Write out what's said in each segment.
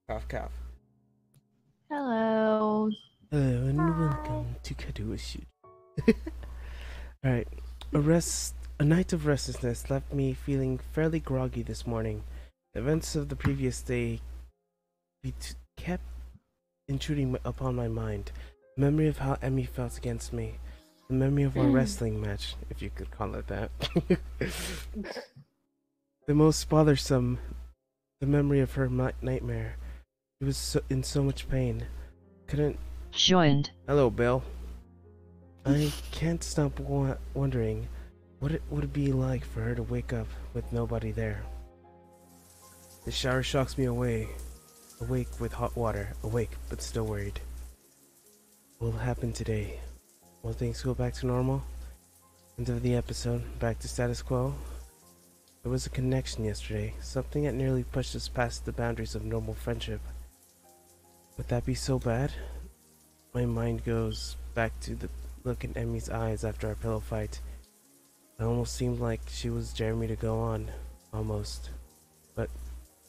Cough, cough. Hello. Hello and Hi. welcome to Katawa Shoujo. Alright, a night of restlessness left me feeling fairly groggy this morning. The events of the previous day kept intruding upon my mind. The memory of how Emmy felt against me. The memory of our wrestling match, if you could call it that. The most bothersome, the memory of her nightmare. She was in so much pain. Couldn't. Joined. Hello, Bill. I can't stop wondering what it would be like for her to wake up with nobody there. The shower shocks me awake with hot water, awake but still worried. What will happen today? Will things go back to normal? End of the episode, back to status quo. There was a connection yesterday, something that nearly pushed us past the boundaries of normal friendship. Would that be so bad? My mind goes back to the look in Emmy's eyes after our pillow fight. It almost seemed like she was daring me to go on. Almost. But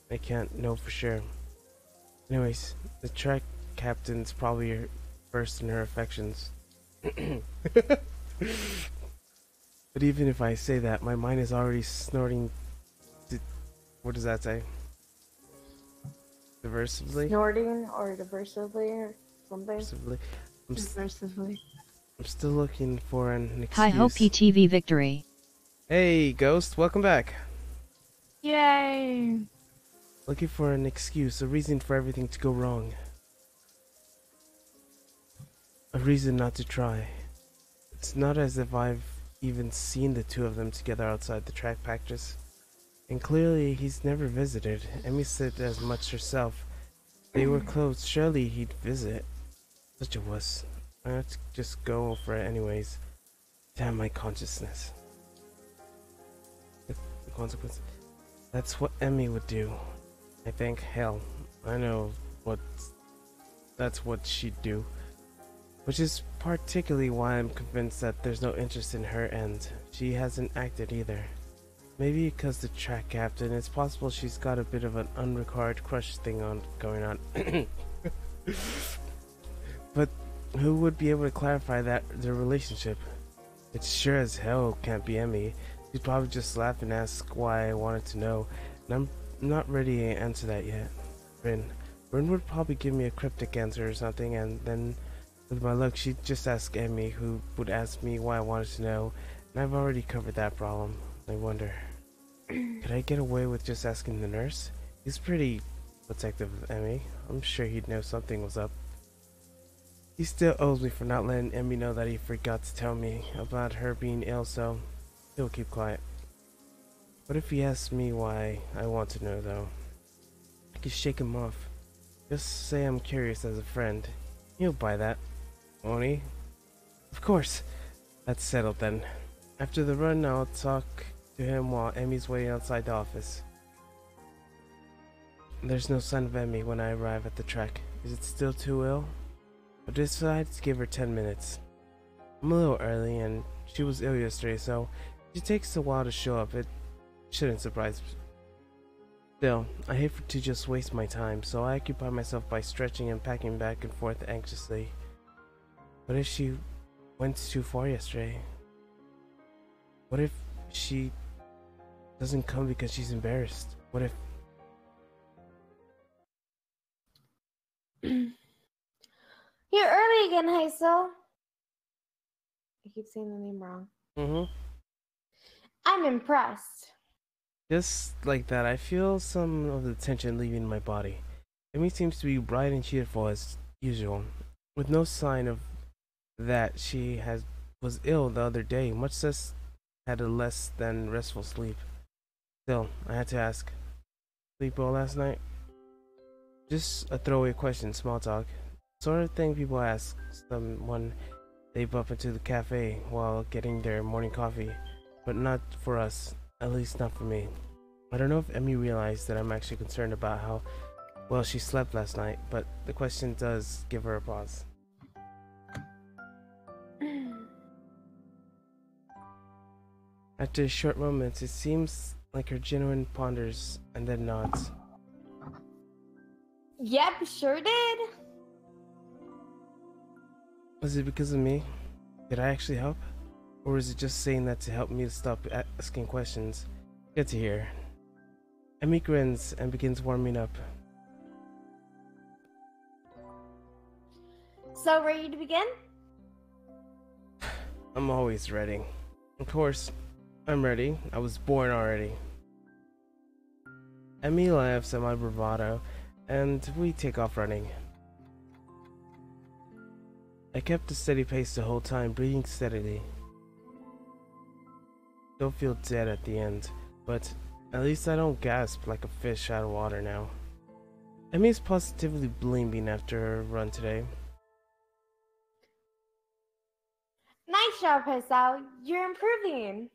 I can't know for sure. Anyways, the track captain's probably her first in her affections. But even if I say that, my mind is already snorting. What does that say? Diversively? Snorting or diversively or something. Diversively. I'm still looking for an excuse. Hi ho PTV victory. Hey, Ghost, welcome back. Yay! Looking for an excuse, a reason for everything to go wrong. A reason not to try. It's not as if I've even seen the two of them together outside the track practice. And clearly he's never visited. Emmy said as much herself. They were close, surely he'd visit. Such a wuss. I have to just go for it anyways. Damn my consciousness. The consequence. That's what Emmy would do. I think. Hell, I know that's what she'd do. Which is particularly why I'm convinced that there's no interest in her end. She hasn't acted either. Maybe because the track captain, it's possible she's got a bit of an unrequired crush thing going on. But who would be able to clarify their relationship? It sure as hell can't be Emmy. She'd probably just laugh and ask why I wanted to know, and I'm not ready to answer that yet. Rin would probably give me a cryptic answer or something, and then with my luck she'd just ask Emmy, who would ask me why I wanted to know, and I've already covered that problem. I wonder, could I get away with just asking the nurse? He's pretty protective of Emmy. I'm sure he'd know something was up. He still owes me for not letting Emmy know that he forgot to tell me about her being ill, so he'll keep quiet. What if he asks me why I want to know, though? I could shake him off. Just say I'm curious as a friend. He'll buy that, won't he? Of course. That's settled then. After the run, I'll talk to him while Emmy's waiting outside the office. There's no sign of Emmy when I arrive at the track. Is it still too ill? I decided to give her 10 minutes. I'm a little early, and she was ill yesterday, so she takes a while to show up. It shouldn't surprise me. Still, I hate to just waste my time, so I occupy myself by stretching and packing back and forth anxiously. What if she went too far yesterday? What if she doesn't come because she's embarrassed? What if... You're early again, Hazel. I keep saying the name wrong. I'm impressed. Just like that, I feel some of the tension leaving my body. Emmy seems to be bright and cheerful as usual, with no sign of that she was ill the other day, much less had a less than restful sleep. Still, I had to ask, sleep well last night? Just a throwaway question, small talk. Sort of thing people ask someone they bump into the cafe while getting their morning coffee, but not for us, at least not for me. I don't know if Emmy realized that I'm actually concerned about how well she slept last night, but the question does give her a pause. After short moments, it seems like her genuine ponders and then nods. Yep, sure did. Was it because of me? Did I actually help? Or is it just saying that to help me stop asking questions? Good to hear. Emmy grins and begins warming up. So, ready to begin? I'm always ready. Of course, I'm ready. I was born already. Emmy laughs at my bravado, and we take off running. I kept a steady pace the whole time, breathing steadily. Don't feel dead at the end, but at least I don't gasp like a fish out of water now. Emmy's positively beaming after her run today. Nice job, Haisao. You're improving.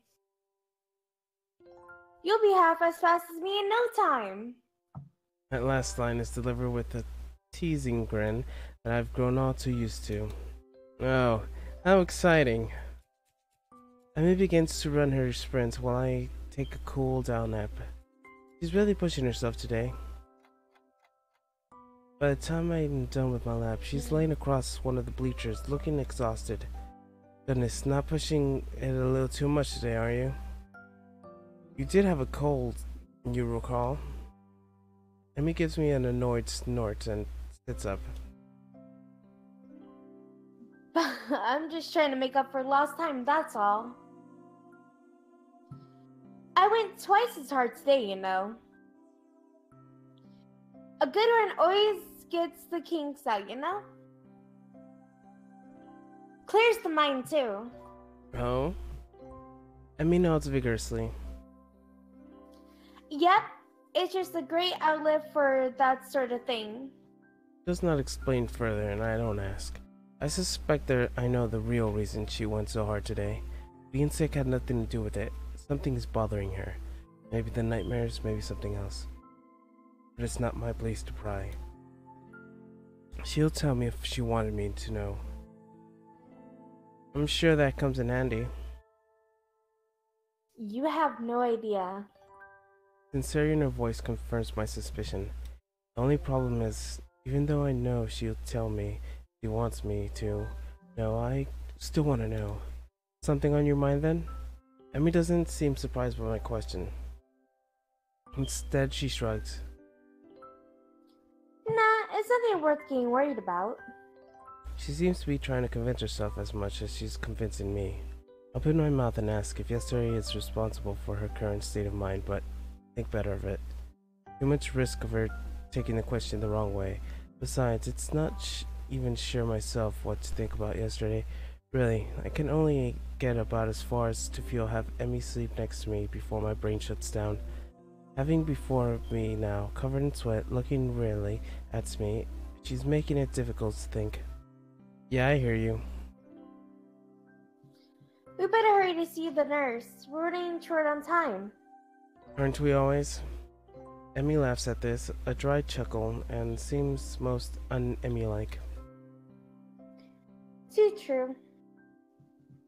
You'll be half as fast as me in no time. That last line is delivered with a teasing grin that I've grown all too used to. Oh, how exciting! Emmy begins to run her sprints while I take a cool down nap. She's really pushing herself today. By the time I'm done with my lap, she's laying across one of the bleachers, looking exhausted. Goodness, not pushing it a little too much today, are you? You did have a cold, you recall. Emmy gives me an annoyed snort and sits up. I'm just trying to make up for lost time, that's all. I went twice as hard today, you know. A good run always gets the kinks out, you know? Clears the mind, too. Oh? Emmy nods vigorously. Yep, it's just a great outlet for that sort of thing. Does not explain further, and I don't ask. I suspect that I know the real reason she went so hard today. Being sick had nothing to do with it. Something is bothering her. Maybe the nightmares, maybe something else. But it's not my place to pry. She'll tell me if she wanted me to know. I'm sure that comes in handy. You have no idea. Sincerity in her voice confirms my suspicion. The only problem is, even though I know she'll tell me she wants me to know, I still want to know. Something on your mind then? Emmy doesn't seem surprised by my question. Instead, she shrugs. Nah, it's nothing worth getting worried about. She seems to be trying to convince herself as much as she's convincing me. Open my mouth and ask if yesterday is responsible for her current state of mind, but think better of it. Too much risk of her taking the question the wrong way. Besides, it's not even sure myself what to think about yesterday. Really, I can only get about as far as to have Emmy sleep next to me before my brain shuts down. Having before me now, covered in sweat, looking wearily at me, she's making it difficult to think. Yeah, I hear you. We better hurry to see the nurse. We're running short on time. Aren't we always? Emmy laughs at this, a dry chuckle, and seems most un-Emmy-like. Too true.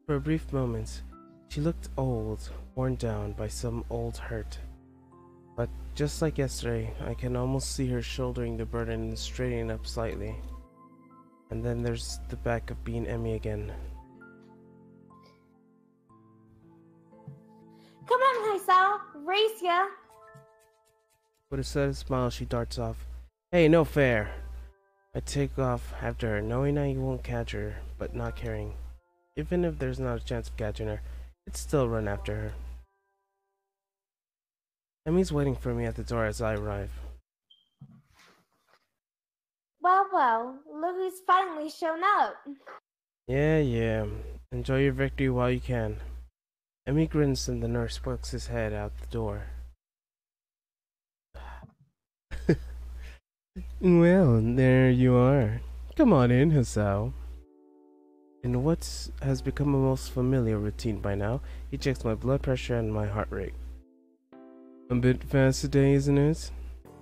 For a brief moment, she looked old, worn down by some old hurt. But just like yesterday, I can almost see her shouldering the burden and straightening up slightly. And then there's the back of being Emmy again. Come on, Haisao. Race ya. With a sudden smile, she darts off. Hey, no fair! I take off after her, knowing I won't catch her, but not caring. Even if there's not a chance of catching her, I'd still run after her. Emmy's waiting for me at the door as I arrive. Well, well, look who's finally shown up. Yeah. Enjoy your victory while you can. Emmy grins and the nurse pokes his head out the door. Well, there you are. Come on in, Hasao. In what has become a most familiar routine by now, he checks my blood pressure and my heart rate. A bit fast today, isn't it?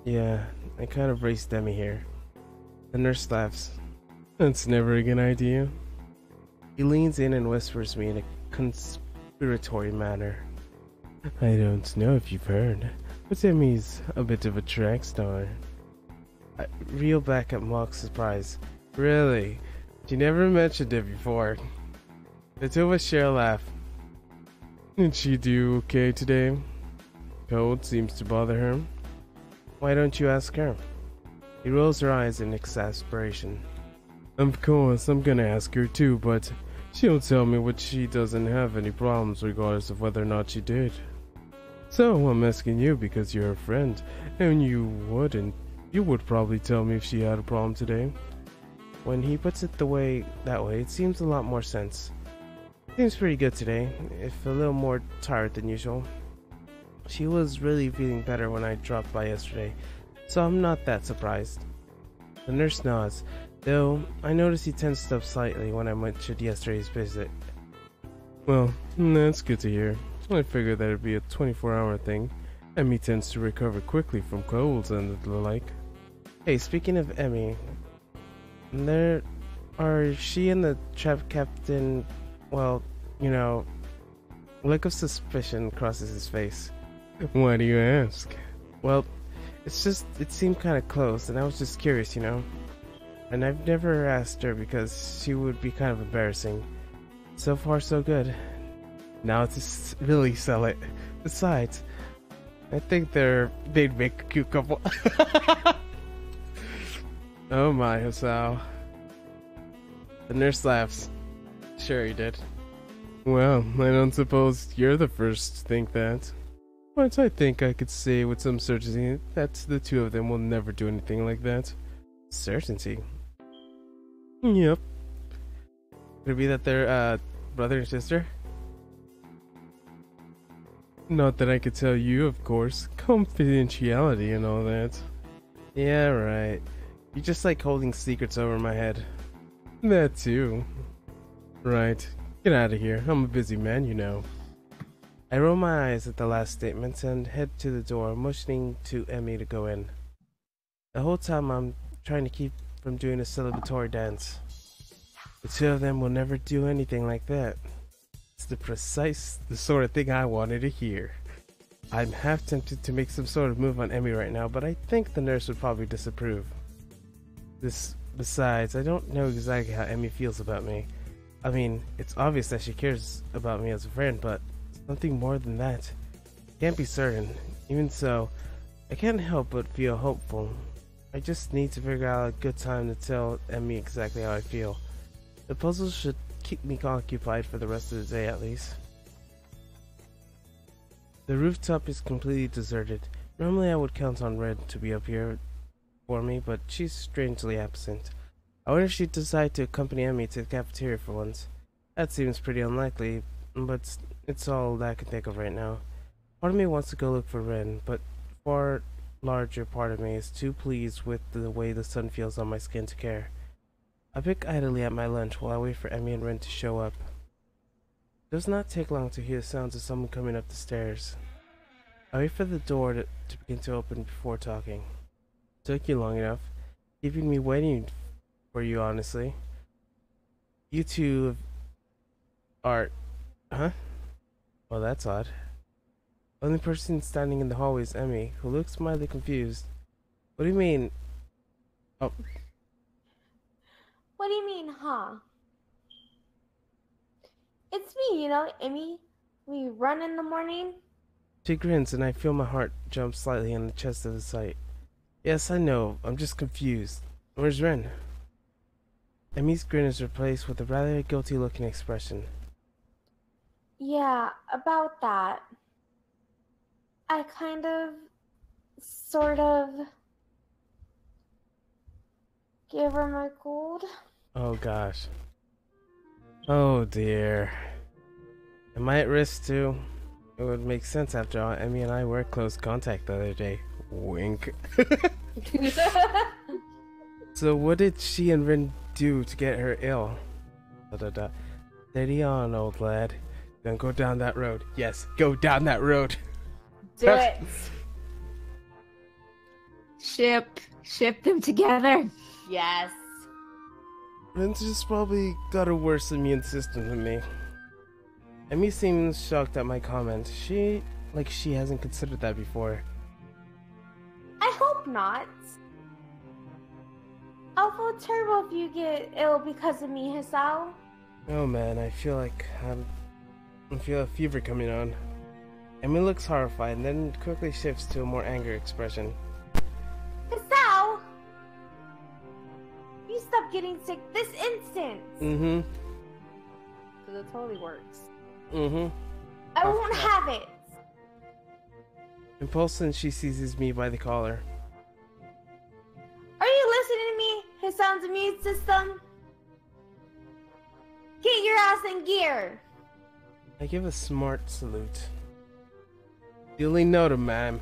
Yeah, I kind of raced Emmy here. The nurse laughs. That's never a good idea. He leans in and whispers me in a conspiratory manner. I don't know if you've heard, but Emmy's a bit of a track star. I reel back at mock surprise. Really? She never mentioned it before. The two of us share a laugh. Did she do okay today? Cold seems to bother her. Why don't you ask her? He rolls her eyes in exasperation. Of course, I'm gonna ask her too, but she'll tell me what she doesn't have any problems regardless of whether or not she did. So, I'm asking you because you're a friend, and you would probably tell me if she had a problem today. When he puts it that way, it seems a lot more sense. Seems pretty good today, if a little more tired than usual. She was really feeling better when I dropped by yesterday, so I'm not that surprised. The nurse nods, though I noticed he tensed up slightly when I mentioned yesterday's visit. Well, that's good to hear. I figured that it'd be a 24-hour thing. Emmy tends to recover quickly from colds and the like. Hey, speaking of Emmy, she and the trap captain, well, look of suspicion crosses his face. Why do you ask? Well, it seemed kind of close, and I was just curious, And I've never asked her because she would be kind of embarrassing. So far, so good. Now to really sell it. Besides, I think they'd make a cute couple. Oh my, Hasao. The nurse laughs. Sure he did. Well, I don't suppose you're the first to think that. But I think I could say with some certainty that the two of them will never do anything like that. Certainty? Yep. Could it be that they're, brother and sister? Not that I could tell you, of course. Confidentiality and all that. Yeah, right. You just like holding secrets over my head. That too. Right. Get out of here. I'm a busy man, I roll my eyes at the last statements and head to the door, motioning to Emmy to go in. The whole time I'm trying to keep from doing a celebratory dance. The two of them will never do anything like that. It's the sort of thing I wanted to hear. I'm half tempted to make some sort of move on Emmy right now, but I think the nurse would probably disapprove. Besides, I don't know exactly how Emmy feels about me. I mean, it's obvious that she cares about me as a friend, but something more than that. Can't be certain. Even so, I can't help but feel hopeful. I just need to figure out a good time to tell Emmy exactly how I feel. The puzzle should keep me occupied for the rest of the day at least. The rooftop is completely deserted. Normally I would count on Red to be up here for me, but she's strangely absent. I wonder if she'd decide to accompany Emmy to the cafeteria for once. That seems pretty unlikely, but it's all that I can think of right now. Part of me wants to go look for Ren, but far larger part of me is too pleased with the way the sun feels on my skin to care. I pick idly at my lunch while I wait for Emmy and Ren to show up. It does not take long to hear the sounds of someone coming up the stairs. I wait for the door to begin to open before talking. Took you long enough, keeping me waiting for you, honestly. You two are... Huh? Well, that's odd. Only person standing in the hallway is Emmy, who looks mildly confused. What do you mean? Oh. What do you mean, huh? It's me, Emmy. We run in the morning. She grins and I feel my heart jump slightly in the chest of the sight. Yes, I know. I'm just confused. Where's Ren? Emmy's grin is replaced with a rather guilty-looking expression. Yeah, about that. I kind of, sort of, gave her my gold. Oh gosh. Oh dear. Am I at risk too? It would make sense after all. Emmy and I were close contact the other day. Wink. So what did she and Rin do to get her ill? Steady on, old lad. Don't go down that road. Yes, go down that road. Do it. Ship them together. Yes. Rin's just probably got a worse immune system than me. Emmy seems shocked at my comment. She hasn't considered that before. I hope not. I'll feel terrible if you get ill because of me, Hisao. Oh man, I feel a fever coming on. Emmy looks horrified and then quickly shifts to a more angry expression. Hisao! You stop getting sick this instant! Mm-hmm. Because it totally works. Mm-hmm. I won't have it! Impulsively, she seizes me by the collar. Are you listening to me, Hisao's immune system? Get your ass in gear! I give a smart salute. Duly noted, ma'am.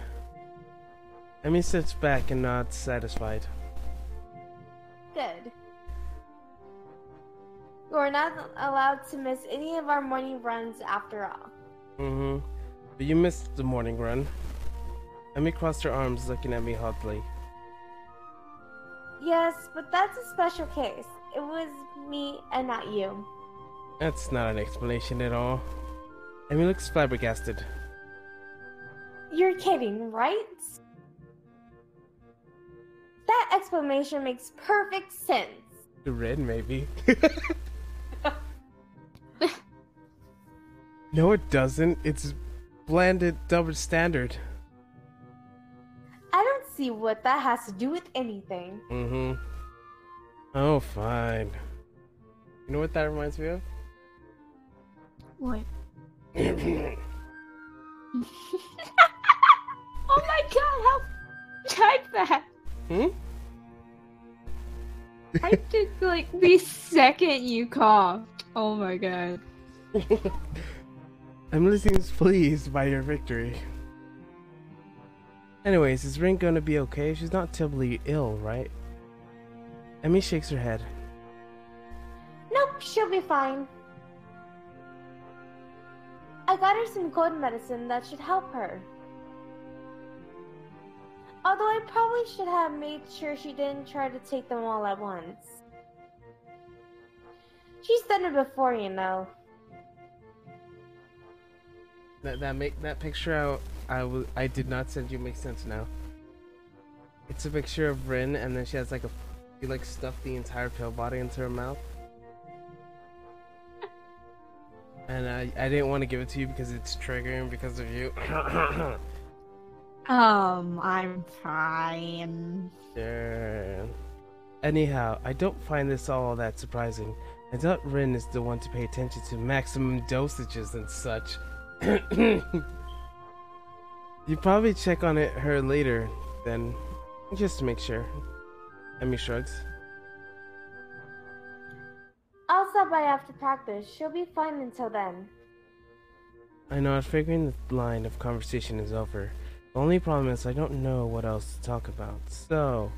Emmy sits back and nods, satisfied. Good. You are not allowed to miss any of our morning runs after all. Mm-hmm. But you missed the morning run. Emmy crossed her arms, looking at me hotly. Yes, but that's a special case. It was me and not you. That's not an explanation at all. Emmy looks flabbergasted. You're kidding, right? That explanation makes perfect sense. The red, maybe. No, it doesn't. It's blended double standard. I don't see what that has to do with anything. Mm-hmm. Oh, fine. You know what that reminds me of? What? Hmm? Oh my god, how type that? I did like the second you coughed. Oh my god. Emily seems pleased by your victory. Anyways, is Rin gonna be okay? She's not terribly ill, right? Emmy shakes her head. Nope, she'll be fine. I got her some cold medicine that should help her. Although I probably should have made sure she didn't try to take them all at once. She's done it before, you know. That picture I did not send you makes sense now. It's a picture of Rin, and then she has like she like stuffed the entire pill body into her mouth. And I didn't want to give it to you because it's triggering because of you. I'm fine. Sure. Anyhow, I don't find this all that surprising. I doubt Rin is the one to pay attention to maximum dosages and such. You probably check on her later, then, just to make sure. Emmy shrugs. I'll stop by after practice. She'll be fine until then. I know, I'm figuring the line of conversation is over. The only problem is I don't know what else to talk about. So,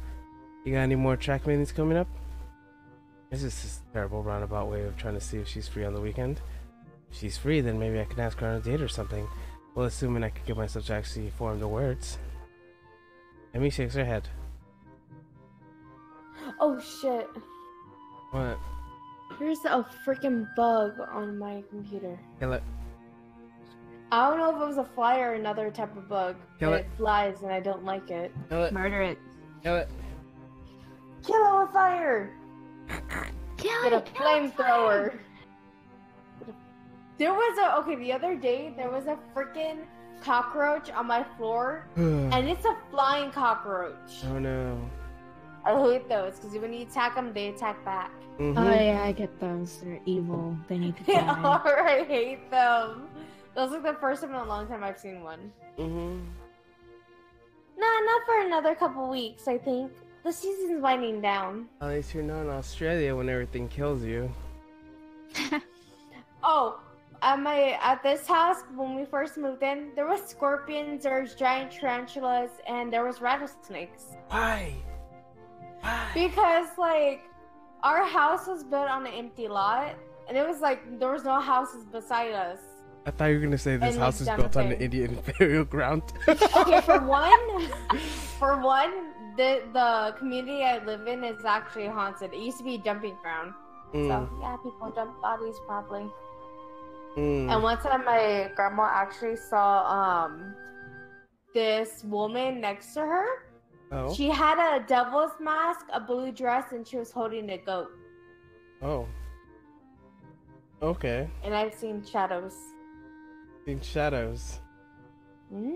you got any more track meetings coming up? This is just a terrible roundabout way of trying to see if she's free on the weekend. If she's free, then maybe I can ask her on a date or something. Well, assuming I could get myself to actually form the words. Emmy shakes her head. Oh shit. What? There's a freaking bug on my computer. Kill it. I don't know if it was a fly or another type of bug. Kill but it. It flies and I don't like it. Kill it. Murder it. Kill it. Kill it with fire! Kill Get a it! Kill it, flamethrower. There was the other day, there was a freaking cockroach on my floor, and it's a flying cockroach. Oh no. I hate those, because when you attack them, they attack back. Mm-hmm. Oh yeah, I get those. They're evil. They need to They die. are, I hate them. That was like the first time in a long time I've seen one. Mm-hmm. Nah, not for another couple weeks, I think. The season's winding down. At least you're not in Australia when everything kills you. Oh, at this house, when we first moved in, there was scorpions, there was giant tarantulas, and there was rattlesnakes. Why? Why? Because, like, our house was built on an empty lot, and it was like, there was no houses beside us. I thought you were gonna say this And, house is like, built on an dumping. Indian burial ground. Okay, for one, the community I live in is actually haunted. It used to be a dumping ground. So, yeah, people dump bodies probably. And one time my grandma actually saw this woman next to her Oh. She had a devil's mask, a blue dress, and she was holding a goat. Oh. Okay. And I've seen shadows. Seen shadows. Hmm?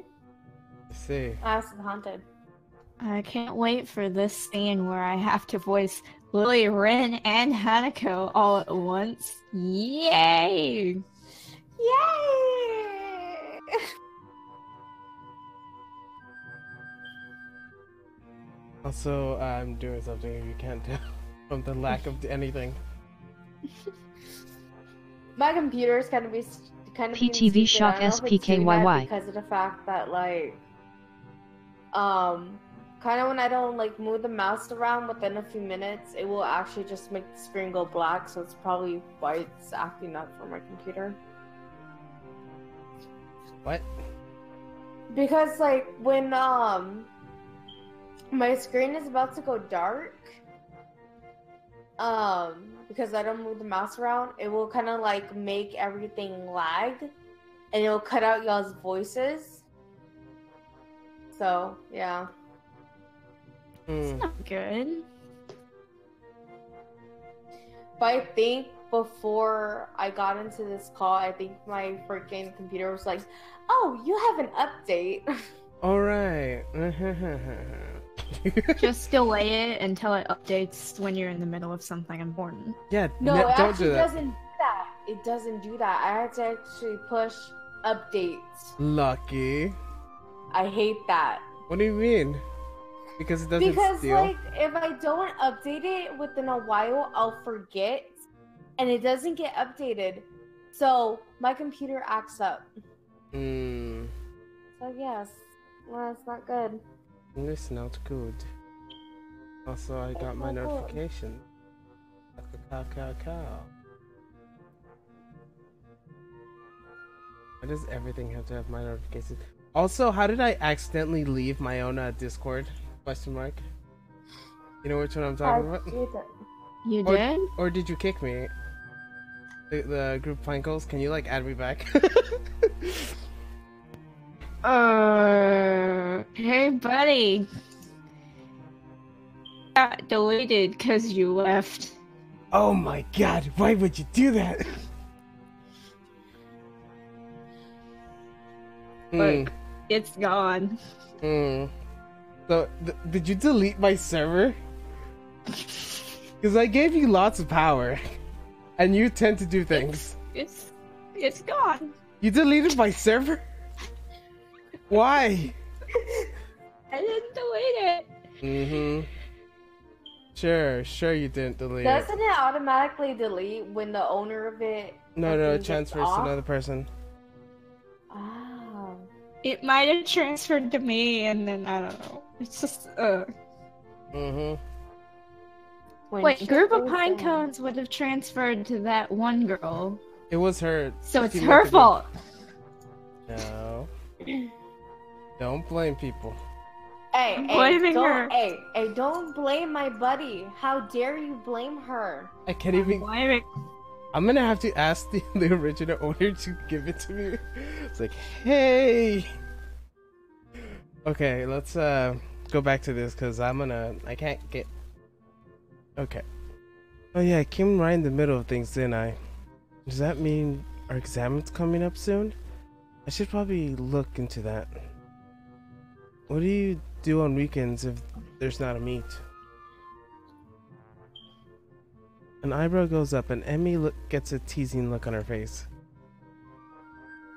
I see. Ask the haunted. I can't wait for this scene where I have to voice Lily, Rin, and Hanako all at once. Yay! Yay! Also, I'm doing something if you can't tell from the lack of anything. My computer's kind of being PTV Shock stupid. I don't know if it's doing that SPKYY. because of the fact that kind of when I don't move the mouse around within a few minutes, it will actually just make the screen go black. So it's probably why it's acting up for my computer. What? Because when my screen is about to go dark, because I don't move the mouse around, it will kind of make everything lag, and it will cut out y'all's voices. So yeah. It's not good. But I think before I got into this call, I think my freaking computer was like, "Oh, you have an update." All right. Just delay it until it updates when you're in the middle of something important. Yeah. No, it don't actually do that. doesn't do that. It doesn't do that. I had to actually push updates. Lucky. I hate that. What do you mean? Because it doesn't Because steal? if I don't update it within a while, I'll forget, and it doesn't get updated. So my computer acts up. Hmm. So yes, well, it's not good. It's not good. Also, I got my not good. notification. Cow. Why does everything have to have my notifications? Also, how did I accidentally leave my own Discord? Question mark. You know which one I'm talking about? You did? Or did you kick me? The group Pine Goals? Can you add me back? Hey buddy. Got deleted because you left. Oh my god, why would you do that? Look, it's gone. So, did you delete my server? Because I gave you lots of power. And you tend to do things. It's gone. You deleted my server? Why? I didn't delete it. Sure you didn't delete it. Doesn't it automatically delete when the owner of it? No, it transfers to another person. Oh. It might have transferred to me, and then I don't know. It's just Wait, group of pine cones would have transferred to that one girl. It was her. So it's her fault. No. Don't blame people. Hey, don't blame my buddy. How dare you blame her? I can't even. I'm gonna have to ask the original owner to give it to me. It's like, hey. Okay, let's go back to this because I can't get. Okay. Oh yeah, I came right in the middle of things, didn't I? Does that mean our exam's coming up soon? I should probably look into that. What do you do on weekends if there's not a meet? An eyebrow goes up and Emmy gets a teasing look on her face.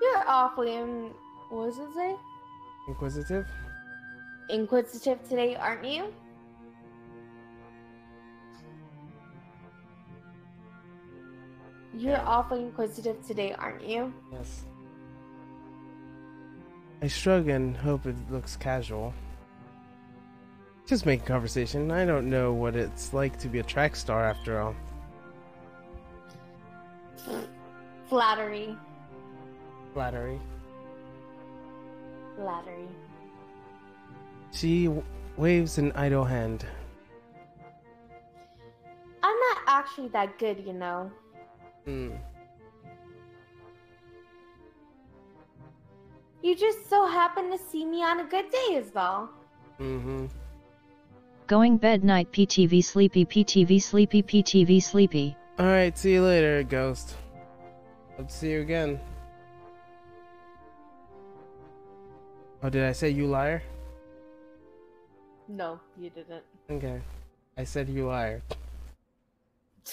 You're awfully what does it say? Inquisitive? Inquisitive today, aren't you? You're awfully inquisitive today, aren't you? Yes. I shrug and hope it looks casual. Just making conversation. I don't know what it's like to be a track star after all. Flattery. Flattery. Flattery. She waves an idle hand. I'm not actually that good, you know. You just so happen to see me on a good day is all. Going bed night PTV sleepy PTV sleepy PTV sleepy. Alright, see you later, Ghost. Hope to see you again. Oh, did I say you liar? No, you didn't. Okay. I said you liar.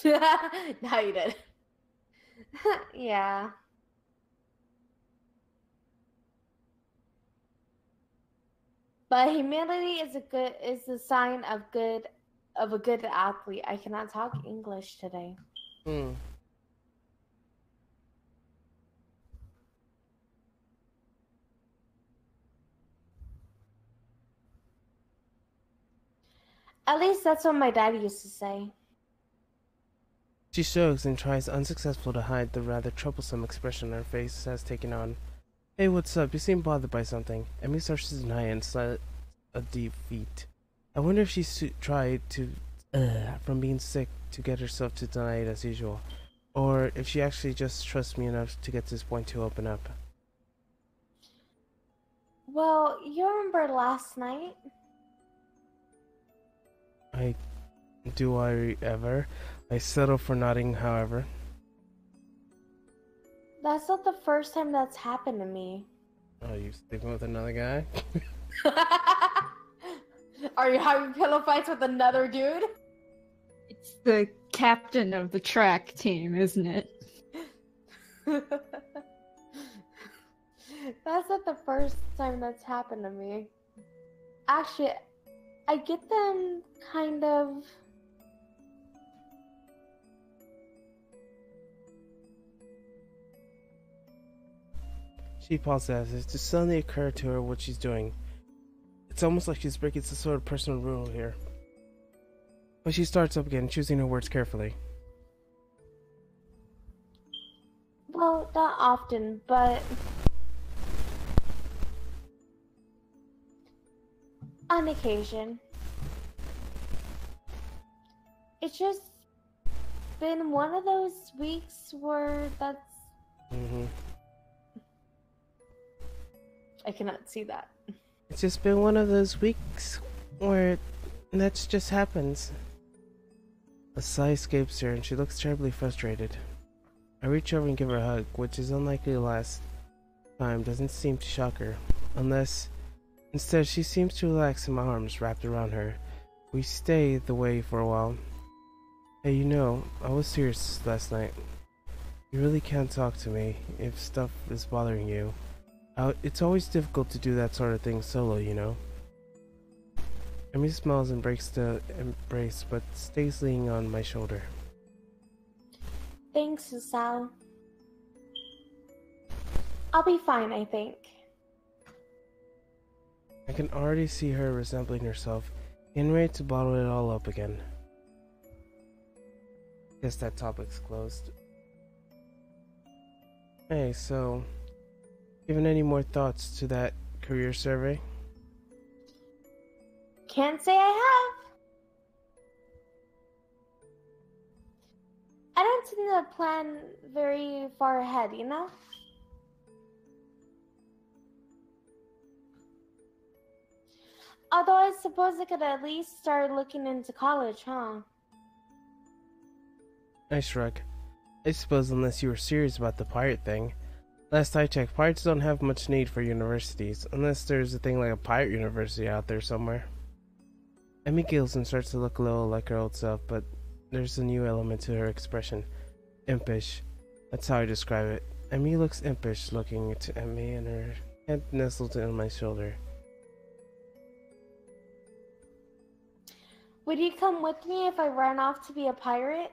Now you did. Yeah. But humility is a sign of a good athlete. I cannot talk English today. Hmm. At least that's what my dad used to say. She shrugs and tries unsuccessful to hide the rather troublesome expression her face has taken on. Hey, what's up? You seem bothered by something. Emmy starts to deny and slide a defeat. I wonder if she's tried to, from being sick to get herself to deny it as usual. Or if she actually just trusts me enough to get to this point to open up. Well, you remember last night? Do I ever? I settle for nodding, however. That's not the first time that's happened to me. Oh, you sleeping with another guy? Are you having pillow fights with another dude? It's the captain of the track team, isn't it? That's not the first time that's happened to me. Actually, I get them kind of... She pauses as it suddenly occurs to her what she's doing. It's almost like she's breaking some sort of personal rule here. But she starts up again, choosing her words carefully. Well, not often, but... on occasion. It's just been one of those weeks where that's... I cannot see that. It's just been one of those weeks where that just happens. A sigh escapes her and she looks terribly frustrated. I reach over and give her a hug, which is unlikely to last time, doesn't seem to shock her. Instead, she seems to relax in my arms wrapped around her. We stay the way for a while. Hey, you know, I was serious last night. You really can't talk to me if stuff is bothering you. It's always difficult to do that sort of thing solo, you know. Emmy smiles and breaks the embrace, but stays leaning on my shoulder. Thanks, Sal. I'll be fine, I think. I can already see her resembling herself, getting ready to bottle it all up again. Guess that topic's closed. Hey, so... given any more thoughts to that career survey? Can't say I have. I don't tend to plan very far ahead, you know? Although I suppose I could at least start looking into college, huh? I shrug. I suppose unless you were serious about the pirate thing. Last I checked, pirates don't have much need for universities, unless there's a thing like a pirate university out there somewhere. Emmy giggles and starts to look a little like her old self, but there's a new element to her expression. Impish. That's how I describe it. Emmy looks impish looking at me and her head nestled on my shoulder. Would you come with me if I ran off to be a pirate?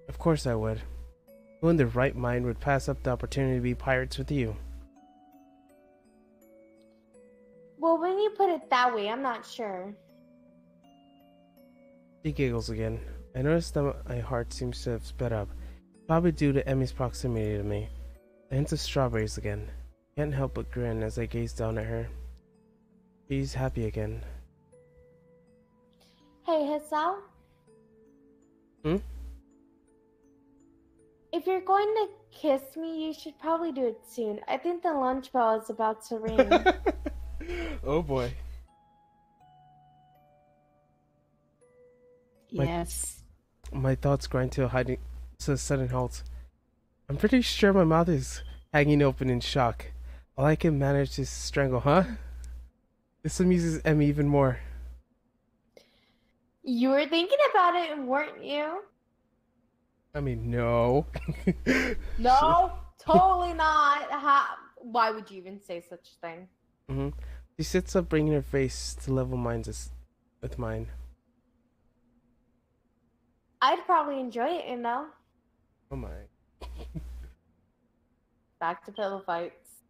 Of course I would. Who in their right mind would pass up the opportunity to be pirates with you? Well, when you put it that way, I'm not sure. She giggles again. I notice that my heart seems to have sped up, probably due to Emmy's proximity to me. The hint of strawberries again. Can't help but grin as I gaze down at her. She's happy again. Hey, Hisao? If you're going to kiss me, you should probably do it soon. I think the lunch bell is about to ring. Oh boy. My Yes. my thoughts grind to a sudden halt. I'm pretty sure my mouth is hanging open in shock. All I can manage is strangle, huh? This amuses Emmy even more. You were thinking about it, weren't you? I mean, no. No, totally not. Why would you even say such a thing? hmm She sits up, bringing her face to level with mine. I'd probably enjoy it, you know? Oh my. Back to pillow fights.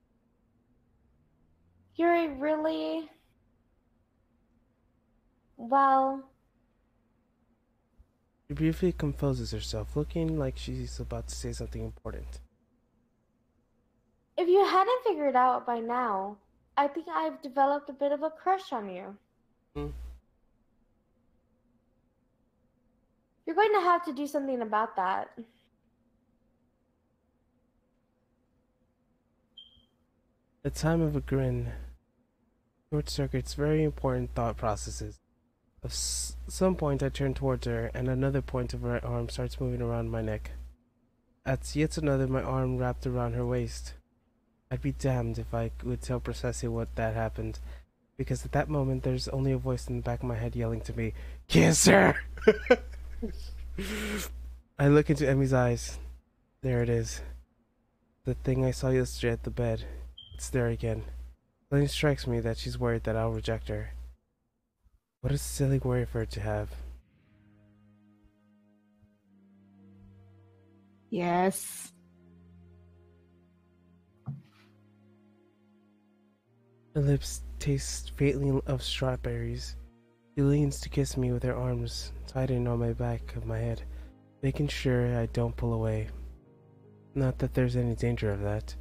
Yuri really... Well, She briefly composes herself, looking like she's about to say something important. if you hadn't figured out by now, I think I've developed a bit of a crush on you. Hmm. You're going to have to do something about that. The time of a grin short circuits very important thought processes. At some point, I turn towards her, and another point of her arm starts moving around my neck. At yet another, my arm wrapped around her waist. I'd be damned if I could tell precisely what that happened, because at that moment, there's only a voice in the back of my head yelling to me, "Kiss her!" I look into Emmy's eyes. There it is. The thing I saw yesterday at the bed. It's there again. Something strikes me that she's worried that I'll reject her. What a silly worry for her to have. Yes. Her lips taste faintly of strawberries. She leans to kiss me with her arms tightened on my back of my head, making sure I don't pull away. Not that there's any danger of that.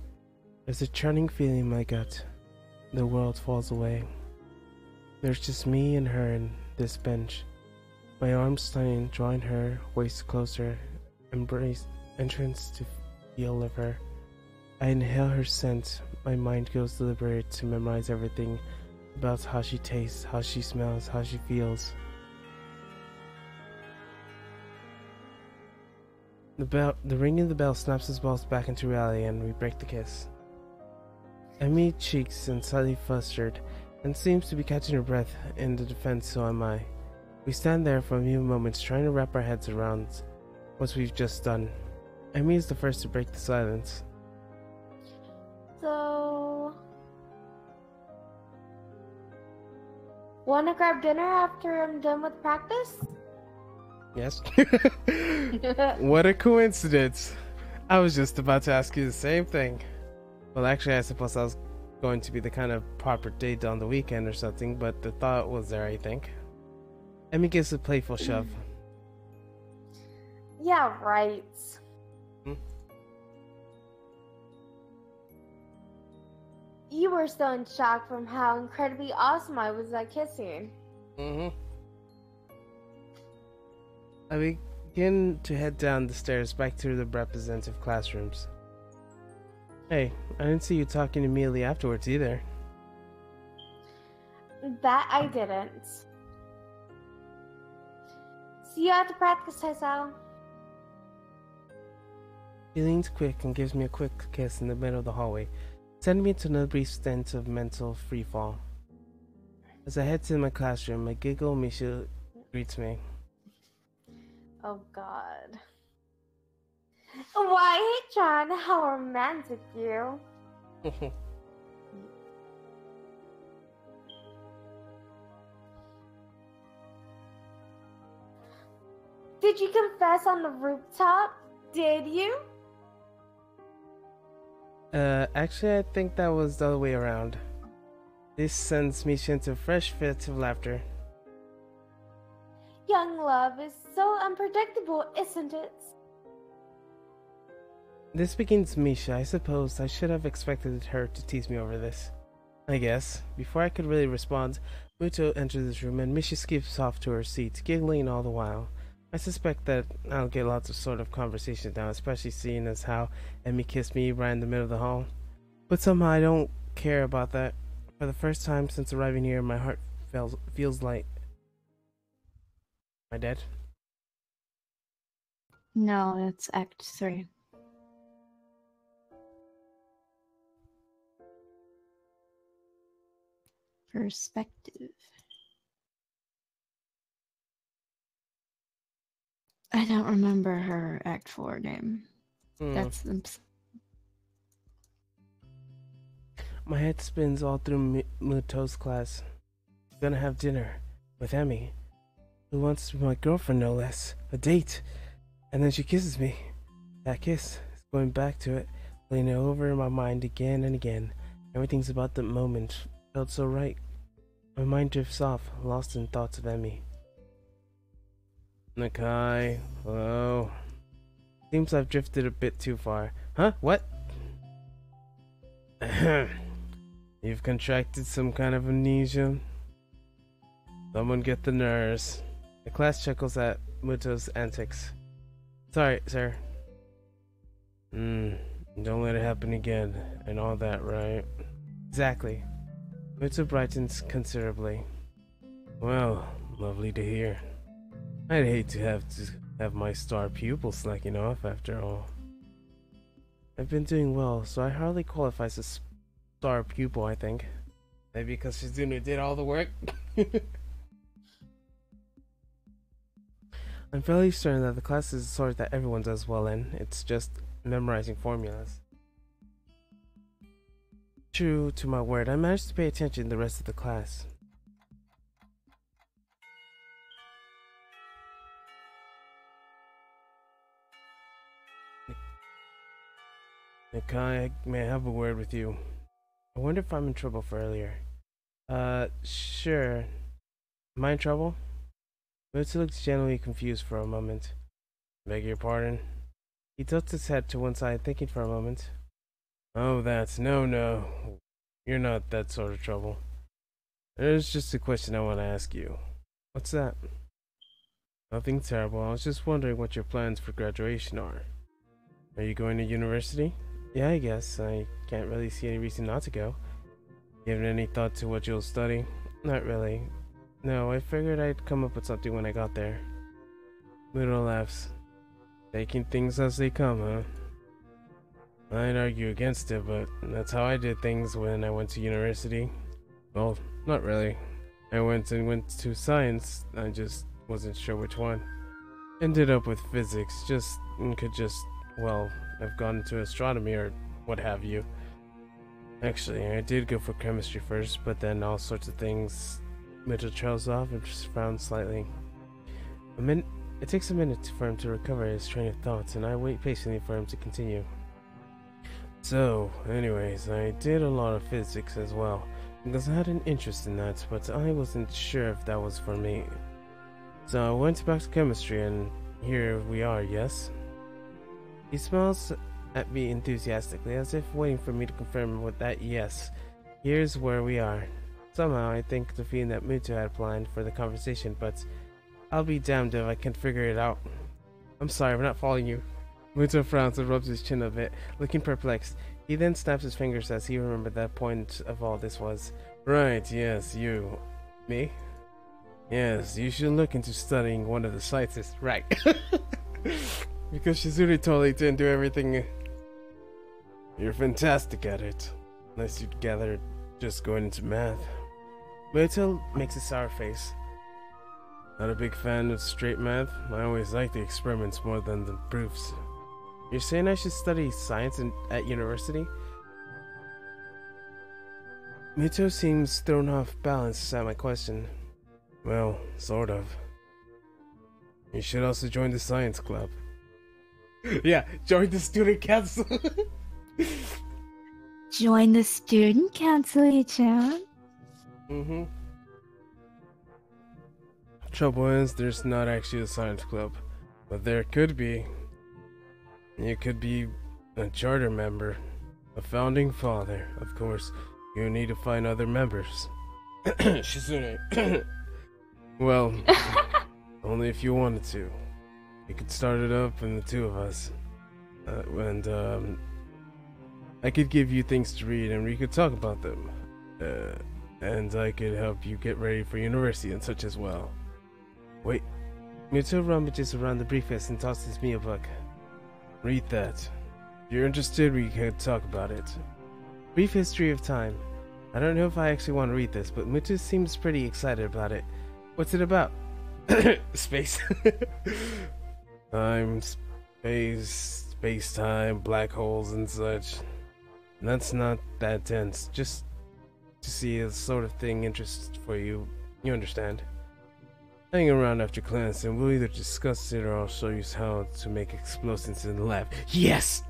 There's a churning feeling in my gut. The world falls away. There's just me and her and this bench. My arms tightening, drawing her waist closer, entrance to feel of her. I inhale her scent. My mind goes deliberate to memorize everything about how she tastes, how she smells, how she feels. The ringing of the bell snaps us both back into reality, and we break the kiss. Emmy cheeks and slightly flustered, and seems to be catching her breath. In the defense, so am I. We stand there for a few moments, trying to wrap our heads around what we've just done. Emmy is the first to break the silence. So... Wanna grab dinner after I'm done with practice? Yes. What a coincidence. I was just about to ask you the same thing. Well, actually, I suppose I was going to be the kind of proper date on the weekend or something, but the thought was there, I think. Emmy gives a playful shove. Yeah, right. Hmm? You were still in shock from how incredibly awesome I was at kissing. Mm-hmm. I begin to head down the stairs back to the representative classrooms. Hey, I didn't see you talking immediately afterwards either. That I didn't. See you at the practice, Taisao. He leans quick and gives me a quick kiss in the middle of the hallway, sending me into another brief stint of mental freefall. As I head to my classroom, my giggle Misha greets me. Oh god. Why, John, how romantic you. Did you confess on the rooftop? Did you? Actually, I think that was the other way around. This sends Misha into a fresh fit of laughter. Young love is so unpredictable, isn't it? This begins Misha. I suppose I should have expected her to tease me over this. I guess. Before I could really respond, Muto enters the room and Misha skips off to her seat, giggling all the while. I suspect that I'll get lots of sort of conversations now, especially seeing as how Emmy kissed me right in the middle of the hall. But somehow I don't care about that. For the first time since arriving here, my heart feels light. Am I dead? No, it's Act 3. Perspective. I don't remember her Act 4 name. That's My head spins all through Muto's class. Gonna have dinner with Emmy, who wants to be my girlfriend no less. A date. And then she kisses me. That kiss is going back to it, playing it over in my mind again and again. Everything's about the moment felt so right. My mind drifts off, lost in thoughts of Emmy. Nakai, hello. Seems I've drifted a bit too far. Huh? What? You've contracted some kind of amnesia? Someone get the nurse. The class chuckles at Muto's antics. Sorry, sir. Don't let it happen again, and all that, right? Exactly. Muto brightens considerably. Well, lovely to hear. I'd hate to have my star pupil slacking off after all. I've been doing well, so I hardly qualify as a star pupil, I think. Maybe because Shizune did all the work? I'm fairly certain that the class is the sort that everyone does well in. It's just memorizing formulas. True to my word, I managed to pay attention to the rest of the class. Nakai, may I have a word with you? I wonder if I'm in trouble for earlier. Sure. Am I in trouble? Muto looks genuinely confused for a moment. Beg your pardon? He tilts his head to one side, thinking for a moment. Oh, no. You're not that sort of trouble. There's just a question I want to ask you. What's that? Nothing terrible. I was just wondering what your plans for graduation are. Are you going to university? Yeah, I guess. I can't really see any reason not to go. Given any thought to what you'll study? Not really. No, I figured I'd come up with something when I got there. Muto laughs. Taking things as they come, huh? I'd argue against it, but that's how I did things when I went to university. Well, not really. I went to science, I just wasn't sure which one. Ended up with physics, could just, well, have gone into astronomy or what have you. Actually, I did go for chemistry first, but then all sorts of things. Muto trails off and just frowns slightly. It takes a minute for him to recover his train of thoughts, and I wait patiently for him to continue. So, anyways, I did a lot of physics as well, because I had an interest in that, but I wasn't sure if that was for me. So I went back to chemistry, and here we are, yes? He smiles at me enthusiastically, as if waiting for me to confirm with that yes. Here's where we are. Somehow, I think the feeling that Muto had planned for the conversation, but I'll be damned if I can figure it out. I'm sorry, I'm not following you. Muto frowns and rubs his chin a bit, looking perplexed. He then snaps his fingers as he remembered that point of all this was. Right, yes, you. Me? Yes, you should look into studying one of the sciences. Right. Because Shizune totally didn't do everything. You're fantastic at it. Unless you'd gather just going into math. Muto makes a sour face. Not a big fan of straight math. I always like the experiments more than the proofs. You're saying I should study science at university? Muto seems thrown off balance at my question. Well, sort of. You should also join the science club. Yeah, join the student council. Join the student council, Ichan. Trouble is, there's not actually a science club, but there could be. You could be a charter member, a founding father. Of course, you need to find other members. Shizune. Well, only if you wanted to. We could start it up in the two of us. I could give you things to read and we could talk about them. And I could help you get ready for university and such as well. Wait, Mewtwo rummages around the briefcase and tosses me a book. Read that. If you're interested, we can talk about it. Brief history of time. I don't know if I actually want to read this, but Mewtwo seems pretty excited about it. What's it about? Space. Time, space, space-time, black holes and such. That's not that dense. Just to see a sort of thing interest for you. You understand. Hang around after class and we'll either discuss it or I'll show you how to make explosions in the lab. Yes!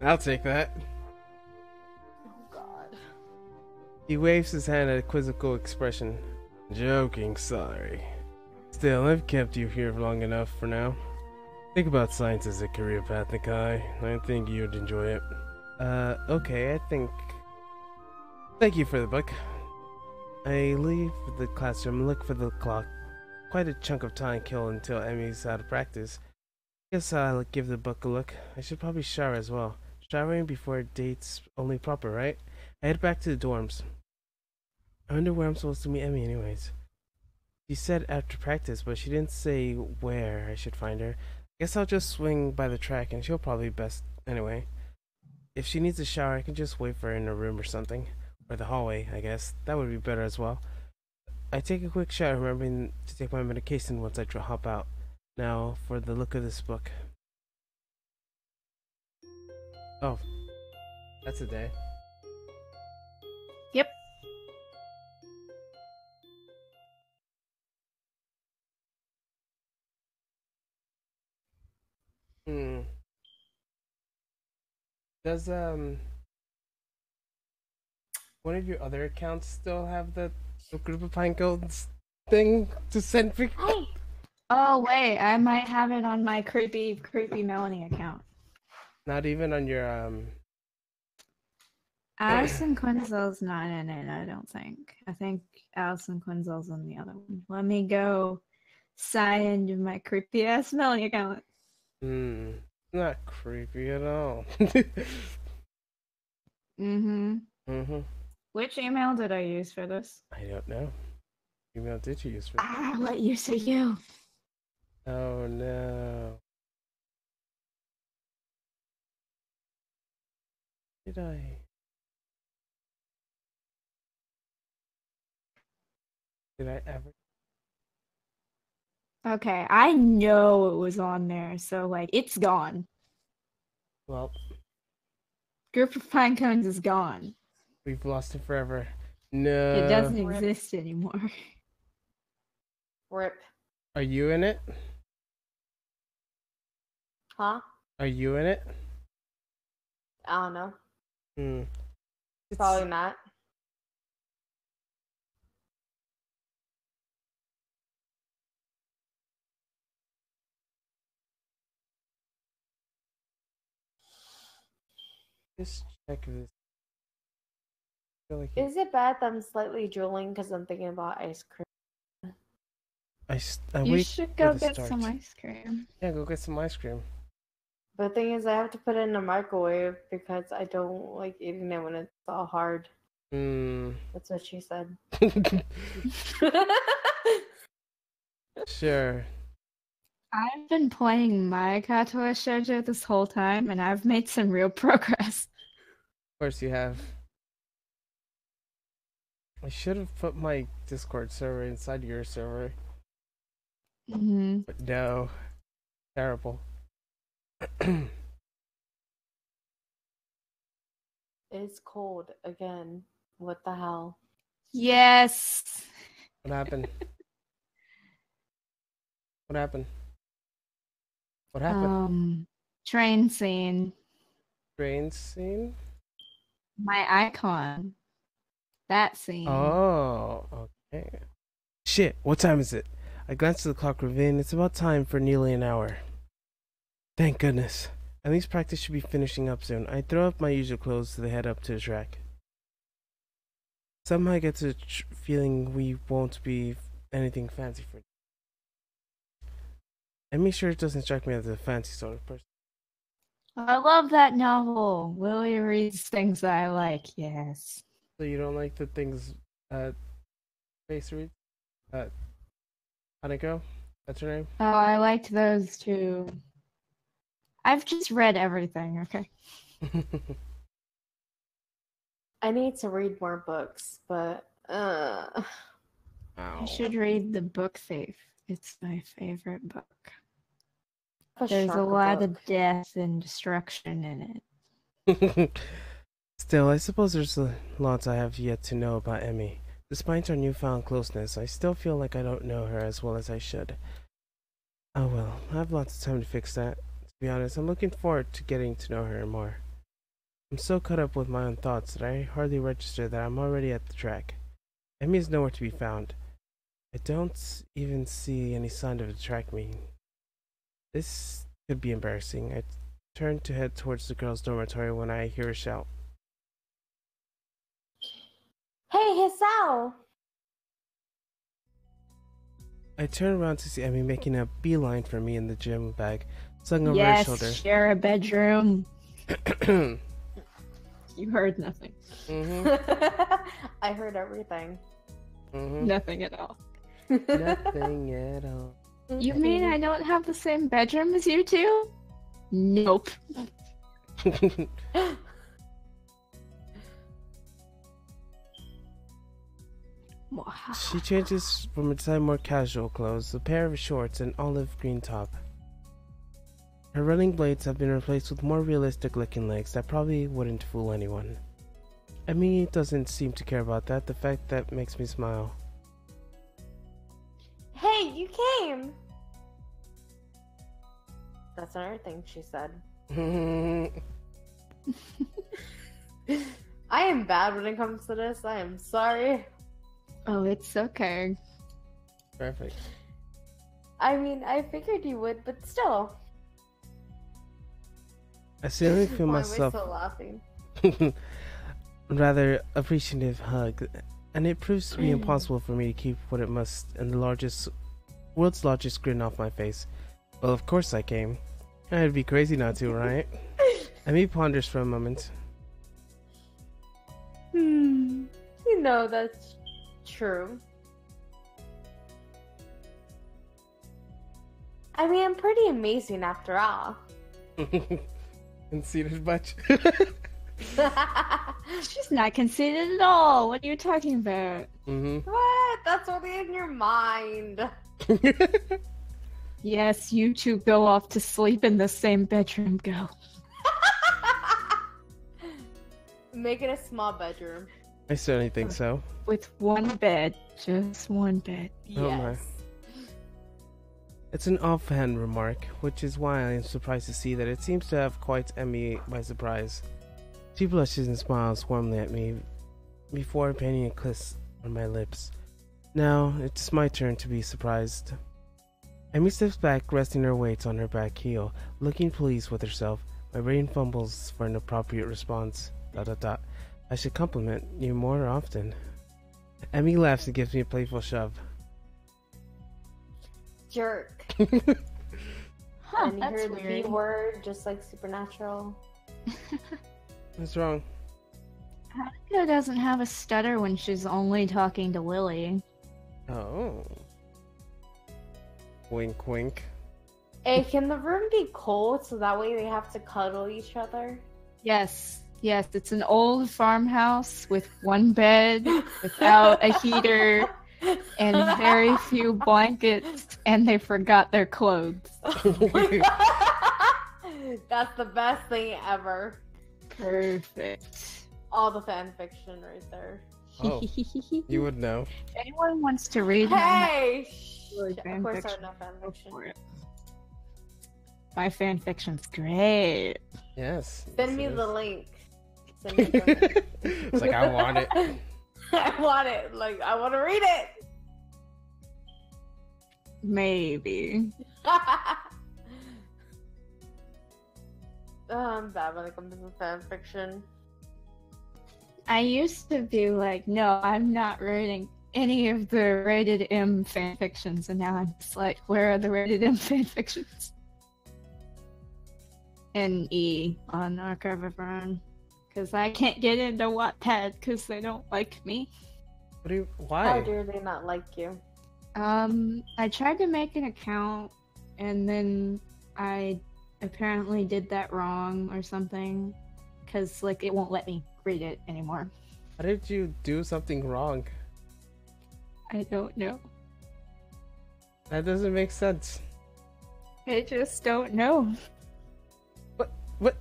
I'll take that. Oh god. He waves his hand at a quizzical expression. Joking, sorry. Still, I've kept you here long enough for now. Think about science as a career path, Nikai. I think you'd enjoy it. Okay, I think... Thank you for the book. I leave the classroom and look for the clock. Quite a chunk of time killed until Emmy's out of practice. Guess I'll give the book a look. I should probably shower as well. Showering before date's only proper, right? I head back to the dorms. I wonder where I'm supposed to meet Emmy anyways. She said after practice, but she didn't say where I should find her. Guess I'll just swing by the track and she'll probably best anyway. If she needs a shower, I can just wait for her in her room or something. Or the hallway, I guess. That would be better as well. I take a quick shower, remembering to take my medication once I hop out. Now, for the look of this book. Oh. That's a day. Yep. Does, one of your other accounts still have the group of pine cones thing to send me? Hey. Oh wait, I might have it on my creepy Melanie account. Not even on your Allison Quinzel's not in it, I don't think. I think Allison Quinzel's on the other one. Let me go sign into my creepy ass Melanie account. Not creepy at all. Which email did I use for this? I don't know. Email did you use for this? What use are you? Oh no. Did I? Did I ever? Okay, I know it was on there, so like it's gone. Well, Group of Pine Cones is gone. we've lost it forever. No. It doesn't exist anymore. Rip. Are you in it? Huh? Are you in it? I don't know. It's, Probably not. just check this. I feel like Is it bad that I'm slightly drooling because I'm thinking about ice cream? I You wait should for go the get start. some ice cream. Yeah, go get some ice cream. But the thing is, I have to put it in the microwave because I don't like eating it when it's all hard. That's what she said. Sure. I've been playing my Katawa Shoujo this whole time, and I've made some real progress. Of course you have. I should have put my Discord server inside your server. But no. Terrible. It's cold again. What the hell? Yes. What happened? What happened? What happened? Train scene. Train scene? My icon. That scene. Oh, okay. Shit, what time is it? I glanced at the clock, revealing it's about time for nearly an hour. Thank goodness. At least practice should be finishing up soon. I throw up my usual clothes to head up to the track. Somehow I get to the feeling we won't be anything fancy for it. And make sure it doesn't strike me as a fancy sort of person. I love that novel. Lily reads things that I like, yes. So you don't like the things Face reads? Hanako? That's her name? Oh, I liked those too. I've just read everything, okay? I need to read more books, but You should read The Book Thief. It's my favorite book. There's a lot of death and destruction in it. Still, I suppose there's a lot I have yet to know about Emmy. Despite our newfound closeness, I still feel like I don't know her as well as I should. Oh well, I have lots of time to fix that. To be honest, I'm looking forward to getting to know her more. I'm so caught up with my own thoughts that I hardly register that I'm already at the track. Emmy is nowhere to be found. I don't even see any sign of the track meeting. This could be embarrassing. I turn to head towards the girls' dormitory when I hear a shout. Hey, Hisao! I turn around to see Emmy making a beeline for me in the gym bag, slung over her shoulder. Yes, share a bedroom. You heard nothing. I heard everything. Nothing at all. Nothing at all. You mean I don't have the same bedroom as you two? Nope. She changes from inside more casual clothes, a pair of shorts and olive green top. Her running blades have been replaced with more realistic looking legs that probably wouldn't fool anyone. Emmy doesn't seem to care about that, the fact that makes me smile. Hey, you came! That's another thing she said. I am bad when it comes to this. I am sorry. Oh, it's okay. Perfect. I mean, I figured you would, but still. I suddenly feel Why myself am I still laughing? rather appreciative hug, and it proves to be impossible for me to keep what it must and the world's largest grin off my face. Well, of course I came. I'd be crazy not to, right? Emmy ponders for a moment. You know that's true. I mean, I'm pretty amazing after all. Conceited much? She's not conceited at all. What are you talking about? What? That's only in your mind. Yes, you two go off to sleep in the same bedroom. Go. Make it a small bedroom. I certainly think so. With one bed. Just one bed. Oh my. Yes. It's an offhand remark, which is why I am surprised to see that it seems to have quite Emmy by surprise. She blushes and smiles warmly at me before painting a kiss on my lips. Now, it's my turn to be surprised. Emmy steps back, resting her weight on her back heel, looking pleased with herself. My brain fumbles for an appropriate response. ... I should compliment you more often. Emmy laughs and gives me a playful shove. Jerk. Huh, And you that's hear the B weird. word, just like Supernatural. What's wrong? Haruka doesn't have a stutter when she's only talking to Lily. Oh. Wink wink. Hey, can the room be cold so that way they have to cuddle each other? Yes, yes, it's an old farmhouse with one bed, without a heater, and very few blankets, and they forgot their clothes. That's the best thing ever. Perfect. All the fan fiction right there. Oh, you would know. If anyone wants to read Hey! Really Of fan course, fiction. I know fan go fiction. for it. My fan fiction's great. Yes. Send me yes, it the is. link. Send me the link. It's like, I want it. I want it. Like, I want to read it. Maybe. I'm bad when it comes to fan fiction. I used to be like, no, I'm not reading any of the rated M fan fictions, and now I'm just like, where are the rated M fan fictions? And E on Archive of Run. Because I can't get into Wattpad because they don't like me. What do you, How why? dare they not like you? I tried to make an account, and then I apparently did that wrong or something, because, like, it won't let me read it anymore. How did you do something wrong? I don't know. That doesn't make sense. I just don't know. What?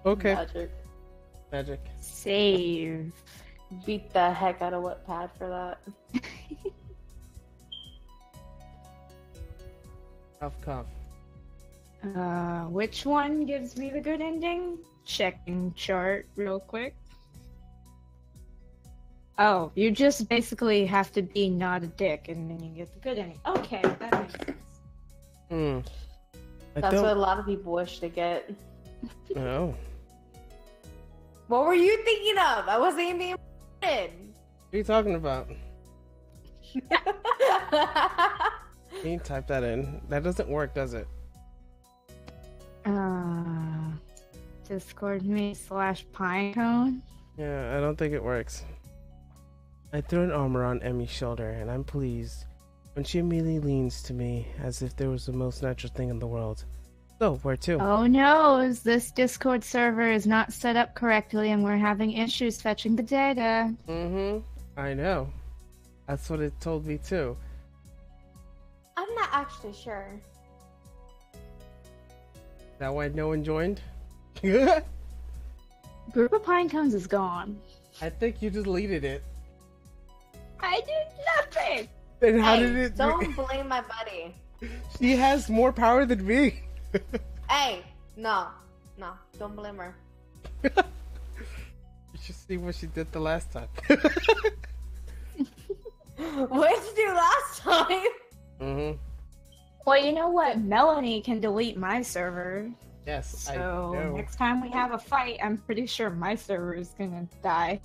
Okay. Magic. Save. Beat the heck out of Wattpad for that. Cough. Which one gives me the good ending? Checking chart real quick. Oh, you just basically have to be not a dick and then you get the good ending. Okay, that makes sense. That's what a lot of people wish to get. No. What were you thinking of? I wasn't even being What are you talking about? Can you type that in? That doesn't work, does it? Discord me /pinecone. Yeah, I don't think it works. I threw an arm around Emmy's shoulder, and I'm pleased when she immediately leans to me as if there was the most natural thing in the world. So, where to? Oh no, this Discord server is not set up correctly and we're having issues fetching the data. I know. That's what it told me too. I'm not actually sure. Is that why no one joined? Group of Pinecones is gone. I think you deleted it. I did nothing! Then how did it... Don't blame my buddy. She has more power than me. Hey, no, don't blame her. You should see what she did the last time. What did you do last time? Well, you know what? Melanie can delete my server. Yes, so I know. next time we have a fight, I'm pretty sure my server is gonna die.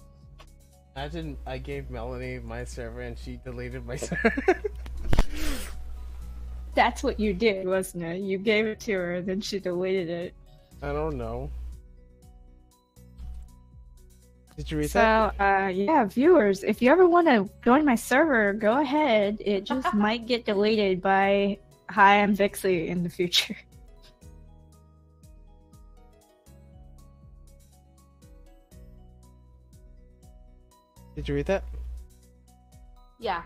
Imagine I gave Melanie my server and she deleted my server. That's what you did, wasn't it? You gave it to her, then she deleted it. I don't know. Did you read that? So, yeah, viewers, if you ever want to join my server, go ahead. It just might get deleted by Hi, I'm Vixie in the future. Did you read that? Yeah.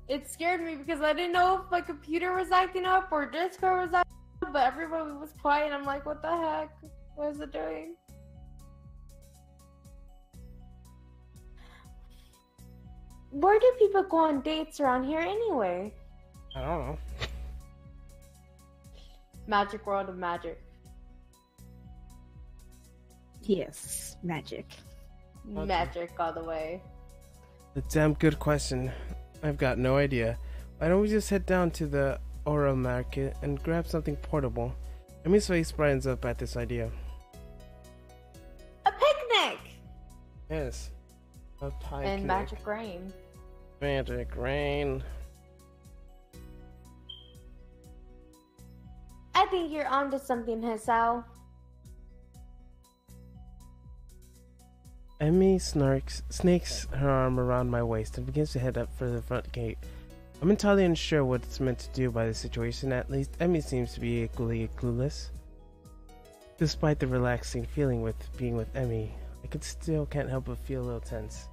It scared me because I didn't know if my computer was acting up or Discord was acting up, but everyone was quiet and I'm like, what the heck? What is it doing? Where do people go on dates around here anyway? I don't know. Magic World of Magic. Yes, magic. Okay. Magic all the way. A damn good question. I've got no idea. Why don't we just head down to the Oro market and grab something portable? Emmy's face brightens up at this idea. A picnic! Yes. A pie And picnic. magic rain. Magic rain. I think you're onto something, Hisao. Emmy snakes her arm around my waist and begins to head up for the front gate. I'm entirely unsure what it's meant to do by the situation. At least Emmy seems to be equally clueless. Despite the relaxing feeling with being with Emmy, I still can't help but feel a little tense.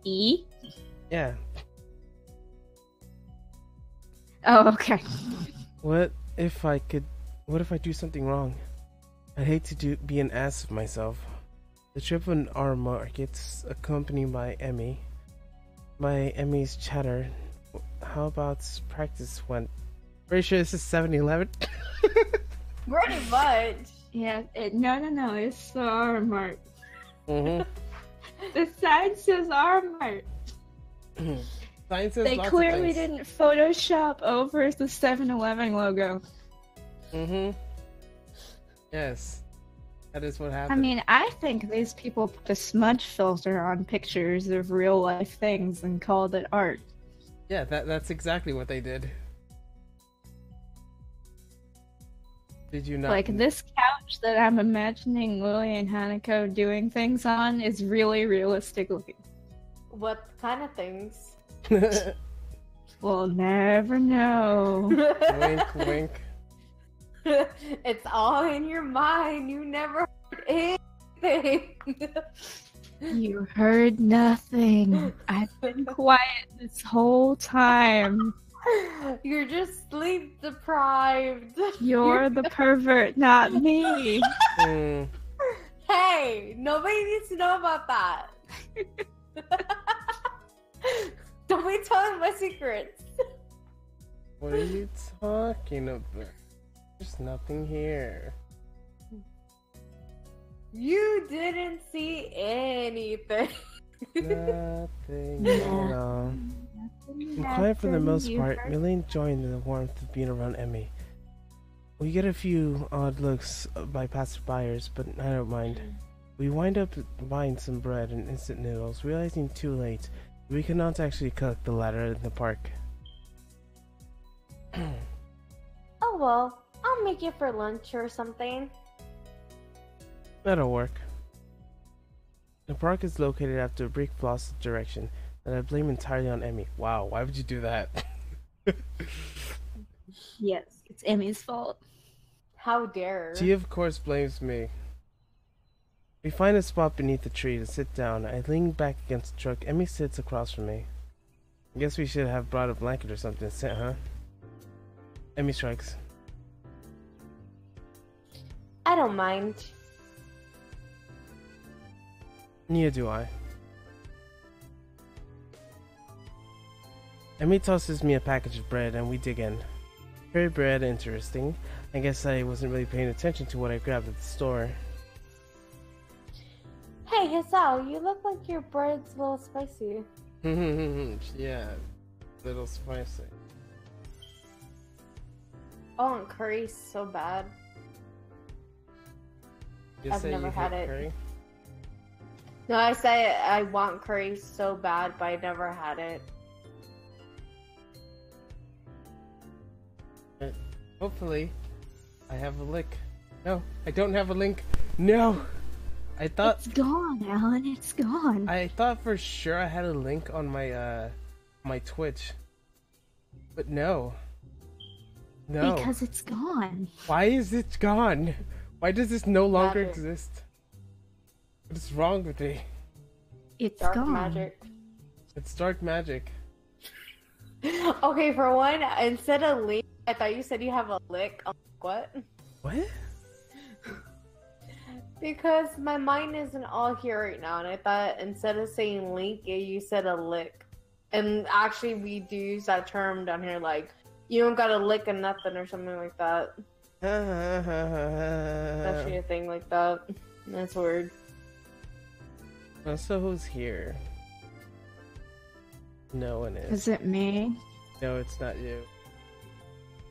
E? Yeah. Oh, okay. What if I do something wrong? I'd hate to be an ass of myself. The trip on our markets, accompanied by Emmy. By Emmy's chatter. How about practice went? Pretty sure this is 7-Eleven. Pretty much. Yeah, no, it's the arm art. Mm-hmm. The sign says arm art. Sign says They lots of clearly things. didn't Photoshop over the 7-Eleven logo. Mm-hmm. Yes. That is what I happened. mean, I think these people put a smudge filter on pictures of real life things and called it art. Yeah, that's exactly what they did. Did you not? Like, this couch couch that I'm imagining Lily and Hanako doing things on is really realistic looking. What kind of things? We'll never know. Wink, wink. It's all in your mind. You never heard anything. You heard nothing. I've been quiet this whole time. You're just sleep deprived. You're the pervert, not me. Hey, nobody needs to know about that. Don't be telling my secrets. What are you talking about? There's nothing here. You didn't see anything. Nothing at all. I'm quiet for the most part, really enjoying the warmth of being around Emmy. We get a few odd looks by passerbyers, but I don't mind. We wind up buying some bread and instant noodles, realizing too late we cannot actually cook the latter in the park. Oh well, I'll make it for lunch or something. That'll work. The park is located after a brick floss direction that I blame entirely on Emmy. Wow, why would you do that? Yes, it's Emmy's fault. How dare. She of course blames me. We find a spot beneath the tree to sit down. I lean back against the truck. Emmy sits across from me. I guess we should have brought a blanket or something to sit, huh? Emmy strikes. I don't mind. Neither do I. Emmy tosses me a package of bread and we dig in. Very bread, interesting. I guess I wasn't really paying attention to what I grabbed at the store. Hey, Hisao, you look like your bread's a little spicy. Yeah, little spicy. I want curry so bad. You I've say never you had hate it. curry? No, I say I want curry so bad, but I never had it. Hopefully, I have a lick. No, I don't have a link. No! I thought It's gone, Alan. It's gone. I thought for sure I had a link on my my Twitch. But no. No. Because it's gone. Why is it gone? Why does this no longer Magic. exist? What is wrong with me? It's Dark gone. magic. It's dark magic. Okay, for one, instead of link, I thought you said you have a lick. I'm like, what? What? Because my mind isn't all here right now, and I thought instead of saying link, you said a lick. And actually, we do use that term down here, like, you don't got a lick of nothing or something like that. That's actually a thing like that. That's weird. So who's here? No one is. Is it me? No, it's not you.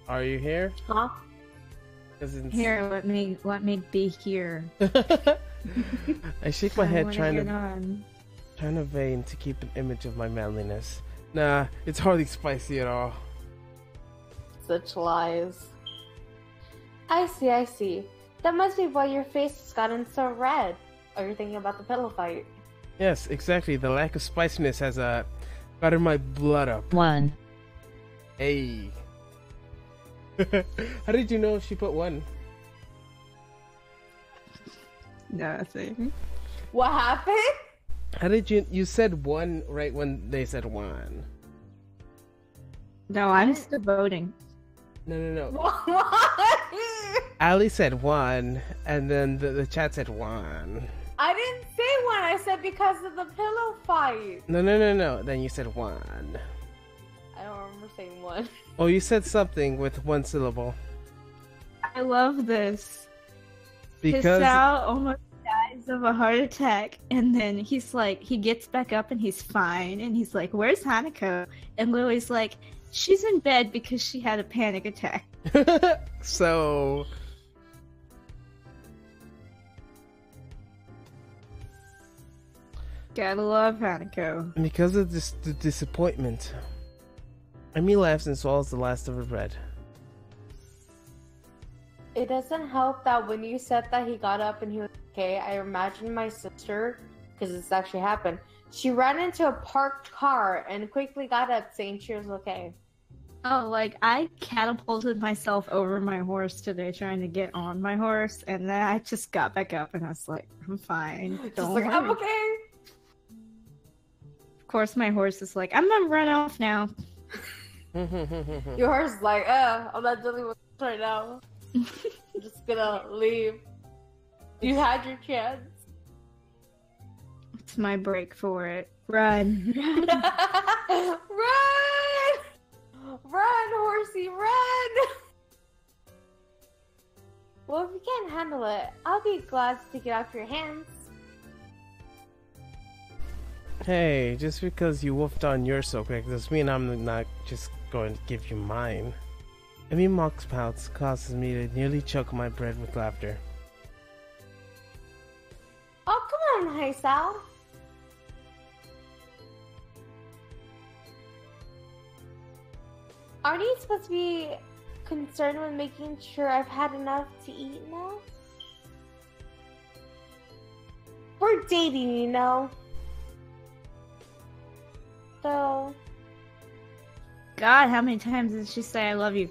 Are you here? Huh? Here, let me be here. I shake my head trying get to on. vain to keep an image of my manliness. Nah, it's hardly spicy at all. Such lies. I see. That must be why your face has gotten so red. Or you're thinking about the pillow fight. Yes, exactly. The lack of spiciness has gotten my blood up. 1. Hey. How did you know she put 1? Nothing. What happened? How did you said 1 right when they said 1? No, I'm still voting. No. What? Ali said 1, and then the chat said 1. I didn't say one. I said because of the pillow fight. No. Then you said 1. I don't remember saying one. Oh, you said something with 1 syllable. I love this. Because Hisao almost dies of a heart attack, and then he's like, he gets back up and he's fine, and he's like, "Where's Hanako?" And Lily's like, "She's in bed because she had a panic attack." so Gotta love Hanako. because of the disappointment, Amy laughs and swallows the last of her bread. It doesn't help that when you said that he got up and he was okay, I imagined my sister, because this actually happened. She ran into a parked car and quickly got up saying she was okay. Oh, like I catapulted myself over my horse today trying to get on my horse, and then I just got back up and I was like, I'm fine. Don't worry. I'm okay. Of course, my horse is like, I'm gonna run off now. Your horse is like, I'm not dealing with this right now. I'm just gonna leave. You had your chance. It's my break for it. Run. Run! Run, horsey, run! Well, if you can't handle it, I'll be glad to take it off your hands. Hey, just because you wolfed on yours so quick doesn't mean I'm not just going to give you mine. Emmy Mock's pouts causes me to nearly choke my bread with laughter. Oh, come on, Haisao. Aren't you supposed to be concerned with making sure I've had enough to eat now? We're dating, you know. So... God, how many times did she say I love you?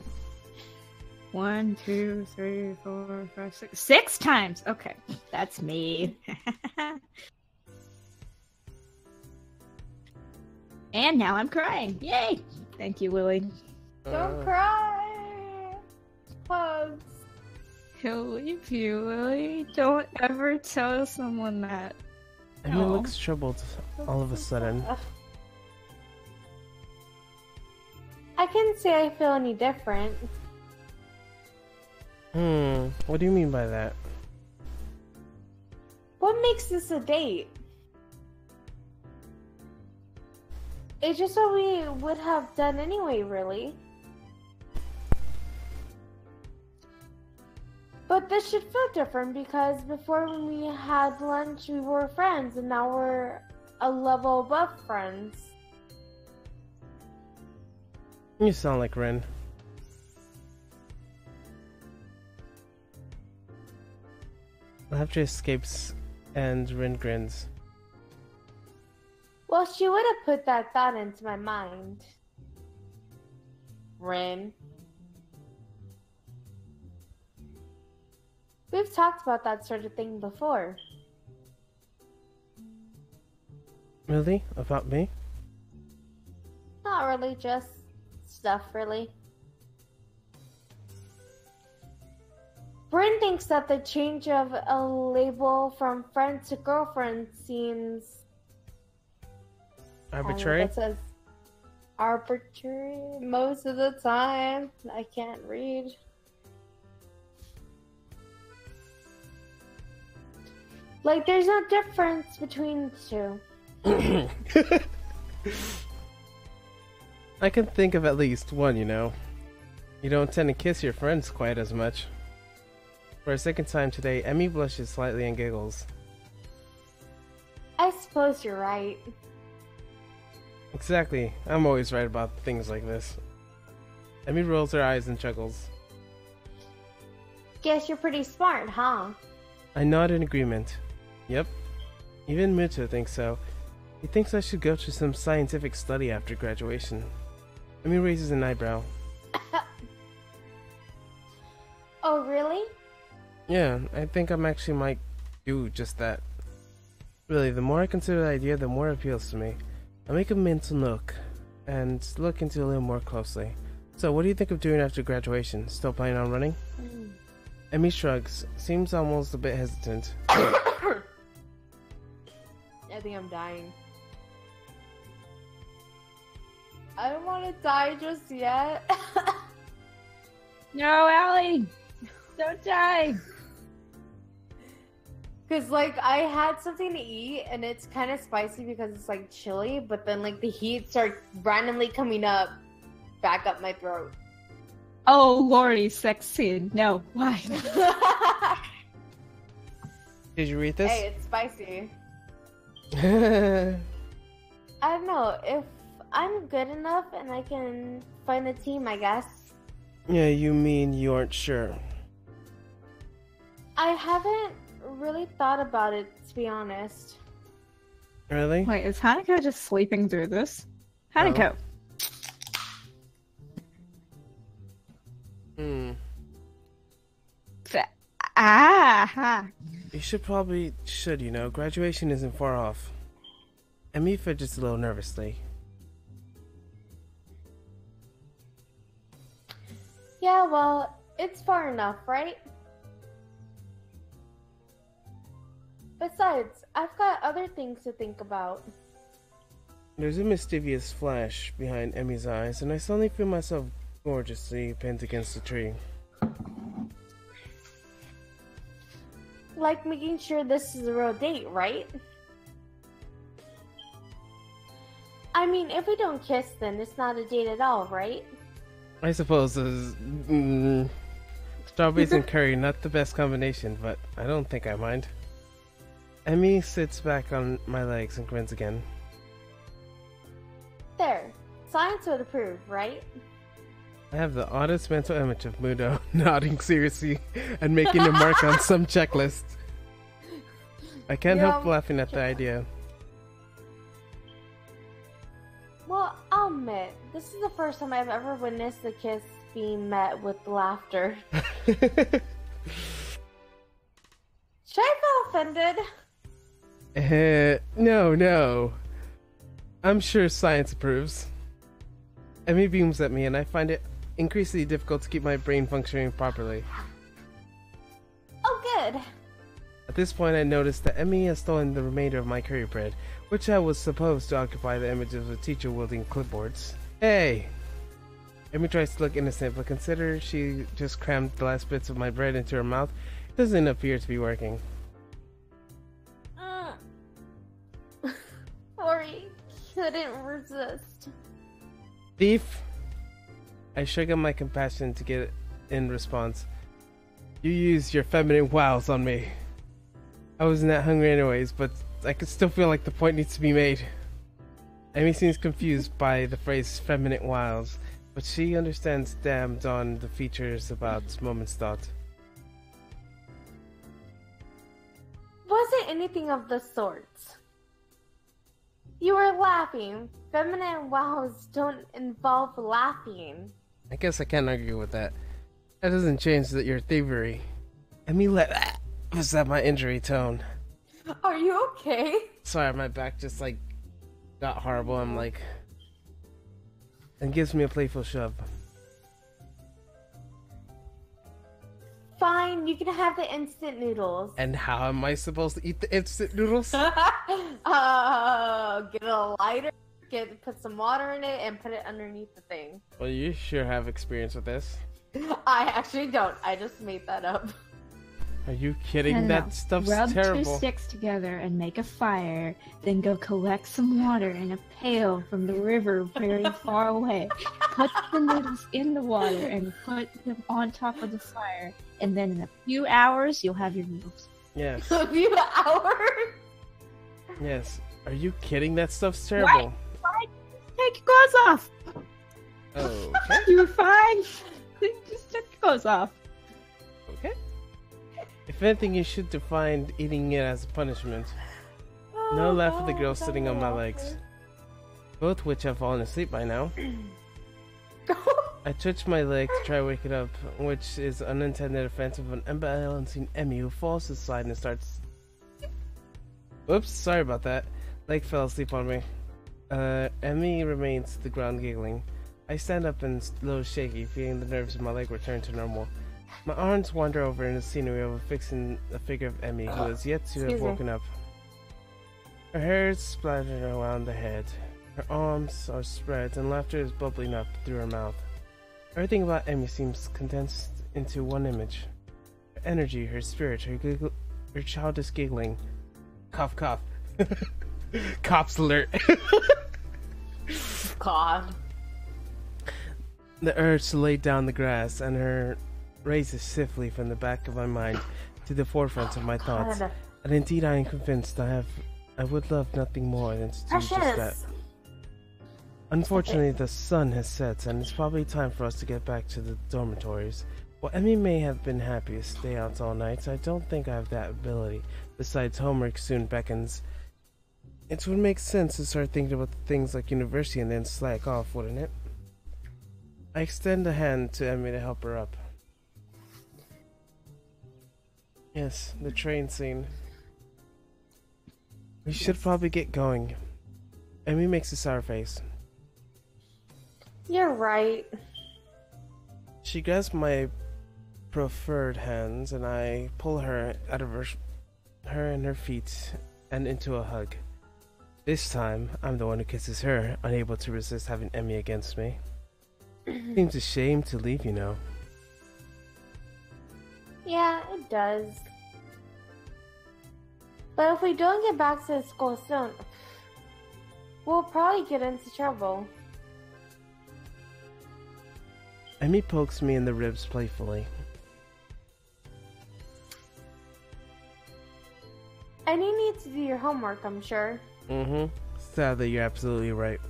1, 2, 3, 4, 5, 6. 6 times! Okay, that's me. And now I'm crying. Yay! Thank you, Willie. Don't cry! Hugs. He'll leave you, Willie. Don't ever tell someone that. Emmy looks troubled all of a sudden. I can't say I feel any different. What do you mean by that? What makes this a date? It's just what we would have done anyway, really. But this should feel different because before when we had lunch we were friends and now we're a level above friends. You sound like Ren. Laughter escapes and Ren grins. Well, she would have put that thought into my mind. Ren. We've talked about that sort of thing before. Really? About me? Not really, just stuff, really. Bryn thinks that the change of a label from friend to girlfriend seems... Arbitrary? It says arbitrary most of the time. I can't read. Like, there's no difference between the two. I can think of at least one, you know. You don't tend to kiss your friends quite as much. For a second time today, Emmy blushes slightly and giggles. I suppose you're right. Exactly. I'm always right about things like this. Emmy rolls her eyes and chuckles. Guess you're pretty smart, huh? I nod in agreement. Yep. Even Muto thinks so. He thinks I should go to some scientific study after graduation. Emmy raises an eyebrow. Oh, really? Yeah, I think I actually might do just that. Really, the more I consider the idea, the more it appeals to me. I make a mental note and look into it a little more closely. So, what do you think of doing after graduation? Still planning on running? Emmy shrugs, seems almost a bit hesitant. I think I'm dying. I don't want to die just yet. No, Allie! Don't die! Because, like, I had something to eat, and it's kind of spicy because it's, like, chili, but then, like, the heat starts randomly coming up, back up my throat. Oh, Lordy, sex scene. No, why? Did you read this? Hey, it's spicy. I don't know, if I'm good enough and I can find a team, I guess. Yeah, you mean you aren't sure. I haven't really thought about it, to be honest. Really? Wait, is Hanako just sleeping through this? Hanako! You should, you know. Graduation isn't far off. Emmy fidgets a little nervously. Yeah, well, it's far enough, right? Besides, I've got other things to think about. There's a mischievous flash behind Emmy's eyes, and I suddenly feel myself gorgeously pinned against a tree. Like making sure this is a real date, right? I mean, if we don't kiss, then it's not a date at all, right? I suppose strawberries and curry, not the best combination, but I don't think I mind. Emmy sits back on my legs and grins again. There. Science would approve, right? I have the oddest mental image of Mudo nodding seriously and making a mark on some checklist. I can't help laughing at the idea. Well, I'll admit, this is the first time I've ever witnessed a kiss being met with laughter. Should I feel offended? No. I'm sure science approves. Emmy beams at me and I find it increasingly difficult to keep my brain functioning properly. Oh, good. At this point I noticed that Emmy has stolen the remainder of my curry bread, which I was supposed to occupy the image of a teacher wielding clipboards. Hey! Emmy tries to look innocent, but consider she just crammed the last bits of my bread into her mouth, it doesn't appear to be working. Sorry, couldn't resist. Thief! I shook up my compassion to get in response. You used your feminine wiles on me. I wasn't that hungry anyways, but I could still feel like the point needs to be made. Amy seems confused by the phrase feminine wiles, but she understands damned on the features about Moment's thought. Wasn't anything of the sort. You were laughing. Feminine wows don't involve laughing. I guess I can't argue with that. That doesn't change that your thievery. Emmy was that my injury tone. Are you okay? Sorry, my back just like got horrible. I'm like, and gives me a playful shove. Fine, you can have the instant noodles. And how am I supposed to eat the instant noodles? Get a lighter, put some water in it, and put it underneath the thing. Well, you sure have experience with this. I actually don't. I just made that up. Are you kidding? That stuff's Rub terrible. 2 sticks together and make a fire, then go collect some water in a pail from the river very far away. Put the noodles in the water and put them on top of the fire, and then in a few hours you'll have your noodles. Yes. A few hours? Yes. Are you kidding? That stuff's terrible. Why? Take your clothes off! Oh, You were fine. Just take your clothes off. okay. If anything, you should define eating it as a punishment. No laugh at the girl sitting on my legs, both which have fallen asleep by now. I twitch my leg to try to wake it up, which is unintended offense of an unbalancing Emmy who falls to the side and starts. Whoops, sorry about that. Leg fell asleep on me. Emmy remains to the ground giggling. I stand up and a little shaky, feeling the nerves in my leg return to normal. My arms wander over in the scenery of fixing a figure of Emmy who has yet to have woken up. Her hair is splattered around the head. Her arms are spread and laughter is bubbling up through her mouth. Everything about Emmy seems condensed into one image. Her energy, her spirit, her childish giggling. Cough cough. Cops alert. God. The urge to lay down the grass and her raises swiftly from the back of my mind to the forefront of my thoughts. And indeed I am convinced I would love nothing more than to do just that. Unfortunately the sun has set and it's probably time for us to get back to the dormitories. Well, Emmy may have been happy to stay out all night, so I don't think I have that ability. Besides, homework soon beckons. It would make sense to start thinking about things like university and then slack off, wouldn't it? I extend a hand to Emmy to help her up. Yes, the train scene. We should probably get going. Emmy makes a sour face. You're right. She grabs my preferred hands and I pull her out of her and her feet and into a hug. This time, I'm the one who kisses her, unable to resist having Emmy against me. Seems a shame to leave, you know. Yeah, it does. But if we don't get back to school soon, we'll probably get into trouble. Emmy pokes me in the ribs playfully. And you need to do your homework, I'm sure. Sadly, you're absolutely right.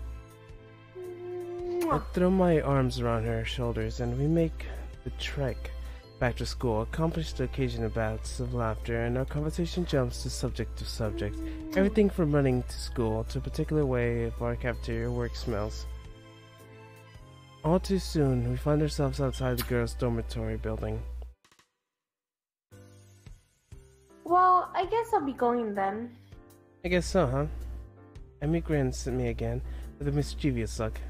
I throw my arms around her shoulders and we make the trek back to school, accomplish the occasional bouts of laughter, and our conversation jumps to subject to subject. Everything from running to school to a particular way of our cafeteria work smells. All too soon, we find ourselves outside the girls' dormitory building. Well, I guess I'll be going then. I guess so, huh? Emmy grins at me again with a mischievous look.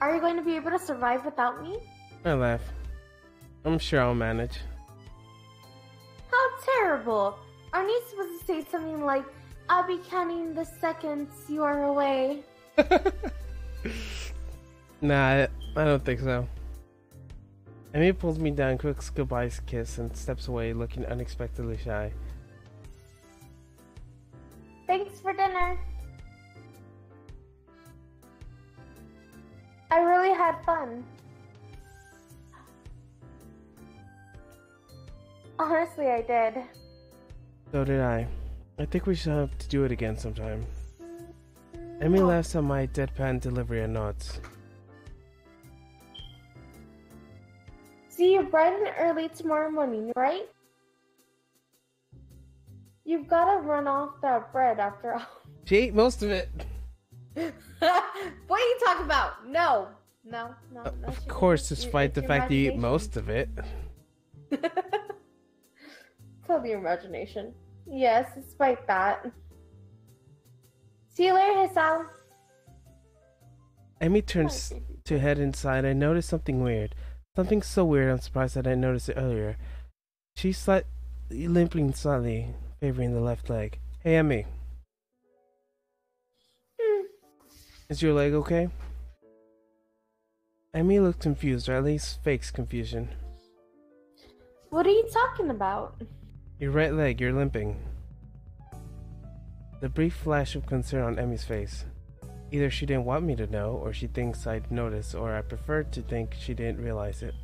Are you going to be able to survive without me? I laugh. I'm sure I'll manage. How terrible! Aren't you supposed to say something like, I'll be counting the seconds you are away? Nah, I don't think so. Emmy pulls me down, cooks goodbye kiss, and steps away looking unexpectedly shy. Thanks for dinner. I really had fun. Honestly, I did. So did I. I think we should have to do it again sometime. Emmy laughs at my deadpan delivery and nods. See you bright and early tomorrow morning, right? You've got to run off that bread after all. She ate most of it. What are you talking about? No. Of course, despite the fact that you eat most of it. Tell your imagination. Yes, despite that. See you later, Hisao. Emmy turns to head inside. I notice something weird. Something so weird I'm surprised I didn't notice it earlier. She's limping slightly, favoring the left leg. Hey, Emmy. Is your leg okay? Emmy looked confused, or at least fakes confusion. What are you talking about? Your right leg, you're limping. The brief flash of concern on Emmy's face. Either she didn't want me to know, or she thinks I'd notice, or I prefer to think she didn't realize it.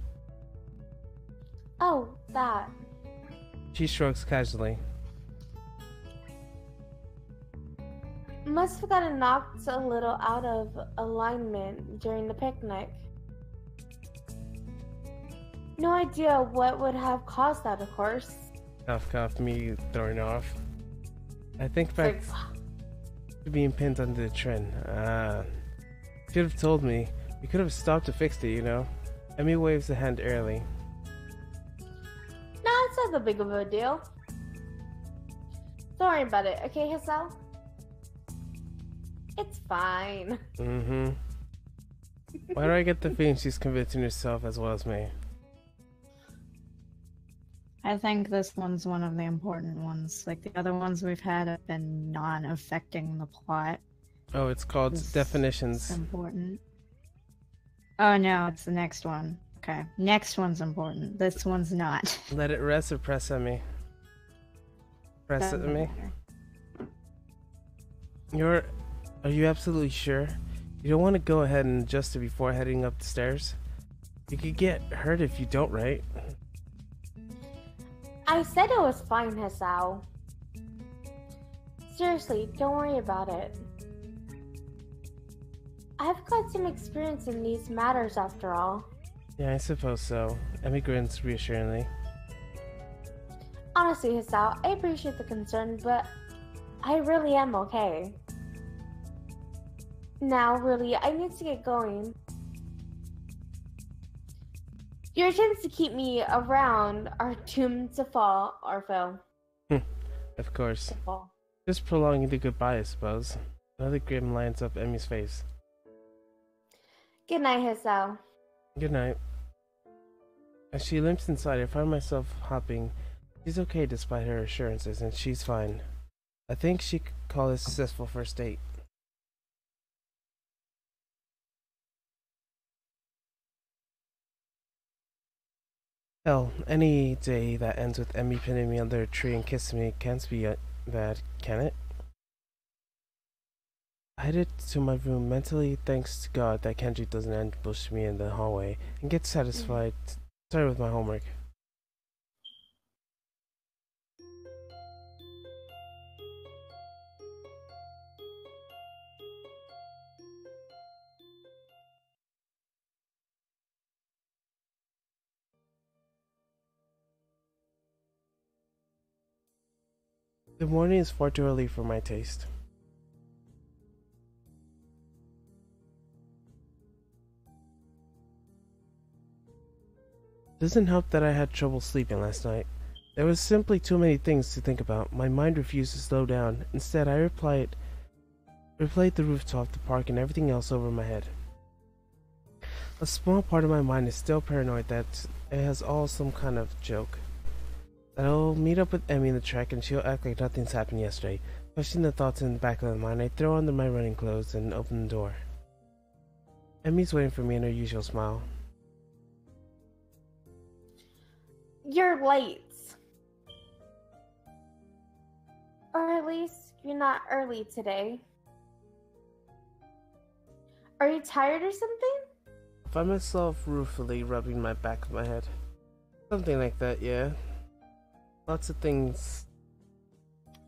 Oh, that. She shrugs casually. Must have gotten knocked a little out of alignment during the picnic. No idea what would have caused that, of course. Cough, me throwing off. I think back to being pinned under the train. Should have told me. We could have stopped to fix it, you know. Emmy waves a hand early. No, it's not that big of a deal. Don't worry about it, okay, Hisao? It's fine. Why do I get the feeling she's convincing herself as well as me? I think this one's one of the important ones. Like the other ones we've had have been non-affecting the plot. Oh, it's called Definitions. It's important. Oh no, it's the next one. Okay, next one's important. This one's not. Let it rest or press at me? Press at me? Are you absolutely sure? You don't want to go ahead and adjust it before heading up the stairs? You could get hurt if you don't, right? I said it was fine, Hisao. Seriously, don't worry about it. I've got some experience in these matters after all. Yeah, I suppose so. Emmy grins reassuringly. Honestly, Hisao, I appreciate the concern, but I really am okay. Now, really, I need to get going. Your attempts to keep me around are doomed to fall or fail. Of course. To fall. Just prolonging the goodbye, I suppose. Another grin lines up Emmy's face. Good night, Hisao. Good night. As she limps inside, I find myself hopping. She's okay despite her assurances, and she's fine. I think she could call this a successful first date. Hell, any day that ends with Emmy pinning me under a tree and kissing me can't be bad, can it? I headed to my room mentally, thanks to God that Kenji doesn't ambush me in the hallway, and get satisfied. Started with my homework. The morning is far too early for my taste. Doesn't help that I had trouble sleeping last night. There was simply too many things to think about. My mind refused to slow down. Instead, I replayed the rooftop, the park, and everything else over my head. A small part of my mind is still paranoid that it has all some kind of joke. That I'll meet up with Emmy in the track and she'll act like nothing's happened yesterday. Pushing the thoughts in the back of my mind, I throw on my running clothes and open the door. Emmy's waiting for me in her usual smile. You're late. Or at least you're not early today. Are you tired or something? I find myself ruefully rubbing my back of my head. Something like that, yeah. Lots of things.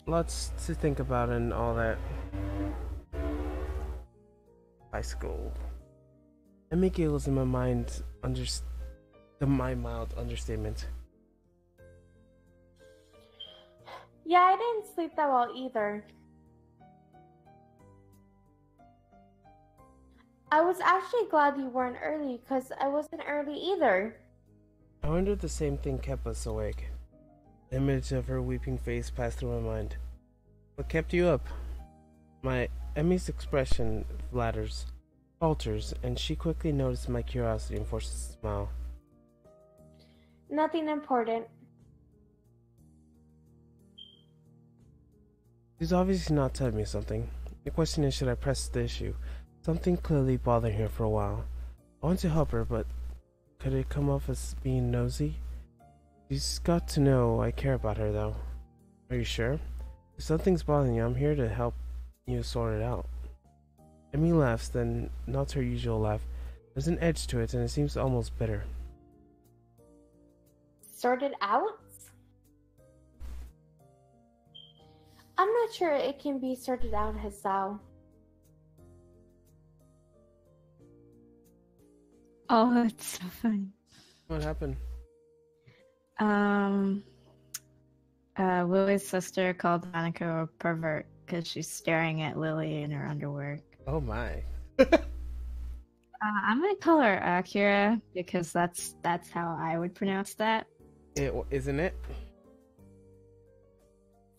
Lots to think about and all that. High school. Emmy giggles in my mind, my mild understatement. Yeah, I didn't sleep that well either. I was actually glad you weren't early because I wasn't early either. I wonder if the same thing kept us awake. The image of her weeping face passed through my mind. What kept you up? Emmy's expression falters, and she quickly noticed my curiosity and forces a smile. Nothing important. She's obviously not telling me something. The question is, should I press the issue? Something clearly bothering her for a while. I want to help her, but could it come off as being nosy? She's got to know I care about her, though. Are you sure? If something's bothering you, I'm here to help you sort it out. Emmy laughs, then not her usual laugh. There's an edge to it, and it seems almost bitter. Sort it out? I'm not sure it can be sorted out, Hisao. Oh, that's so funny. What happened? Lily's sister called Hanako a pervert because she's staring at Lily in her underwear. Oh my. I'm gonna call her Akira because that's how I would pronounce that. Isn't it?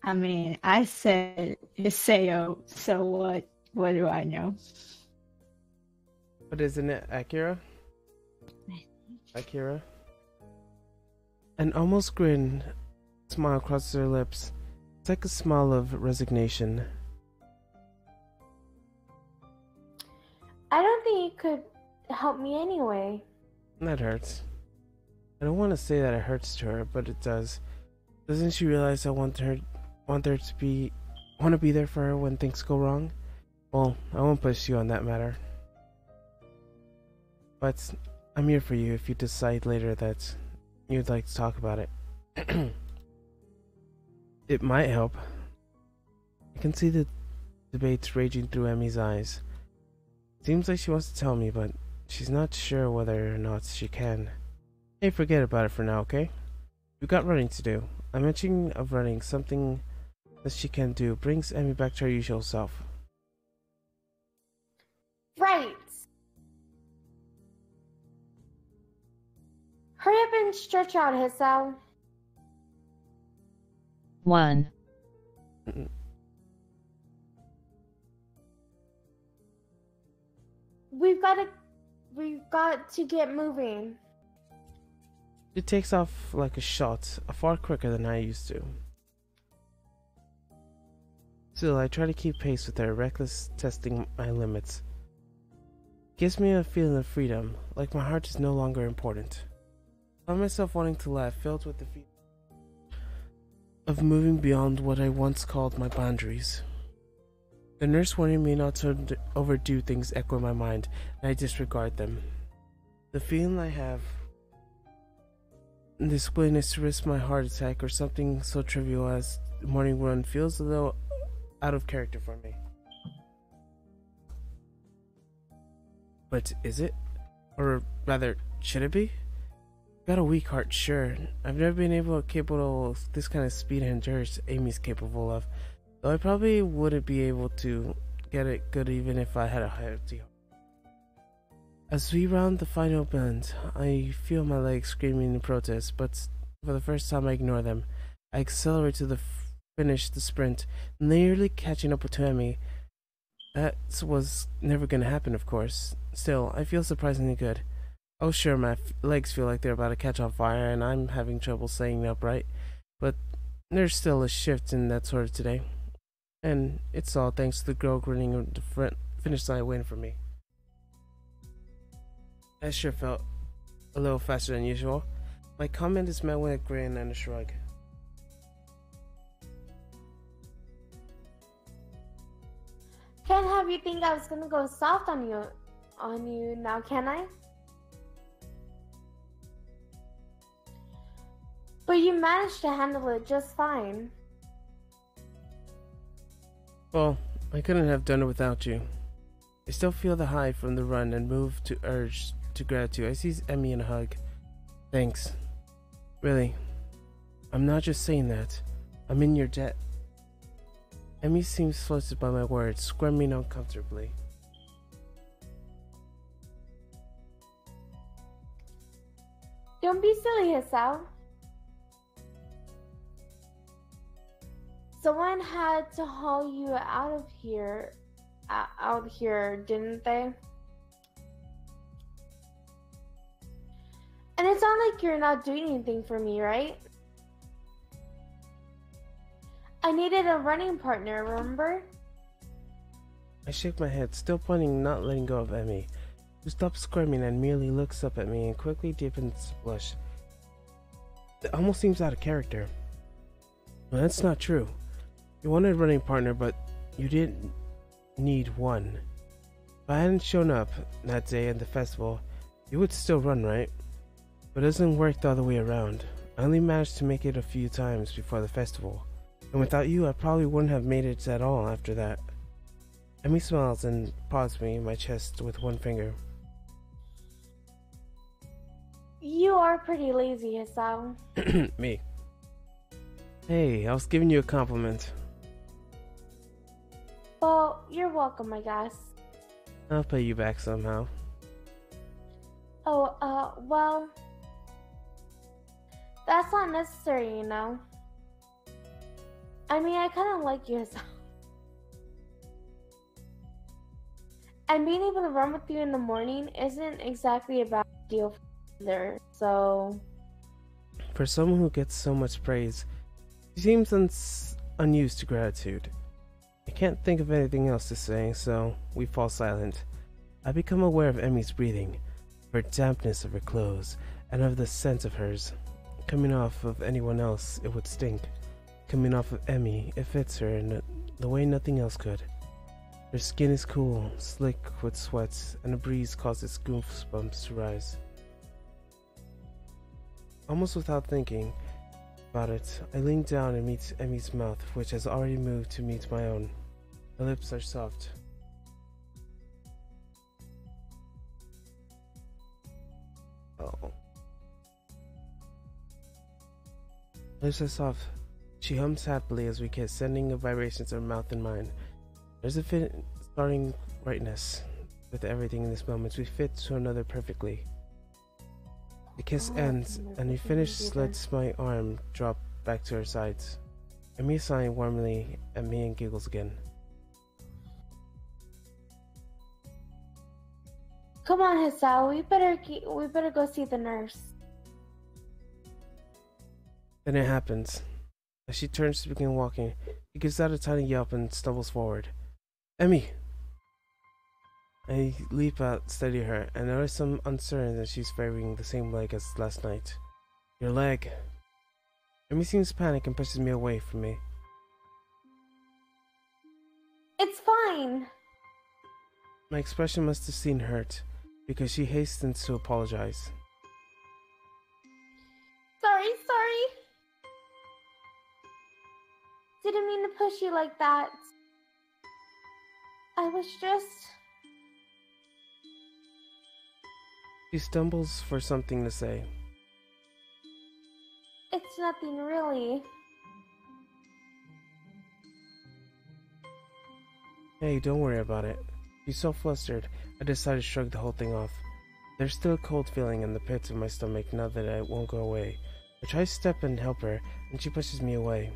I mean, I said Hiseo, so what do I know? But isn't it Akira? Akira? An almost grin smile crosses her lips. It's like a smile of resignation. I don't think you could help me anyway. That hurts. I don't want to say that it hurts to her, but it does. Doesn't she realize I want to be there for her when things go wrong? Well, I won't push you on that matter. But I'm here for you if you decide later that you'd like to talk about it. It might help. I can see the debates raging through Emmy's eyes. Seems like she wants to tell me, but she's not sure whether or not she can. Hey, forget about it for now, okay? We've got running to do. I mentioning of running, something that she can do brings Emmy back to her usual self. Right. Hurry up and stretch out, Hisao. 1. We've got to get moving. It takes off like a shot, far quicker than I used to. Still, I try to keep pace with her, reckless testing my limits. Gives me a feeling of freedom, like my heart is no longer important. I find myself wanting to laugh, filled with the feeling of moving beyond what I once called my boundaries. The nurse warning me not to overdo things echo in my mind, and I disregard them. The feeling I have, this willingness to risk my heart attack or something so trivial as the morning run, feels a little out of character for me. But is it? Or rather, should it be? Got a weak heart, sure. I've never been capable of this kind of speed and endurance Amy's capable of. Though I probably wouldn't be able to get it good even if I had a healthy heart. As we round the final bend, I feel my legs screaming in protest, but for the first time I ignore them. I accelerate to finish the sprint, nearly catching up with Emmy. That was never going to happen, of course. Still, I feel surprisingly good. Oh sure, my legs feel like they're about to catch on fire, and I'm having trouble staying upright, but there's still a shift in that sort of today. And it's all thanks to the girl grinning at the finish line waiting for me. I sure felt a little faster than usual. My comment is met with a grin and a shrug. Can't have you think I was gonna go soft on you now, can I? But you managed to handle it just fine. Well, I couldn't have done it without you. I still feel the high from the run and move to urge to gratitude. I seize Emmy in a hug. Thanks. Really. I'm not just saying that. I'm in your debt. Emmy seems flustered by my words, squirming uncomfortably. Don't be silly, Hisao. Someone had to haul you out here, didn't they? And it's not like you're not doing anything for me, right? I needed a running partner, remember? I shake my head, still pointing, not letting go of Emmy, who stops squirming and merely looks up at me and quickly deepens blush. It almost seems out of character. Well, that's not true. You wanted a running partner, but you didn't need one. If I hadn't shown up that day at the festival, you would still run, right? But it doesn't work the other way around. I only managed to make it a few times before the festival, and without you I probably wouldn't have made it at all after that. Emmy smiles and paws me in my chest with one finger. You are pretty lazy, Hisao. Me. Hey, I was giving you a compliment. Well, you're welcome, I guess. I'll pay you back somehow. Oh, well... That's not necessary, you know. I mean, I kind of like you, Hisao. And being able to run with you in the morning isn't exactly a bad deal either, so... For someone who gets so much praise, she seems unused to gratitude. I can't think of anything else to say, so we fall silent. I become aware of Emmy's breathing, of her dampness of her clothes, and of the scent of hers. Coming off of anyone else, it would stink. Coming off of Emmy, it fits her in the way nothing else could. Her skin is cool, slick with sweat, and a breeze causes goosebumps to rise. Almost without thinking about it, I lean down and meet Emmy's mouth, which has already moved to meet my own. Her lips are soft. well. Lifts us off. She hums happily as we kiss, sending a vibration to her mouth and mind. There's a fit starting rightness with everything in this moment. We fit to another perfectly. The kiss ends, and we finish lets my arm drop back to her sides. Emi sighing warmly at me and giggles again. Come on, Hisao, we better go see the nurse. Then it happens. As she turns to begin walking, she gives out a tiny yelp and stumbles forward. Emi! I leap out, steady her, and notice I'm uncertain that she's wearing the same leg as last night. Your leg. Emi seems panicked and pushes me away from me. It's fine. My expression must have seemed hurt, because she hastens to apologize. Sorry. Didn't mean to push you like that. I was just... She stumbles for something to say. It's nothing really. Hey, don't worry about it. She's so flustered, I decided to shrug the whole thing off. There's still a cold feeling in the pits of my stomach now that it won't go away. I try to step and help her, and she pushes me away.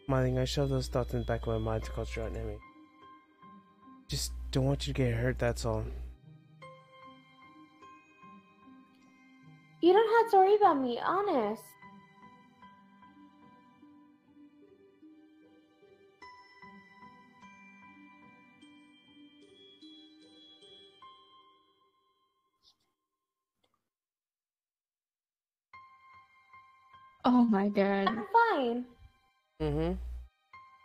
Smiling, I shove those thoughts in the back of my mind to concentrate on Emi. Just don't want you to get hurt, that's all. You don't have to worry about me, honest. Oh my god. I'm fine.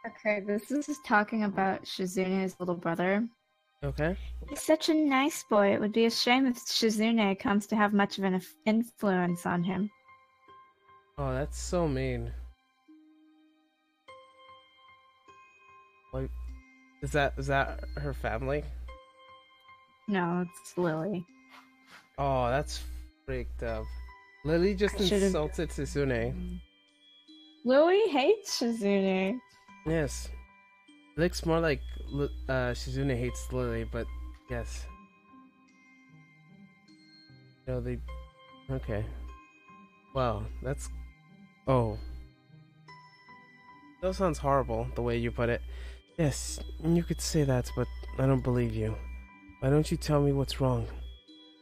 Okay, this is just talking about Shizune's little brother. Okay. He's such a nice boy. It would be a shame if Shizune comes to have much of an influence on him. Oh, that's so mean. Like, is that her family? No, it's Lily. Oh, that's freaked up. Lily just insulted Suzune. Lily hates Shizune. Yes. It looks more like Shizune hates Lily, but yes. No, they... Okay. Wow, that's... Oh. That sounds horrible, the way you put it. Yes, you could say that, but I don't believe you. Why don't you tell me what's wrong?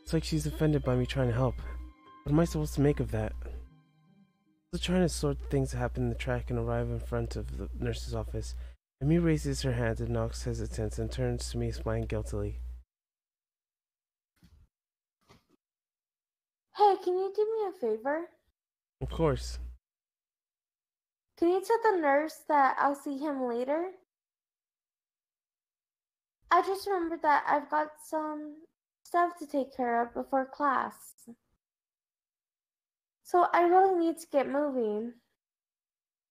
It's like she's offended by me trying to help. What am I supposed to make of that? Still trying to sort things that happen in the track and arrive in front of the nurse's office. Emi raises her hand and knocks hesitant and turns to me smiling guiltily. Hey, can you do me a favor? Of course. Can you tell the nurse that I'll see him later? I just remembered that I've got some stuff to take care of before class. So I really need to get moving.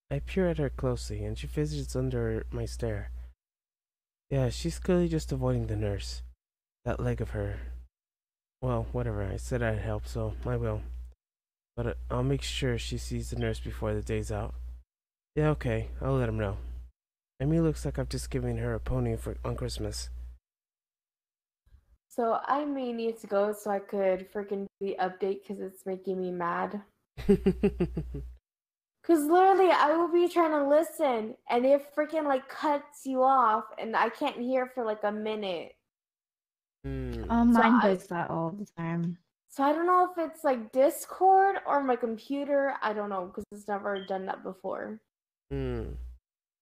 I peer at her closely, and she fidgets under my stare. Yeah, she's clearly just avoiding the nurse. That leg of her. Well, whatever, I said I'd help, so I will. But I'll make sure she sees the nurse before the day's out. Yeah, okay, I'll let him know. Emi looks like I've just given her a pony on Christmas. So I may need to go so I could freaking do the update because it's making me mad. Because literally I will be trying to listen and it freaking like cuts you off and I can't hear for like a minute. Oh, mine does that all the time. So I don't know if it's like Discord or my computer. I don't know because it's never done that before.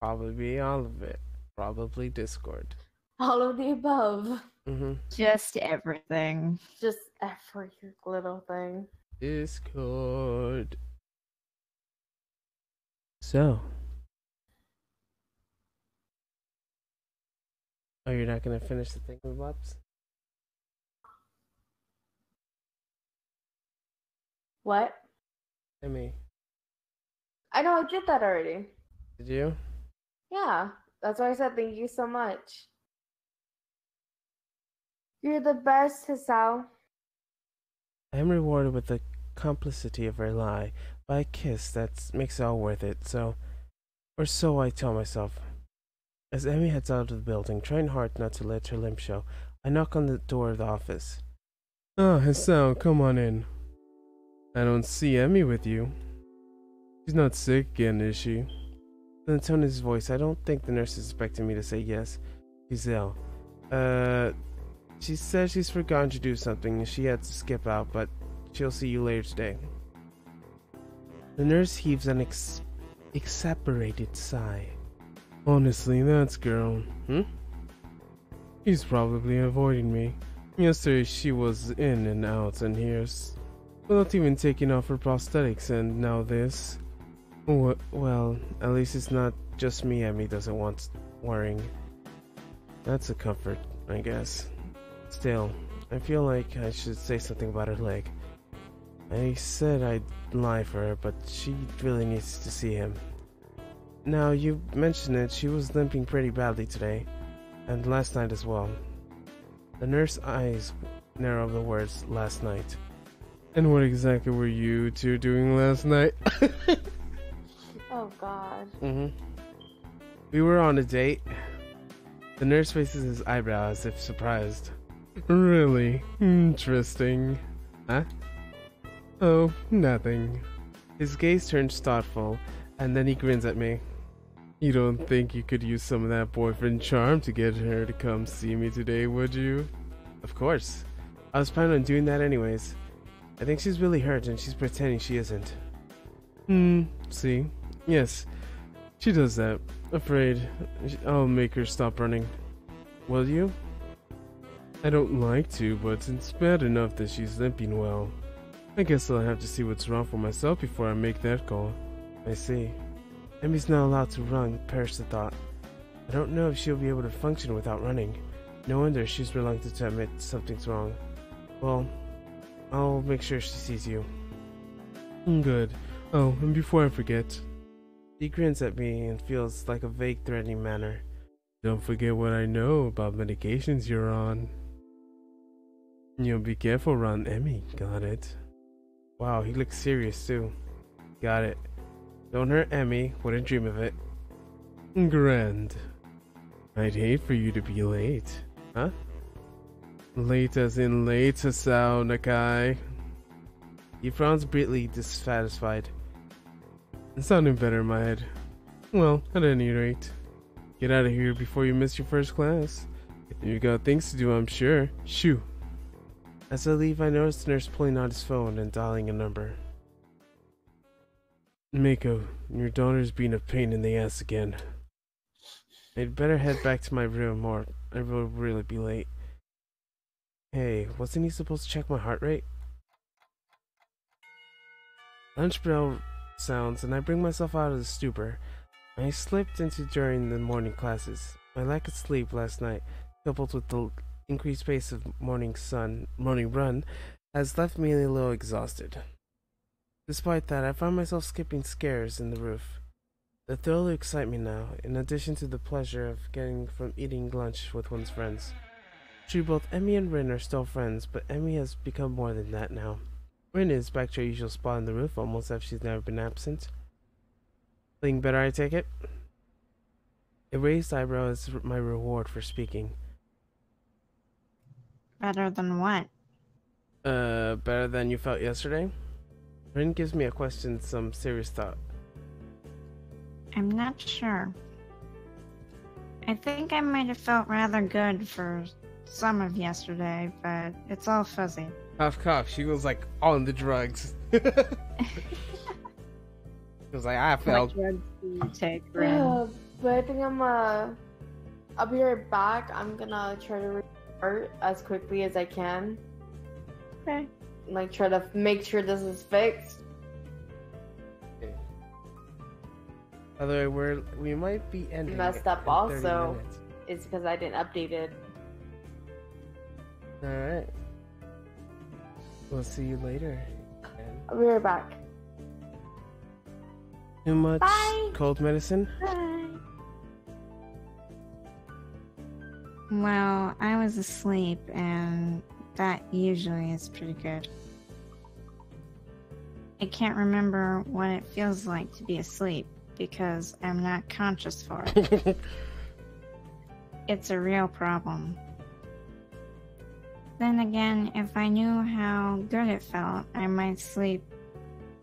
Probably all of it. Probably Discord. All of the above. Just everything. Just every little thing. Discord. So. Oh, you're not gonna finish the thingamabobs? What? Emi. I know I did that already. Did you? Yeah. That's why I said thank you so much. You're the best, Hisao. I am rewarded with a complicity of her lie by a kiss that makes it all worth it, or so I tell myself. As Emmy heads out of the building, trying hard not to let her limp show, I knock on the door of the office. Ah, Hassan, come on in. I don't see Emmy with you. She's not sick again, is she? In the tone of his voice, I don't think the nurse is expecting me to say yes. She's ill. She says she's forgotten to do something and she had to skip out, but she'll see you later today. The nurse heaves an exasperated sigh. Honestly, that's girl. She's probably avoiding me. Yesterday she was in and out and here's without even taking off her prosthetics, and now this. Well, at least it's not just me Emmy doesn't want worrying. That's a comfort, I guess. Still, I feel like I should say something about her leg. I said I'd lie for her, but she really needs to see him. Now, you mentioned it, she was limping pretty badly today, and last night as well. The nurse's eyes narrow over the words, last night. And what exactly were you two doing last night? Oh god. We were on a date. The nurse raises his eyebrow as if surprised. Really? Interesting. Huh? Oh, nothing. His gaze turns thoughtful, and then he grins at me. You don't think you could use some of that boyfriend charm to get her to come see me today, would you? Of course. I was planning on doing that anyways. I think she's really hurt and she's pretending she isn't. See? Yes, she does that. Afraid I'll make her stop running. Will you? I don't like to, but it's bad enough that she's limping well. I guess I'll have to see what's wrong for myself before I make that call. I see. Emmy's not allowed to run, perish the thought. I don't know if she'll be able to function without running. No wonder she's reluctant to admit something's wrong. Well, I'll make sure she sees you. Good. Oh, and before I forget. He grins at me and feels like a vague threatening manner. Don't forget what I know about medications you're on. You'll be careful around Emmy, got it? Wow, he looks serious too. Got it. Don't hurt Emmy, wouldn't dream of it. Grand. I'd hate for you to be late. Huh? Late as in late, Sao Nakai. He frowns briefly, dissatisfied. It's sounding better in my head. Well, at any rate, get out of here before you miss your first class. You got things to do, I'm sure. Shoo. As I leave, I notice the nurse pulling out his phone and dialing a number. Mako, your daughter's being a pain in the ass again. I'd better head back to my room or I will really be late. Hey, wasn't he supposed to check my heart rate? Lunch bell sounds and I bring myself out of the stupor I slipped into during the morning classes. My lack of sleep last night, coupled with the increased pace of morning run, has left me a little exhausted. Despite that, I find myself skipping scares in the roof. The thrill excites me now, in addition to the pleasure of getting from eating lunch with one's friends. True, both Emmy and Rin are still friends, but Emmy has become more than that now. Rin is back to her usual spot on the roof, almost as if she's never been absent. Feeling better, I take it? A raised eyebrow is my reward for speaking. Better than what? Better than you felt yesterday? Rin gives me a question some serious thought. I'm not sure. I think I might have felt rather good for some of yesterday, but it's all fuzzy. Cough, cough. She was like on the drugs. She was like, I felt. What drugs do you take, Rin? But I think I'll be right back. I'm gonna try to restart as quickly as I can. Okay. Like, try to make sure this is fixed. Okay. By the way, we might be ending. Messed up also. It's because I didn't update it. Alright. We'll see you later. I'll be right back. Too much Bye. cold medicine? Bye. Well, I was asleep, and that usually is pretty good. I can't remember what it feels like to be asleep because I'm not conscious for it. It's a real problem. Then again, if I knew how good it felt, I might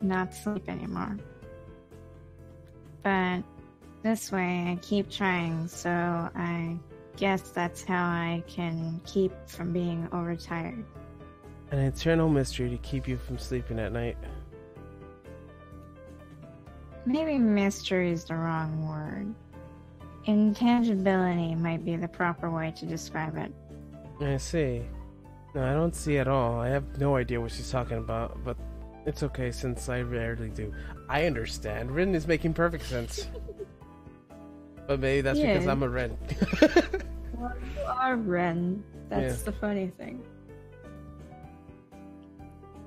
not sleep anymore. But this way, I keep trying, so I guess that's how I can keep from being overtired. An eternal mystery to keep you from sleeping at night. Maybe mystery is the wrong word. Intangibility might be the proper way to describe it. I see. No, I don't see at all. I have no idea what she's talking about, but it's okay since I rarely do. I understand. Rin is making perfect sense. But maybe that's because I'm a Ren. Well, you are Ren. That's the funny thing.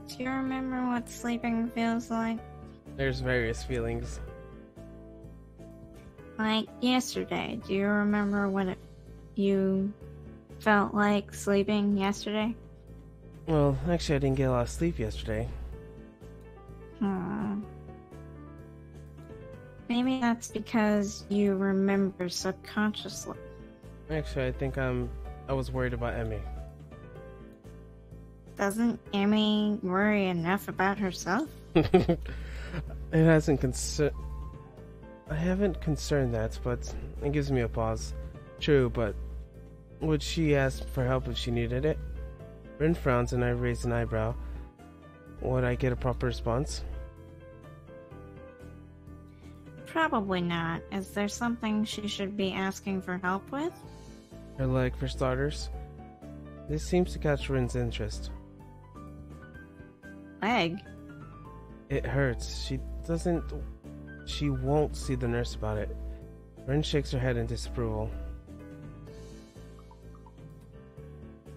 Do you remember what sleeping feels like? There's various feelings. Like yesterday. Do you remember what you felt like sleeping yesterday? Well, actually I didn't get a lot of sleep yesterday. Maybe that's because you remember subconsciously. Actually, I think I was worried about Emmy. Doesn't Emmy worry enough about herself? It hasn't I haven't concerned that, but it gives me a pause. True, but would she ask for help if she needed it? Rin frowns and I raise an eyebrow. Would I get a proper response? Probably not. Is there something she should be asking for help with? Her leg, for starters. This seems to catch Rin's interest. Leg? It hurts. She won't see the nurse about it. Rin shakes her head in disapproval.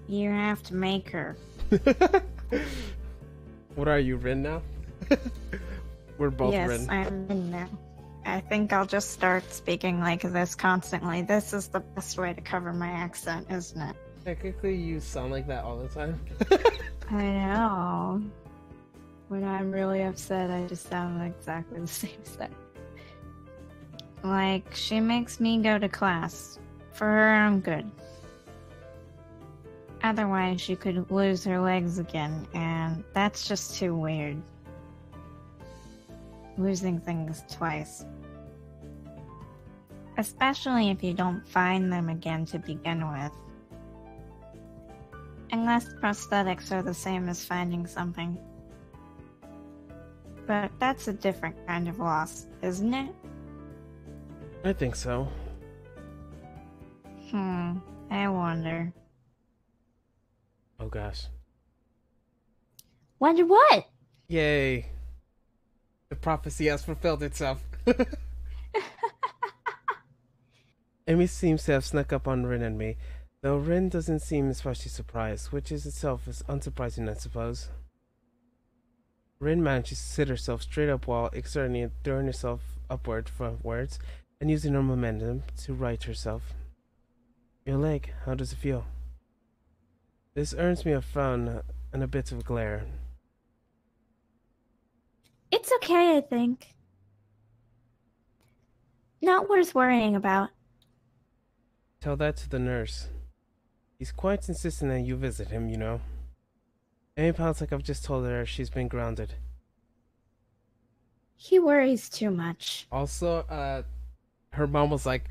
You have to make her. What are you, Rin now? We're both Rin. Yes, I'm Rin now. I think I'll just start speaking like this constantly. This is the best way to cover my accent, isn't it? Technically, you sound like that all the time. I know. When I'm really upset, I just sound exactly the same thing. Like, she makes me go to class. For her, I'm good. Otherwise, she could lose her legs again, and that's just too weird. Losing things twice. Especially if you don't find them again to begin with. Unless prosthetics are the same as finding something. But that's a different kind of loss, isn't it? I think so. I wonder. Oh gosh. Wonder what? Yay. The prophecy has fulfilled itself. Amy seems to have snuck up on Rin and me, though Rin doesn't seem especially surprised, which is itself is unsurprising, I suppose. Rin manages to sit herself straight up while exerting and throwing herself upward frontwards and using her momentum to right herself. Your leg, how does it feel? This earns me a frown and a bit of a glare. It's okay, I think. Not worth worrying about. Tell that to the nurse. He's quite insistent that you visit him, you know. Amy pounds like I've just told her she's been grounded. He worries too much. Also, her mom was like,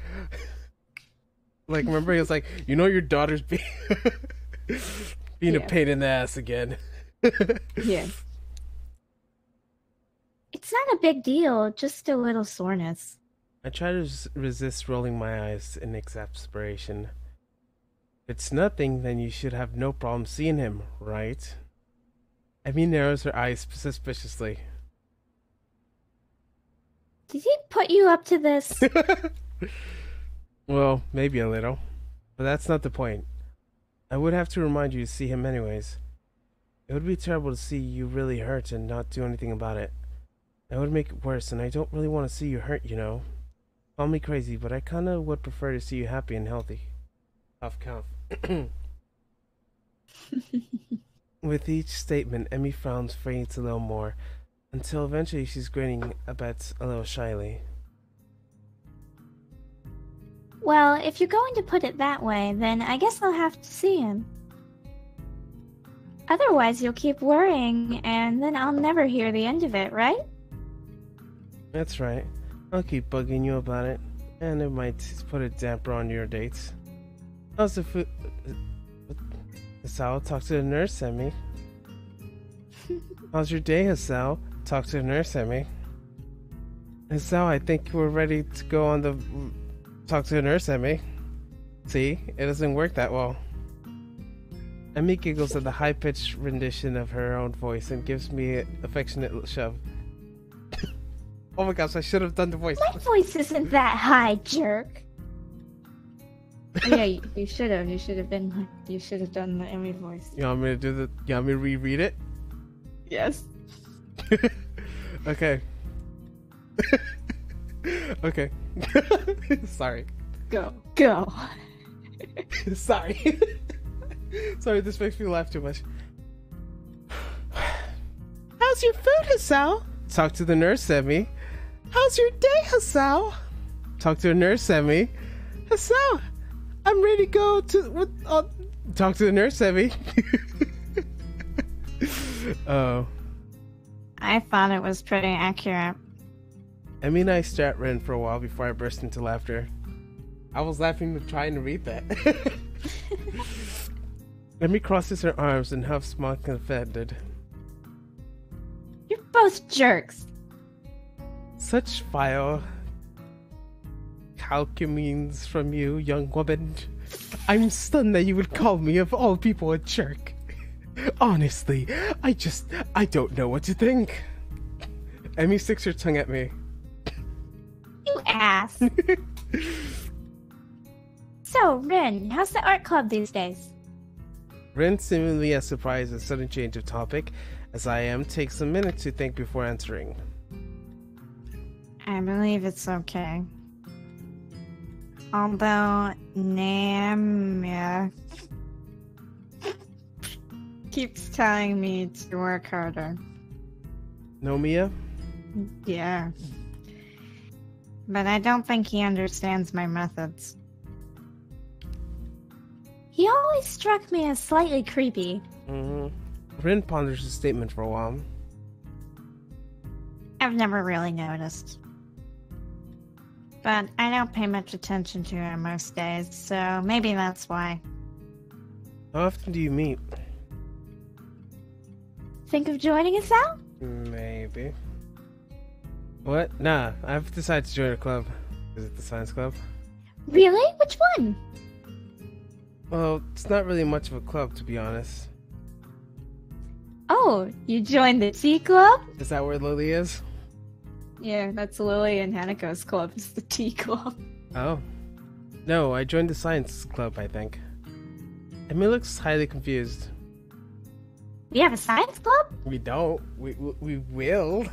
remember he was like, you know your daughter's being a pain in the ass again. Yeah. It's not a big deal, just a little soreness. I try to resist rolling my eyes in exasperation. If it's nothing, then you should have no problem seeing him, right? Emmy narrows her eyes suspiciously. Did he put you up to this? Well, maybe a little. But that's not the point. I would have to remind you to see him anyways. It would be terrible to see you really hurt and not do anything about it. That would make it worse, and I don't really want to see you hurt, you know. Call me crazy, but I kinda would prefer to see you happy and healthy. Off count. With each statement, Emmy frowns, fades a little more. Until eventually she's grinning a bit, a little shyly. Well, if you're going to put it that way, then I guess I'll have to see him. Otherwise, you'll keep worrying, and then I'll never hear the end of it, right? That's right. I'll keep bugging you about it, and it might put a damper on your dates. How's the food? Hasao, talk to the nurse, Emmy. How's your day, Hasao? Talk to the nurse, Emmy. Hasao, I think we're ready to go on the... Talk to the nurse, Emmy. See? It doesn't work that well. Emmy giggles at the high-pitched rendition of her own voice and gives me an affectionate shove. Oh my gosh, I should have done the voice. My voice isn't that high, jerk. Yeah, you should have. You should have been. You should have done the Emmy voice. You want me to do the? You want me to reread it? Yes. Okay. Okay. Sorry. Go. Sorry. Sorry, this makes me laugh too much. How's your food, Hasao? Talk to the nurse, Emmy. How's your day, Hasao? Talk to the nurse, Emmy. Hasao, I'm ready to go to... talk to the nurse, Emmy. Oh. I thought it was pretty accurate. Emmy and I stared at Ren for a while before I burst into laughter. I was laughing trying to read that. Emmy crosses her arms and huffs mock and offended. You're both jerks. Such vile calcumnies from you, young woman. I'm stunned that you would call me, of all people, a jerk. Honestly, I don't know what to think. Emmy sticks her tongue at me. You ass. So, Rin, how's the art club these days? Rin, seemingly as surprised at sudden change of topic as I am, takes a minute to think before answering. I believe it's okay. Although, Namia keeps telling me to work harder. Nomia? Yeah. But I don't think he understands my methods. He always struck me as slightly creepy. Rin ponders the statement for a while. I've never really noticed. But I don't pay much attention to him most days, so maybe that's why. How often do you meet? Think of joining us out? Maybe. What? Nah, I've decided to join a club. Is it the science club? Really? Which one? Well, it's not really much of a club, to be honest. Oh, you joined the tea club? Is that where Lily is? Yeah, that's Lily and Haneko's club. It's the tea club. Oh. No, I joined the science club, I think. Emmy looks highly confused. We have a science club? We don't. We will.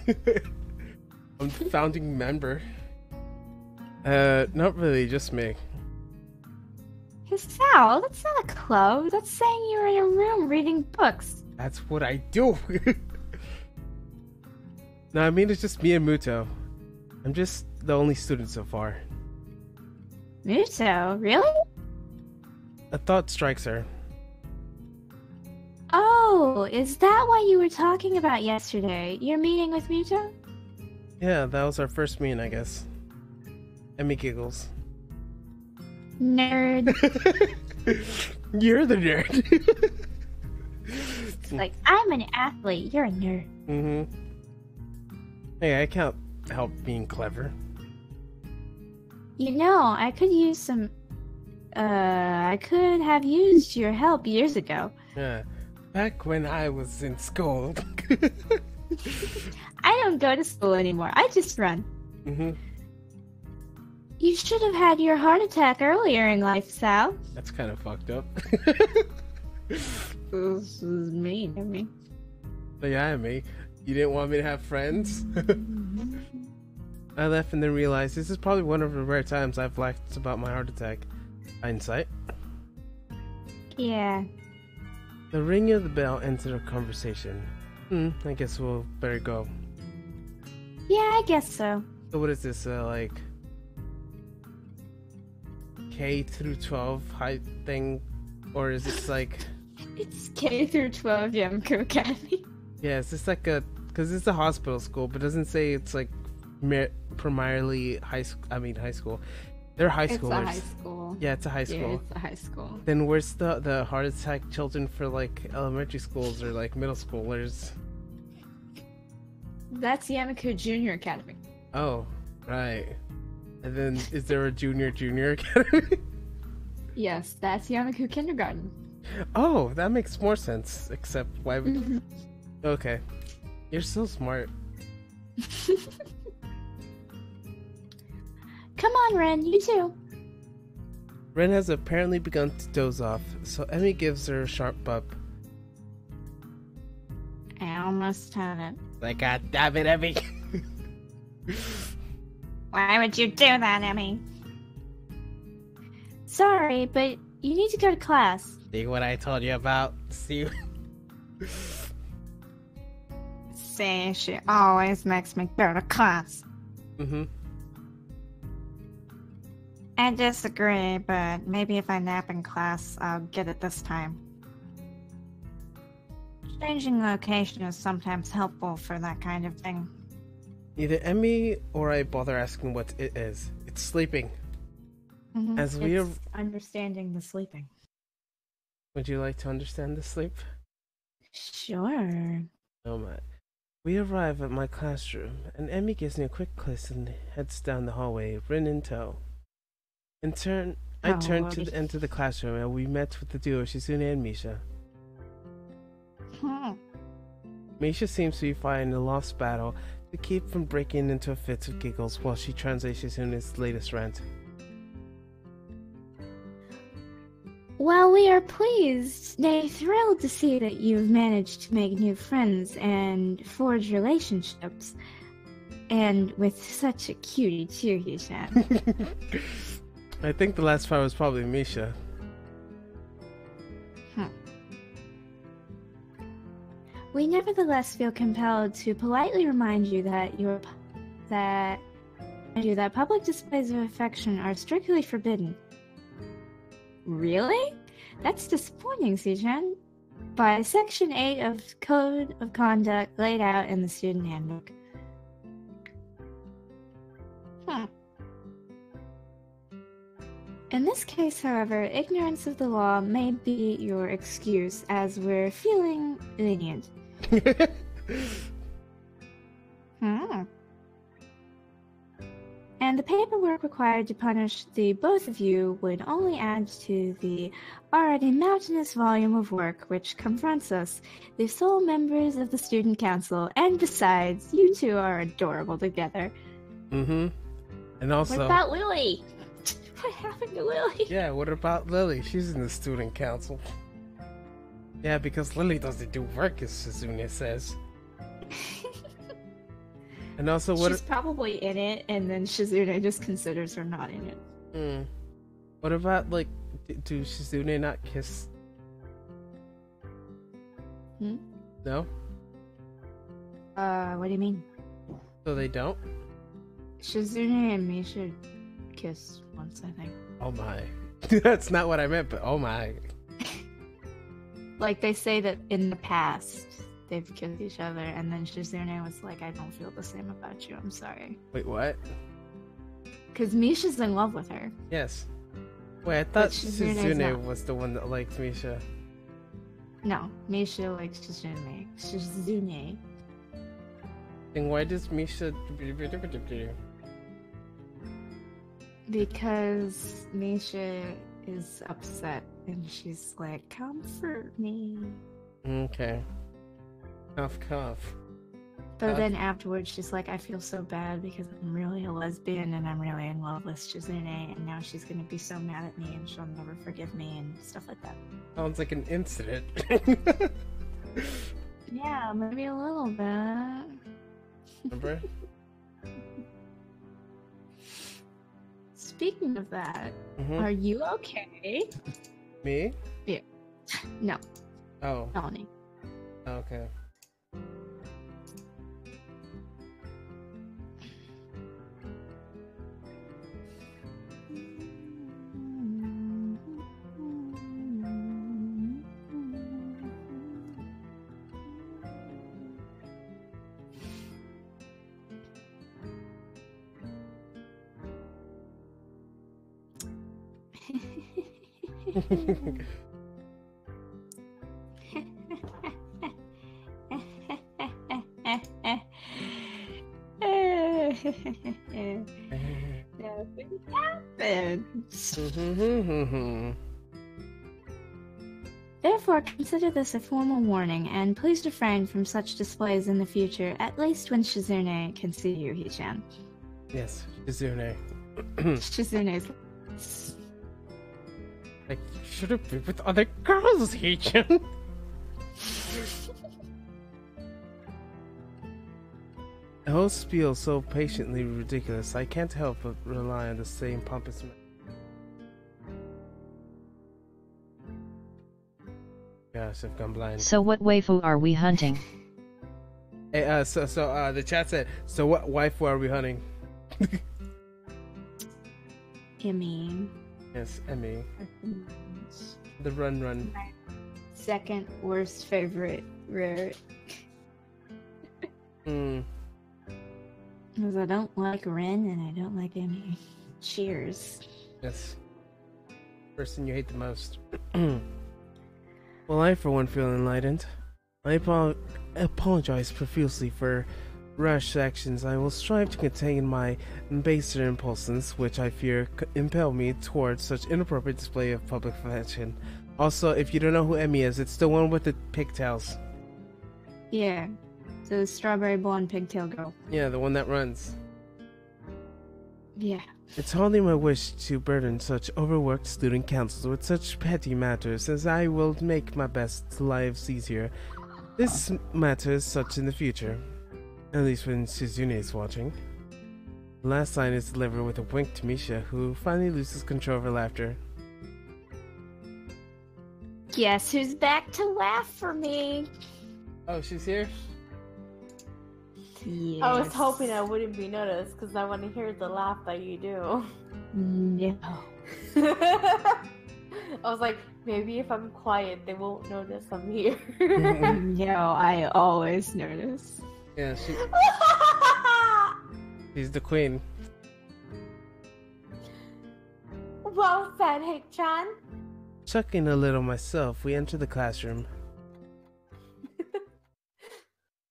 I'm the founding member. Not really, just me. Sal, that's not a club. That's saying you're in a room reading books. That's what I do. No, I mean it's just me and Muto. I'm just the only student so far. Muto? Really? A thought strikes her. Oh, is that what you were talking about yesterday? Your meeting with Muto? Yeah, that was our first meeting, I guess. Emmy giggles. Nerd. You're the nerd. It's like, I'm an athlete, you're a nerd. Mm-hmm. Hey, I can't help being clever. You know, I could use some... I could have used your help years ago. Yeah, back when I was in school. I don't go to school anymore, I just run. Mm-hmm. You should have had your heart attack earlier in life, Sal. That's kind of fucked up. This is mean of me. Yeah, me. You didn't want me to have friends? I left and then realized this is probably one of the rare times I've laughed about my heart attack. Hindsight. Yeah. The ringing of the bell entered our conversation. I guess we'll better go. Yeah, I guess so. So what is this, like K through 12 high thing, or is this like? It's K through 12 Yamako Academy. Yeah, is this like because it's a hospital school, but it doesn't say it's like primarily high school. I mean high school. They're high schoolers. It's a high school. Yeah, it's a high school. Yeah, it's a high school. Then where's the heart attack children for like elementary schools or like middle schoolers? That's Yamako Junior Academy. Oh, right. And then is there a junior academy? Yes, that's Yamako Kindergarten. Oh, that makes more sense. Except why? Okay, you're so smart. Come on, Ren, you too. Ren has apparently begun to doze off, so Emmy gives her a sharp bump. I almost had it. Like, God damn it, Emmy! Why would you do that, Emmy? Sorry, but you need to go to class. See what I told you about? See? See, she always makes me go to class. Mm-hmm. I disagree, but maybe if I nap in class, I'll get it this time. Changing location is sometimes helpful for that kind of thing. Neither Emmy or I bother asking what it is. It's sleeping. Mm-hmm. As we are understanding the sleeping. Would you like to understand the sleep? Sure. Oh my. We arrive at my classroom, and Emmy gives me a quick kiss and heads down the hallway, Rin in tow. I turn to enter the classroom, and we met with the duo Shizune and Misha. Misha seems to be fighting a lost battle to keep from breaking into a fit of giggles while she translates Shizune's latest rant. Well, we are pleased, nay thrilled to see that you've managed to make new friends and forge relationships. And with such a cutie too, Hishan. I think the last part was probably Misha. We nevertheless feel compelled to politely remind you that public displays of affection are strictly forbidden. Really? That's disappointing, Sichan. By Section 8 of Code of Conduct laid out in the Student Handbook. In this case, however, ignorance of the law may be your excuse, as we're feeling lenient. And the paperwork required to punish the both of you would only add to the already mountainous volume of work which confronts us, the sole members of the student council, and besides, you two are adorable together. Mm-hmm. And also... What about Lily? What happened to Lily? Yeah, what about Lily? She's in the student council. Yeah, because Lily doesn't do work, as Shizune says. And also, what? She's probably in it, and then Shizune just considers her not in it. What about, like, do Shizune not kiss? No? What do you mean? So they don't? Shizune and Misha kiss once, I think. Oh my. That's not what I meant, but oh my. Like, they say that in the past, they've kissed each other, and then Shizune was like, I don't feel the same about you, I'm sorry. Wait, what? Because Misha's in love with her. Yes. Wait, I thought Shizune's Shizune was the one that liked Misha. No, Misha likes Shizune. Shizune. Then why does Misha... Because Misha is upset, and she's like, comfort me. Okay. Cough, cough. But then afterwards, she's like, I feel so bad because I'm really a lesbian and I'm really in love with Shizune, and now she's gonna be so mad at me and she'll never forgive me and stuff like that. Sounds like an incident. Yeah, maybe a little bit. Remember? Speaking of that, are you okay? Me? Yeah. No. Oh. Melanie. Okay. Nothing happens. Therefore, consider this a formal warning, and please refrain from such displays in the future, at least when Shizune can see you, Hichan. Yes, Shizune. Shizune's like, you shouldn't be with other girls, Hichan. The whole spiel so patiently ridiculous, I can't help but rely on the same pompous man. Gosh, I've gone blind. So what waifu are we hunting? Hey, so the chat said, so what waifu are we hunting? Emmy. Yes, Emmy. The run. My second worst favorite rare. Because I don't like Ren and I don't like Emmy. Cheers. Yes. Person you hate the most. Well, I for one feel enlightened. I apologize profusely for rash actions. I will strive to contain my baser impulses, which I fear impel me towards such inappropriate display of public affection. Also, if you don't know who Emmy is, it's the one with the pigtails. Yeah. The strawberry blonde pigtail girl. Yeah, the one that runs. Yeah. It's hardly my wish to burden such overworked student councils with such petty matters, as I will make my best lives easier. This matters such in the future, at least when Shizune is watching. The last line is delivered with a wink to Misha, who finally loses control of her laughter. Guess who's back to laugh for me? Oh, she's here? Yes. I was hoping I wouldn't be noticed because I want to hear the laugh that you do. No. I was like, maybe if I'm quiet, they won't notice I'm here. No, I always notice. Yeah, she's the queen. Well said, Hik-chan. Chuckling a little myself, we enter the classroom.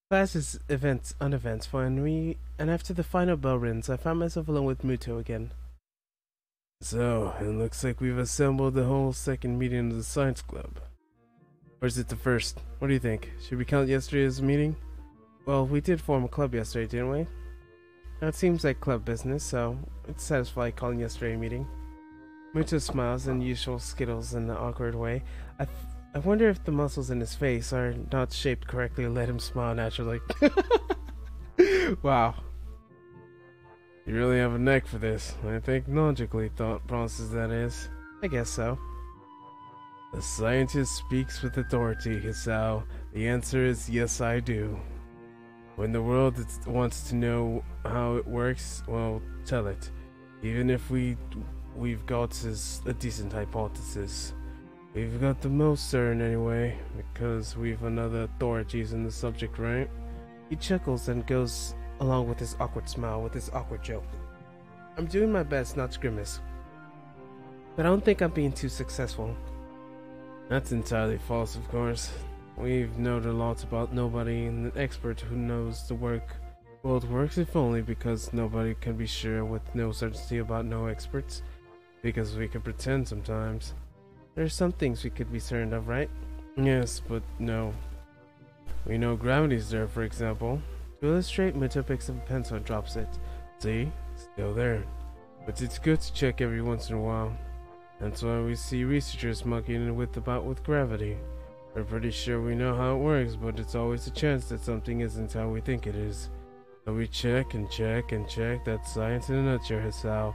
Class is uneventful, and after the final bell rings, I find myself alone with Muto again. So, it looks like we've assembled the whole second meeting of the science club. Or is it the first? What do you think? Should we count yesterday as a meeting? Well, we did form a club yesterday, didn't we? Now it seems like club business, so it's satisfying calling yesterday a meeting. Muto smiles and usual skittles in the awkward way. I wonder if the muscles in his face are not shaped correctly to let him smile naturally. Wow. You really have a neck for this. I think logically thought process, that is. I guess so. The scientist speaks with authority, Hisao. The answer is yes, I do. When the world wants to know how it works, well, tell it. Even if we've got a decent hypothesis. We've got the most certain anyway, because we've another authorities in the subject, right? He chuckles and goes along with his awkward smile, with his awkward joke. I'm doing my best not to grimace, but I don't think I'm being too successful. That's entirely false, of course. We've known a lot about nobody and an expert who knows the world works, if only because nobody can be sure with no certainty about no experts, because we can pretend sometimes. There are some things we could be certain of, right? Yes, but no. We know gravity's there, for example. To illustrate, Muto picks up a pencil and drops it. See? Still there. But it's good to check every once in a while. That's why we see researchers monkeying about with gravity. We're pretty sure we know how it works, but it's always a chance that something isn't how we think it is. So we check and check and check. That's science in a nutshell, Hisao.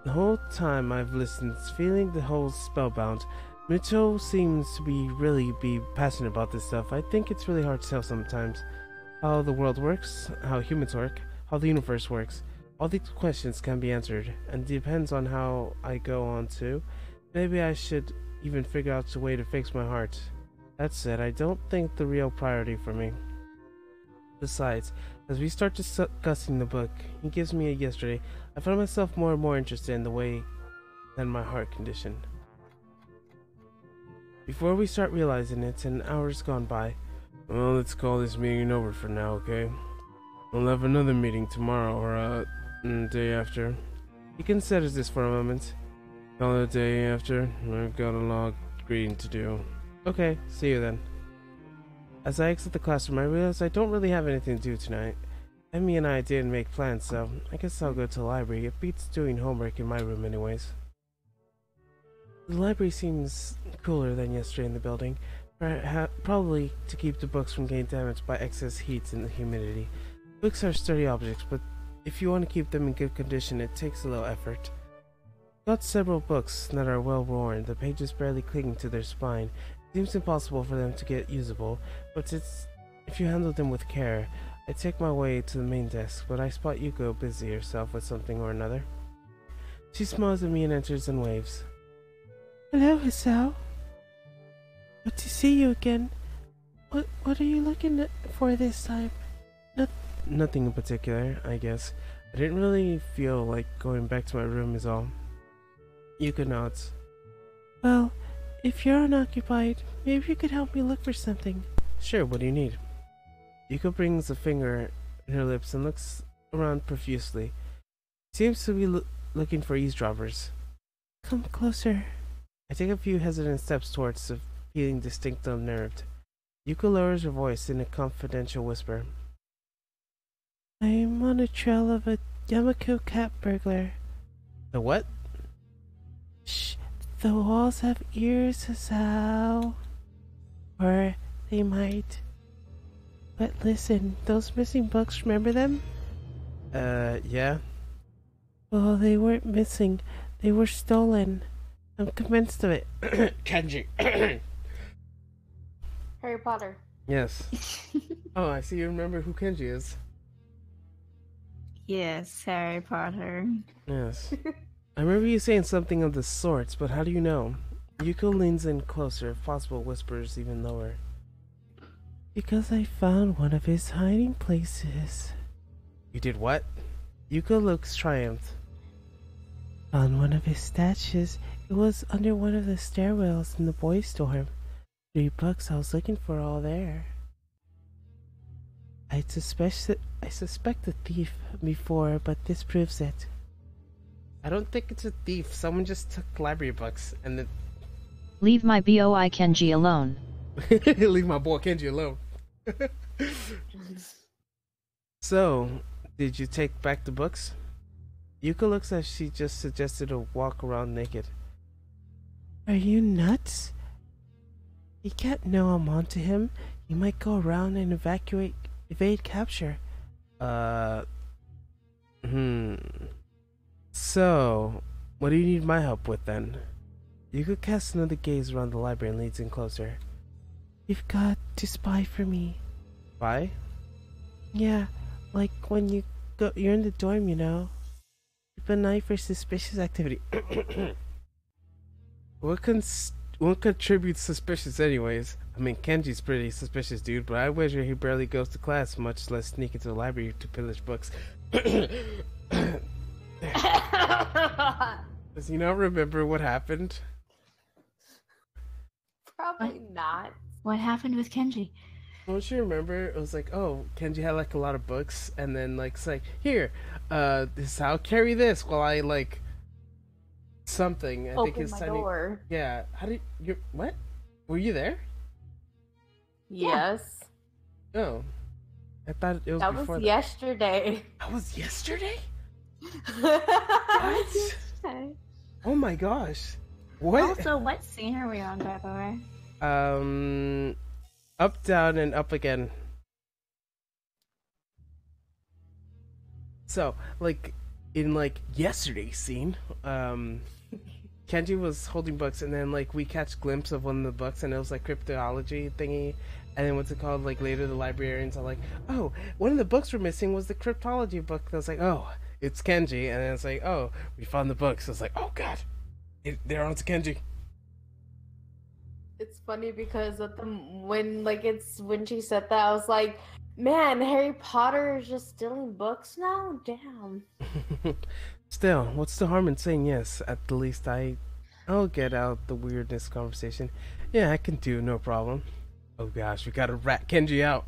The whole time I've listened, feeling the whole spellbound. Muto seems to really be passionate about this stuff. I think it's really hard to tell sometimes how the world works, how humans work, how the universe works. All these questions can be answered, and it depends on how I go on to. Maybe I should even figure out a way to fix my heart. That said, I don't think the real priority for me. Besides, as we start discussing the book he gives me yesterday, I found myself more and more interested in the way than my heart condition. Before we start realizing it, an hour's gone by. Well, let's call this meeting over for now, okay? We'll have another meeting tomorrow or day after. You can set this for a moment. Call it a day after. I've got a lot of reading to do. Okay, see you then. As I exit the classroom, I realize I don't really have anything to do tonight. Emmy and I didn't make plans, so I guess I'll go to the library. It beats doing homework in my room anyways. The library seems cooler than yesterday in the building, probably to keep the books from getting damaged by excess heat and humidity. Books are sturdy objects, but if you want to keep them in good condition, it takes a little effort. Got several books that are well worn, the pages barely clinging to their spine. It seems impossible for them to get usable, but if you handle them with care. I take my way to the main desk, but I spot Yuko busy herself with something or another. She smiles at me and enters and waves. Hello, Hisao. Good to see you again. What are you looking for this time? Nothing in particular, I guess. I didn't really feel like going back to my room is all. Yuko nods. Well, if you're unoccupied, maybe you could help me look for something. Sure, what do you need? Yuko brings a finger in her lips and looks around profusely. Seems to be looking for eavesdroppers. Come closer. I take a few hesitant steps towards her, feeling distinctly unnerved. Yuko lowers her voice in a confidential whisper. I'm on a trail of a Yamako cat burglar. The what? Shh, the walls have ears, Hisao. Or they might. But listen, those missing books, remember them? Yeah. Well, they weren't missing. They were stolen. I'm convinced of it. Kenji. Harry Potter. Yes. Oh, I see you remember who Kenji is. Yes, Harry Potter. Yes. I remember you saying something of the sorts, but how do you know? Yuko leans in closer, if possible, whispers even lower. Because I found one of his hiding places. You did what? Yuko looks triumphed. Found one of his stashes. It was under one of the stairwells in the boys' dorm. 3 books I was looking for all there. I suspect the thief before, but this proves it. I don't think it's a thief. Someone just took library books and then... Leave my boy Kenji alone. Leave my boy Kenji alone. So, did you take back the books? Yuko looks as she just suggested a walk around naked. Are you nuts? He can't know I'm onto him. He might go around and evade capture. So, what do you need my help with then? Yuko casts another gaze around the library and leads in closer. You've got to spy for me. Spy? Yeah, like when you're in the dorm, you know. Keep an eye for suspicious activity. What contributes suspicious anyways? I mean, Kenji's pretty suspicious dude, but I wager he barely goes to class, much less sneak into the library to pillage books. Does he not remember what happened? Probably not. What happened with Kenji? Don't you remember? It was like, oh, Kenji had like a lot of books, and then like it's like, here, this I'll carry this while I like something. I think Open it's my tiny. door. Yeah. How did you? What? Were you there? Yes. Oh, I thought it was That before was that. yesterday. That was yesterday. What? Oh my gosh. What? Also, what scene are we on, by the way? Up, down, and up again. So, like, in like yesterday's scene, Kenji was holding books, and then like we catch a glimpse of one of the books, and it was like cryptology thingy. And then what's it called? Like later, the librarians are like, "Oh, one of the books we're missing was the cryptology book." And I was like, "Oh, it's Kenji." And then it's like, "Oh, we found the books." So it's like, "Oh God, they're on to Kenji." It's funny because when she said that, I was like, man, Harry Potter is just stealing books now? Damn. Still, what's the harm in saying yes? At the least I'll get out the weirdness conversation. Yeah, I can do, no problem. Oh gosh, we gotta rat Kenji out.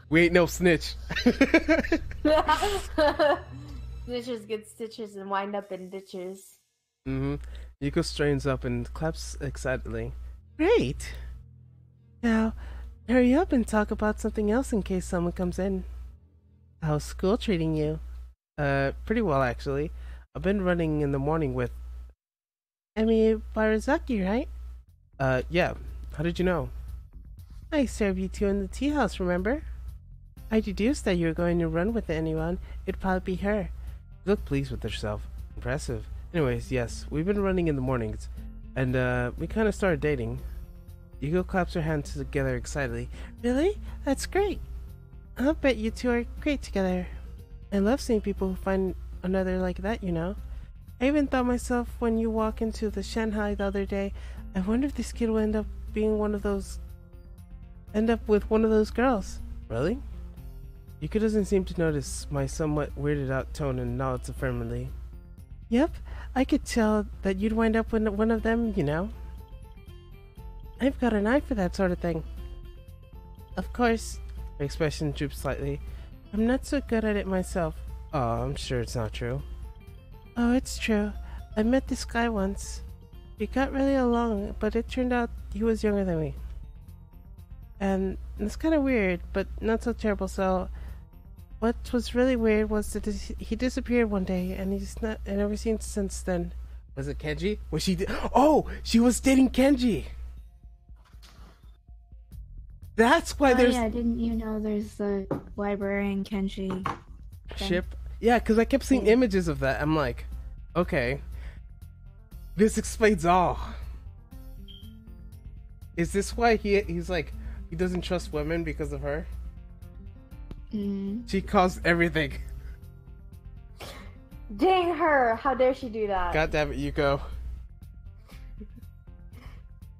We ain't no snitch. Snitches get stitches and wind up in ditches. Yuko straightens up and claps excitedly. Great! Now, hurry up and talk about something else in case someone comes in. How's school treating you? Pretty well actually. I've been running in the morning with Emi Barazaki, right? Yeah. How did you know? I served you two in the tea house, remember? I deduced that you were going to run with anyone. It'd probably be her. You look pleased with yourself. Impressive. Anyways, yes, we've been running in the mornings, and we kind of started dating. Yuko claps her hands together excitedly. Really? That's great. I'll bet you two are great together. I love seeing people who find another like that, you know. I even thought myself when you walk into the Shanghai the other day, I wonder if this kid will end up with one of those girls. Really? Yuko doesn't seem to notice my somewhat weirded out tone and nods affirmatively. Yep, I could tell that you'd wind up with one of them, you know. I've got an eye for that sort of thing. Of course, her expression droops slightly. I'm not so good at it myself. Oh, I'm sure it's not true. Oh, it's true. I met this guy once. We got really along, but it turned out he was younger than me. And it's kind of weird, but not so terrible, so... What was really weird was that he disappeared one day, and he's not never seen since then. Was it Kenji? Was she? Oh, she was dating Kenji. That's why there's. Yeah, didn't you know there's the librarian Kenji ship? Yeah, because I kept seeing images of that. I'm like, okay, this explains all. Is this why he's like he doesn't trust women because of her? She caused everything. Dang her! How dare she do that? God damn it, Yuko.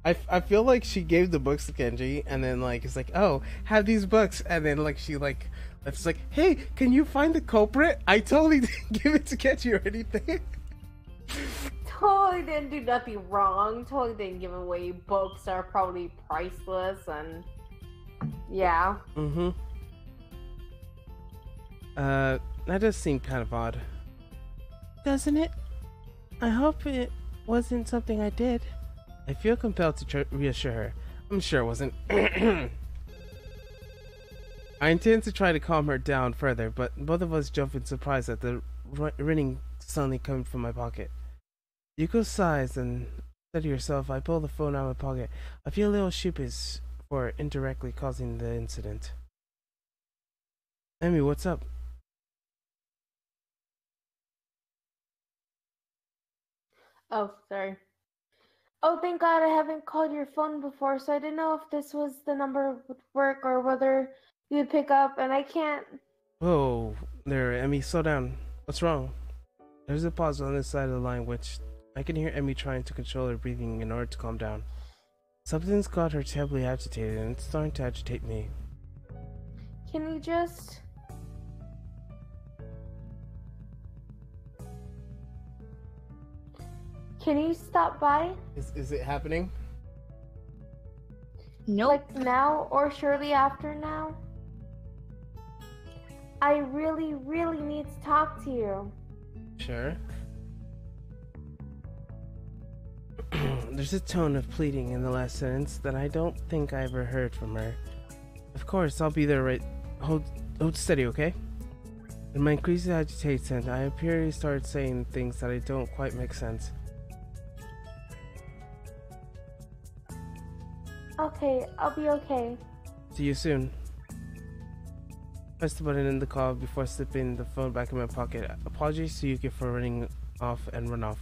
I feel like she gave the books to Kenji, and then like it's like, oh, have these books, and then like she like it's like, hey, can you find the culprit? I totally didn't give it to Kenji or anything. Totally didn't do nothing wrong. Totally didn't give away books that are probably priceless, and yeah. That does seem kind of odd. Doesn't it? I hope it wasn't something I did. I feel compelled to reassure her. I'm sure it wasn't. I intend to try to calm her down further, but both of us jump in surprise at the ringing suddenly coming from my pocket. Yuko sighs and said to herself, I pull the phone out of my pocket. I feel a little sheepish for indirectly causing the incident. Emi, what's up? Oh, sorry. Oh, thank God I haven't called your phone before, so I didn't know if this was the number would work or whether you would pick up, and I can't. Whoa, there, Emi, slow down. What's wrong? There's a pause on this side of the line, which I can hear Emi trying to control her breathing in order to calm down. Something's got her terribly agitated, and it's starting to agitate me. Can you just... Can you stop by? Is it happening? Nope. Like now or shortly after now? I really, really need to talk to you. Sure. There's a tone of pleading in the last sentence that I don't think I ever heard from her. Of course, I'll be there right... Hold steady, okay? In my increased agitation, I appear to start saying things that I don't quite make sense. Okay, I'll be okay. See you soon. Press the button in the call before slipping the phone back in my pocket. Apologies to Yuki for running off and run off.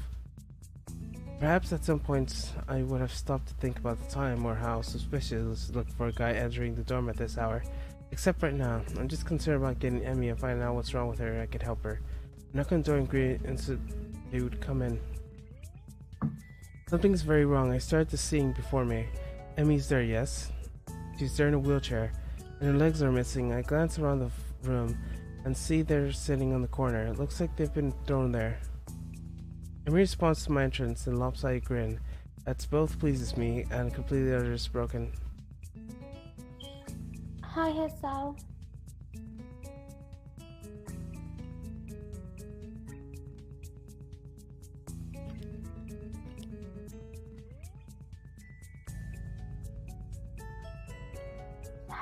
Perhaps at some point I would have stopped to think about the time or how suspicious it looked for a guy entering the dorm at this hour. Except right now, I'm just concerned about getting Emi and finding out what's wrong with her. I could help her. Knock on the door and greet and so they would come in. Something's very wrong. I started to seeing before me. Emi's there, yes. She's there in a wheelchair, and her legs are missing. I glance around the room, and see they're sitting on the corner. It looks like they've been thrown there. In response to my entrance and lopsided grin, that's both pleases me and completely utters broken. Hi, Hisao.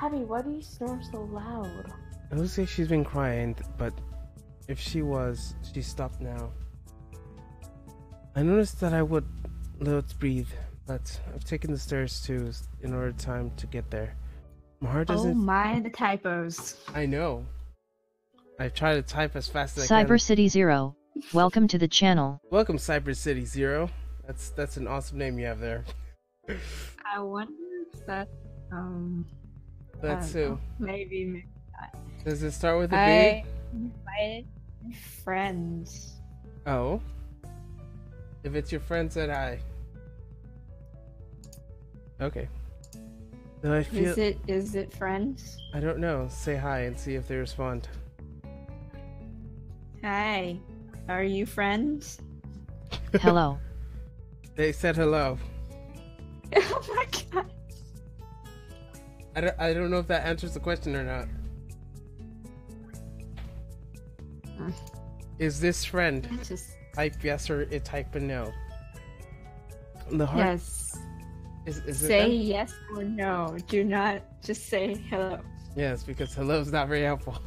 Abby, why do you snore so loud? It looks like she's been crying, but if she was, she stopped now. I noticed that I would let's breathe, but I've taken the stairs too in order time to get there. My heart doesn't. Oh my, the typos. I know. I try to type as fast as I can. Cyber City Zero, welcome to the channel. Welcome, Cyber City Zero. That's an awesome name you have there. I wonder if that That's who. Maybe not. Does it start with a I B? invited friends. Oh. If it's your friend, said hi. Okay. Do I feel... Is it friends? I don't know. Say hi and see if they respond. Hi. Are you friends? Hello. They said hello. Oh my god. I don't know if that answers the question or not. Is this friend? Just Type yes or type a no. The heart. yes. Is it Say them? yes or no. Do not just say hello. Yes, because hello is not very helpful.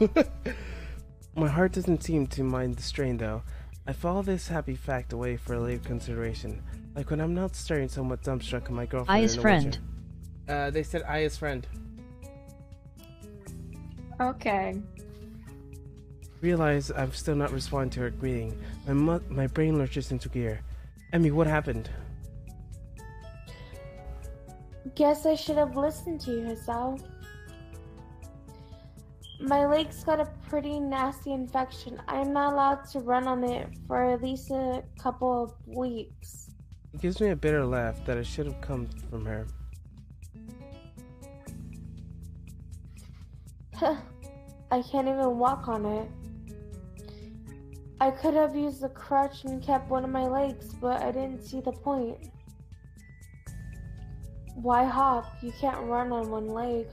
My heart doesn't seem to mind the strain though. I file this happy fact away for a later consideration. Like when I'm not staring somewhat dumbstruck at my girlfriend. I is in a friend. wheelchair. They said I is friend. Okay. Realize I'm still not responding to her greeting. My brain lurches into gear. Emmy, what happened? Guess I should have listened to you, Hisao. My leg's got a pretty nasty infection. I'm not allowed to run on it for at least a couple of weeks. It gives me a bitter laugh that it should have come from her. I can't even walk on it. I could have used a crutch and kept one of my legs, but I didn't see the point. Why hop? You can't run on one leg.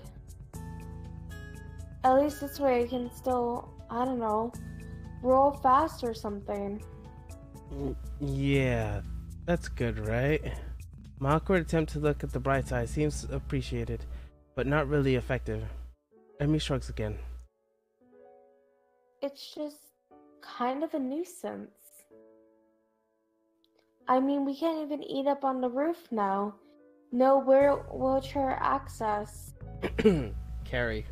At least this way I can still, I don't know, roll fast or something. Yeah, that's good, right? My awkward attempt to look at the bright side seems appreciated, but not really effective. Emmy shrugs again. It's just kind of a nuisance. I mean, we can't even eat up on the roof now. No wheelchair access. Carrie.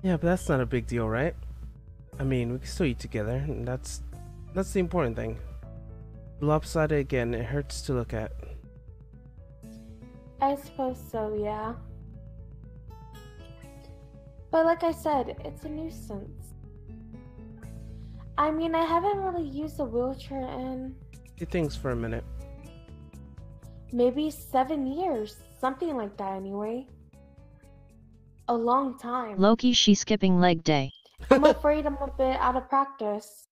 Yeah, but that's not a big deal, right? I mean, we can still eat together, and that's the important thing. Lopsided again, it hurts to look at. I suppose so, yeah. But like I said, it's a nuisance. I mean, I haven't really used a wheelchair in... Do things for a minute. Maybe 7 years. Something like that anyway. A long time. Loki, she skipping leg day. I'm afraid I'm a bit out of practice.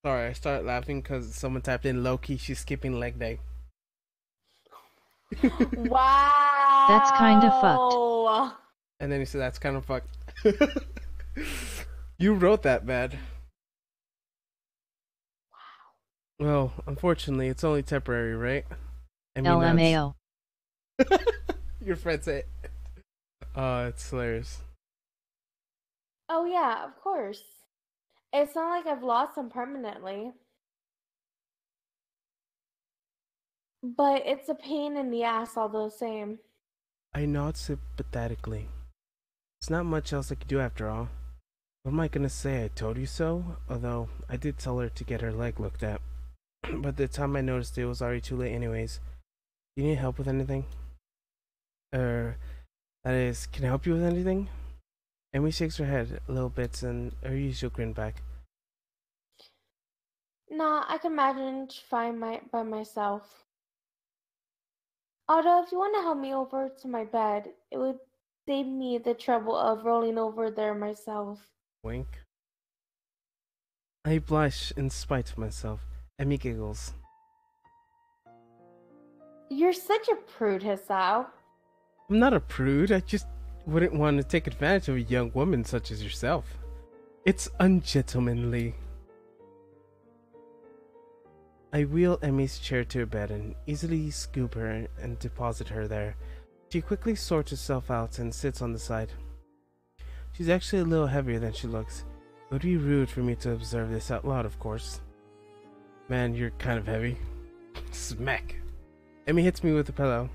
Sorry, I started laughing because someone typed in low-key, she's skipping leg day. Wow. That's kinda fucked. And then he said, that's kind of fucked. You wrote that, bad. Wow. Well, unfortunately, it's only temporary, right? I mean, LMAO. Your friend said, it's hilarious. Oh yeah, of course. It's not like I've lost them permanently. But it's a pain in the ass all the same. I nod sympathetically. It's not much else I could do after all. What am I gonna say? I told you so? Although, I did tell her to get her leg looked at. But the time I noticed it was already too late anyways. Do you need help with anything? That is, can I help you with anything? Emmy shakes her head a little bit and her usual grin back. Nah, I can manage fine by myself. Although if you want to help me over to my bed, it would save me the trouble of rolling over there myself. Wink. I blush in spite of myself. Emmy giggles. You're such a prude, Hisao. I'm not a prude, I just wouldn't want to take advantage of a young woman such as yourself. It's ungentlemanly. I wheel Emmy's chair to her bed and easily scoop her and deposit her there. She quickly sorts herself out and sits on the side. She's actually a little heavier than she looks. It would be rude for me to observe this out loud, of course. Man, you're kind of heavy. Smack. Emmy hits me with a pillow.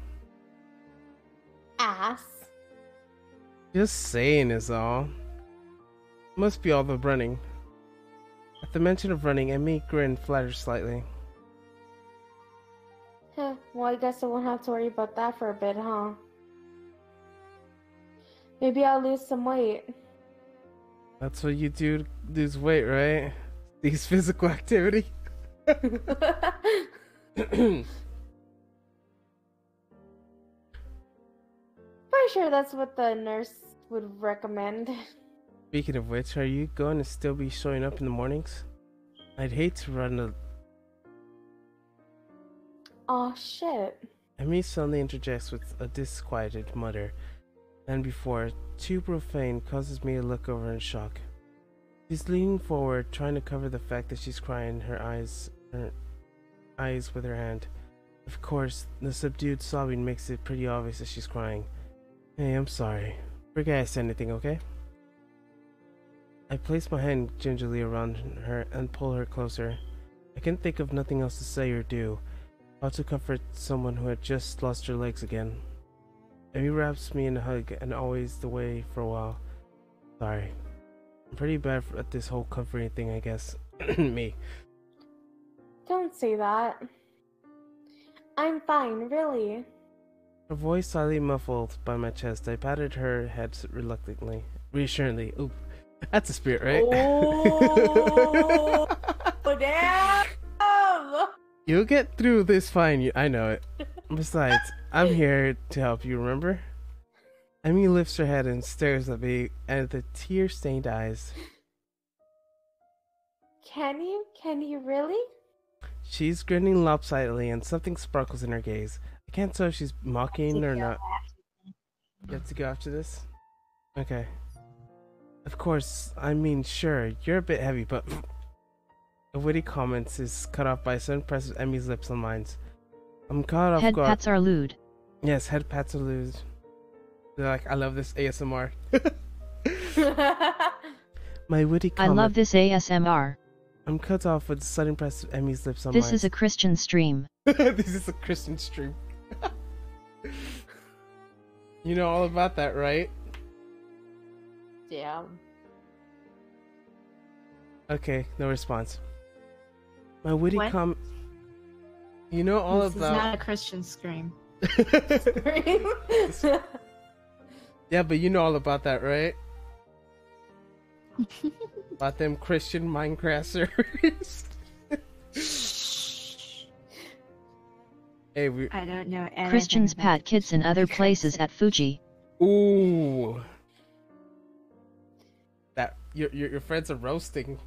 Ass. Just saying is all. Must be all the running. At the mention of running, Emmy grinned flatters slightly. Well, I guess I won't have to worry about that for a bit, huh? Maybe I'll lose some weight. That's what you do to lose weight, right? These physical activity. Pretty sure that's what the nurse would recommend. Speaking of which, are you going to still be showing up in the mornings? I'd hate to run a... Oh shit. Emmy suddenly interjects with a disquieted mutter, and before too profane causes me to look over in shock. She's leaning forward, trying to cover the fact that she's crying her eyes with her hand. Of course, the subdued sobbing makes it pretty obvious that she's crying. Hey, I'm sorry. Forget I said anything, okay? I place my hand gingerly around her and pull her closer. I can think of nothing else to say or do. How to comfort someone who had just lost her legs again. Emmy wraps me in a hug and always the way for a while. Sorry. I'm pretty bad at this whole comforting thing, I guess. Me. Don't say that. I'm fine, really. Her voice slightly muffled by my chest. I patted her head reluctantly. Reassuringly. Oop. That's a spirit, right? Oh, damn! You'll get through this fine. I know it. Besides, I'm here to help you, remember? Emmy lifts her head and stares at me and the tear-stained eyes. Can you? Can you really? She's grinning lopsidedly and something sparkles in her gaze. I can't tell if she's mocking or not. You have to go after this? Okay. Of course, I mean, sure, you're a bit heavy, but... A witty comment is cut off by a sudden press of Emmy's lips on mine. I'm caught off guard. Head pats are lewd. Yes, head pats are lewd. They're like, I love this ASMR. My witty comment. I love this ASMR. I'm cut off with a sudden press of Emmy's lips on mine. This is a Christian stream. This is a Christian stream. You know all about that, right? Yeah. Okay, no response. My witty What? comment. You know all This about. is not a Christian scream. Yeah, but you know all about that, right? About them Christian Minecraft servers. Hey, I don't know anything. Christians about pat the kids in other Minecraft. places at Fuji. Ooh. That your friends are roasting.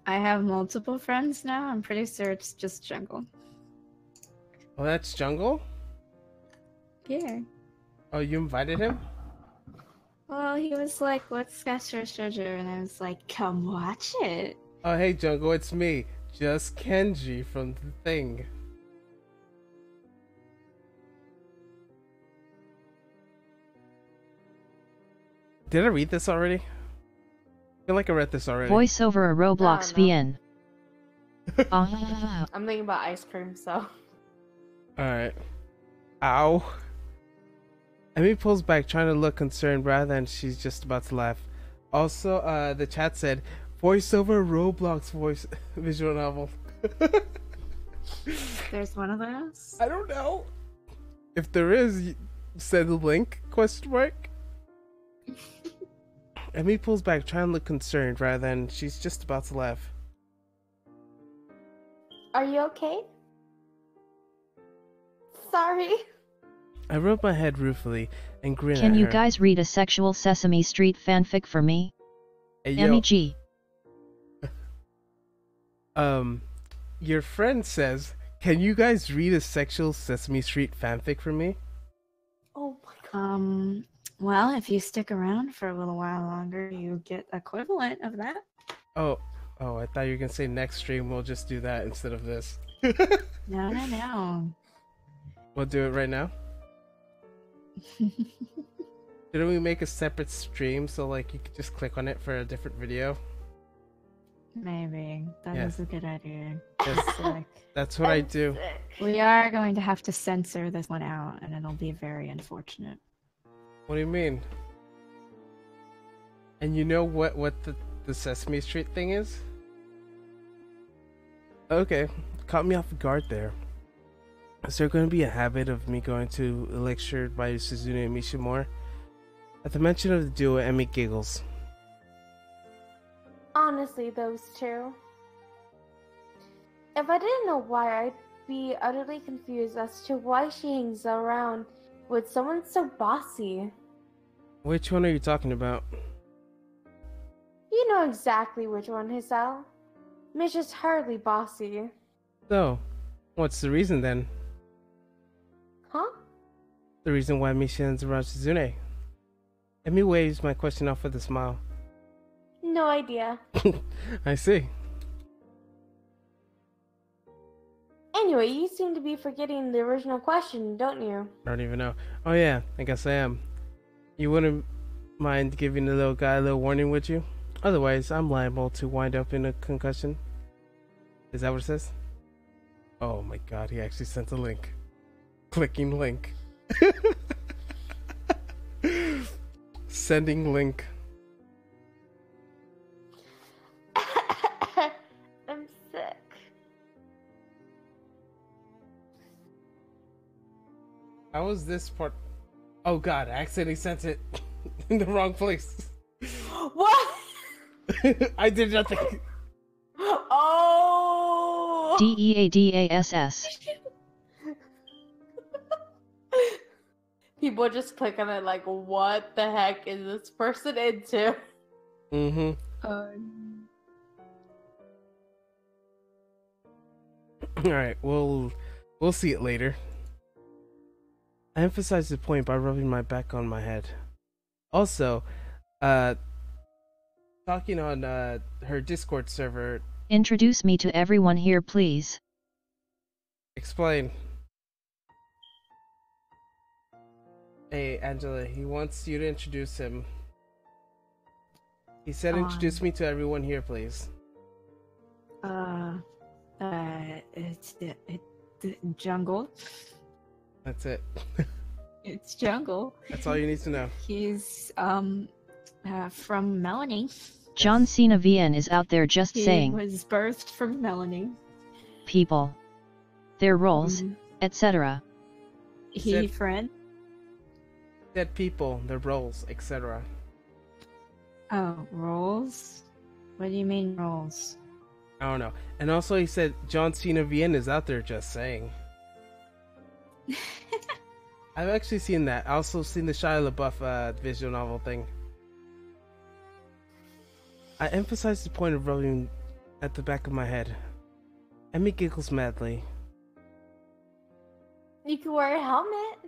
I have multiple friends now. I'm pretty sure it's just Jungle. Oh, that's Jungle? Yeah. Oh, you invited him? Well, he was like, "What's Katawa Shoujo?" And I was like, "Come watch it." Oh, hey Jungle, it's me, just Kenji from The Thing. Did I read this already? I feel like I read this already. Voice over a Roblox No. VN. Ah. I'm thinking about ice cream, so. Alright. Ow. Emmy pulls back, trying to look concerned rather than she's just about to laugh. Also, the chat said, voiceover Roblox voice visual novel. There's one of those. I don't know. If there is, send the link, question mark. Emmy pulls back, trying to look concerned rather than she's just about to laugh. Are you okay? Sorry. I rubbed my head ruefully and grinned at Can you her. guys read a sexual Sesame Street fanfic for me? Hey, yo, Emmy G. your friend says, can you guys read a sexual Sesame Street fanfic for me? Oh my god. Well, if you stick around for a little while longer, you get equivalent of that. Oh, I thought you were gonna say next stream we'll just do that instead of this. No. We'll do it right now. Didn't we make a separate stream so like you could just click on it for a different video? Maybe. That is a good idea. Yes. That's what I do. We are going to have to censor this one out, and it'll be very unfortunate. What do you mean? And you know what the Sesame Street thing is? Okay, caught me off guard there. Is there going to be a habit of me going to a lecture by Suzune and Misha more? At the mention of the duo, Emmy giggles. Honestly, those two. If I didn't know why, I'd be utterly confused as to why she hangs around with someone so bossy. Which one are you talking about? You know exactly which one, Hisao. Misha's hardly bossy. So, what's the reason then? Huh? The reason why Misha hangs around Suzune? Emmy waves my question off with a smile. No idea. I see. Anyway, you seem to be forgetting the original question, don't you? I don't even know. Oh yeah, I guess I am. You wouldn't mind giving the little guy a little warning, would you? Otherwise, I'm liable to wind up in a concussion. Is that what it says? Oh my god, he actually sent a link. Clicking link. Sending link. I'm sick. How was this part? Oh god, I accidentally sent it in the wrong place. What? I did nothing. Oh! DEADASS. People just click on it like, what the heck is this person into? Mm-hmm. Alright, we'll see it later. I emphasized the point by rubbing my back on my head. Also, talking on her Discord server. Introduce me to everyone here, please. Explain. Hey, Angela, he wants you to introduce him. He said introduce me to everyone here, please. It's Jungle. That's it. It's Jungle. That's all you need to know. He's from Melanie. John Cena VN is out there just saying. He was birthed from Melanie. People. Their roles, etc. He friend. Dead people, their roles, etc. Oh, roles? What do you mean roles? I don't know. And also he said John Cena VN is out there just saying. I've actually seen that. I also seen the Shia LaBeouf visual novel thing. I emphasized the point of rubbing at the back of my head. Emmy giggles madly. You can wear a helmet.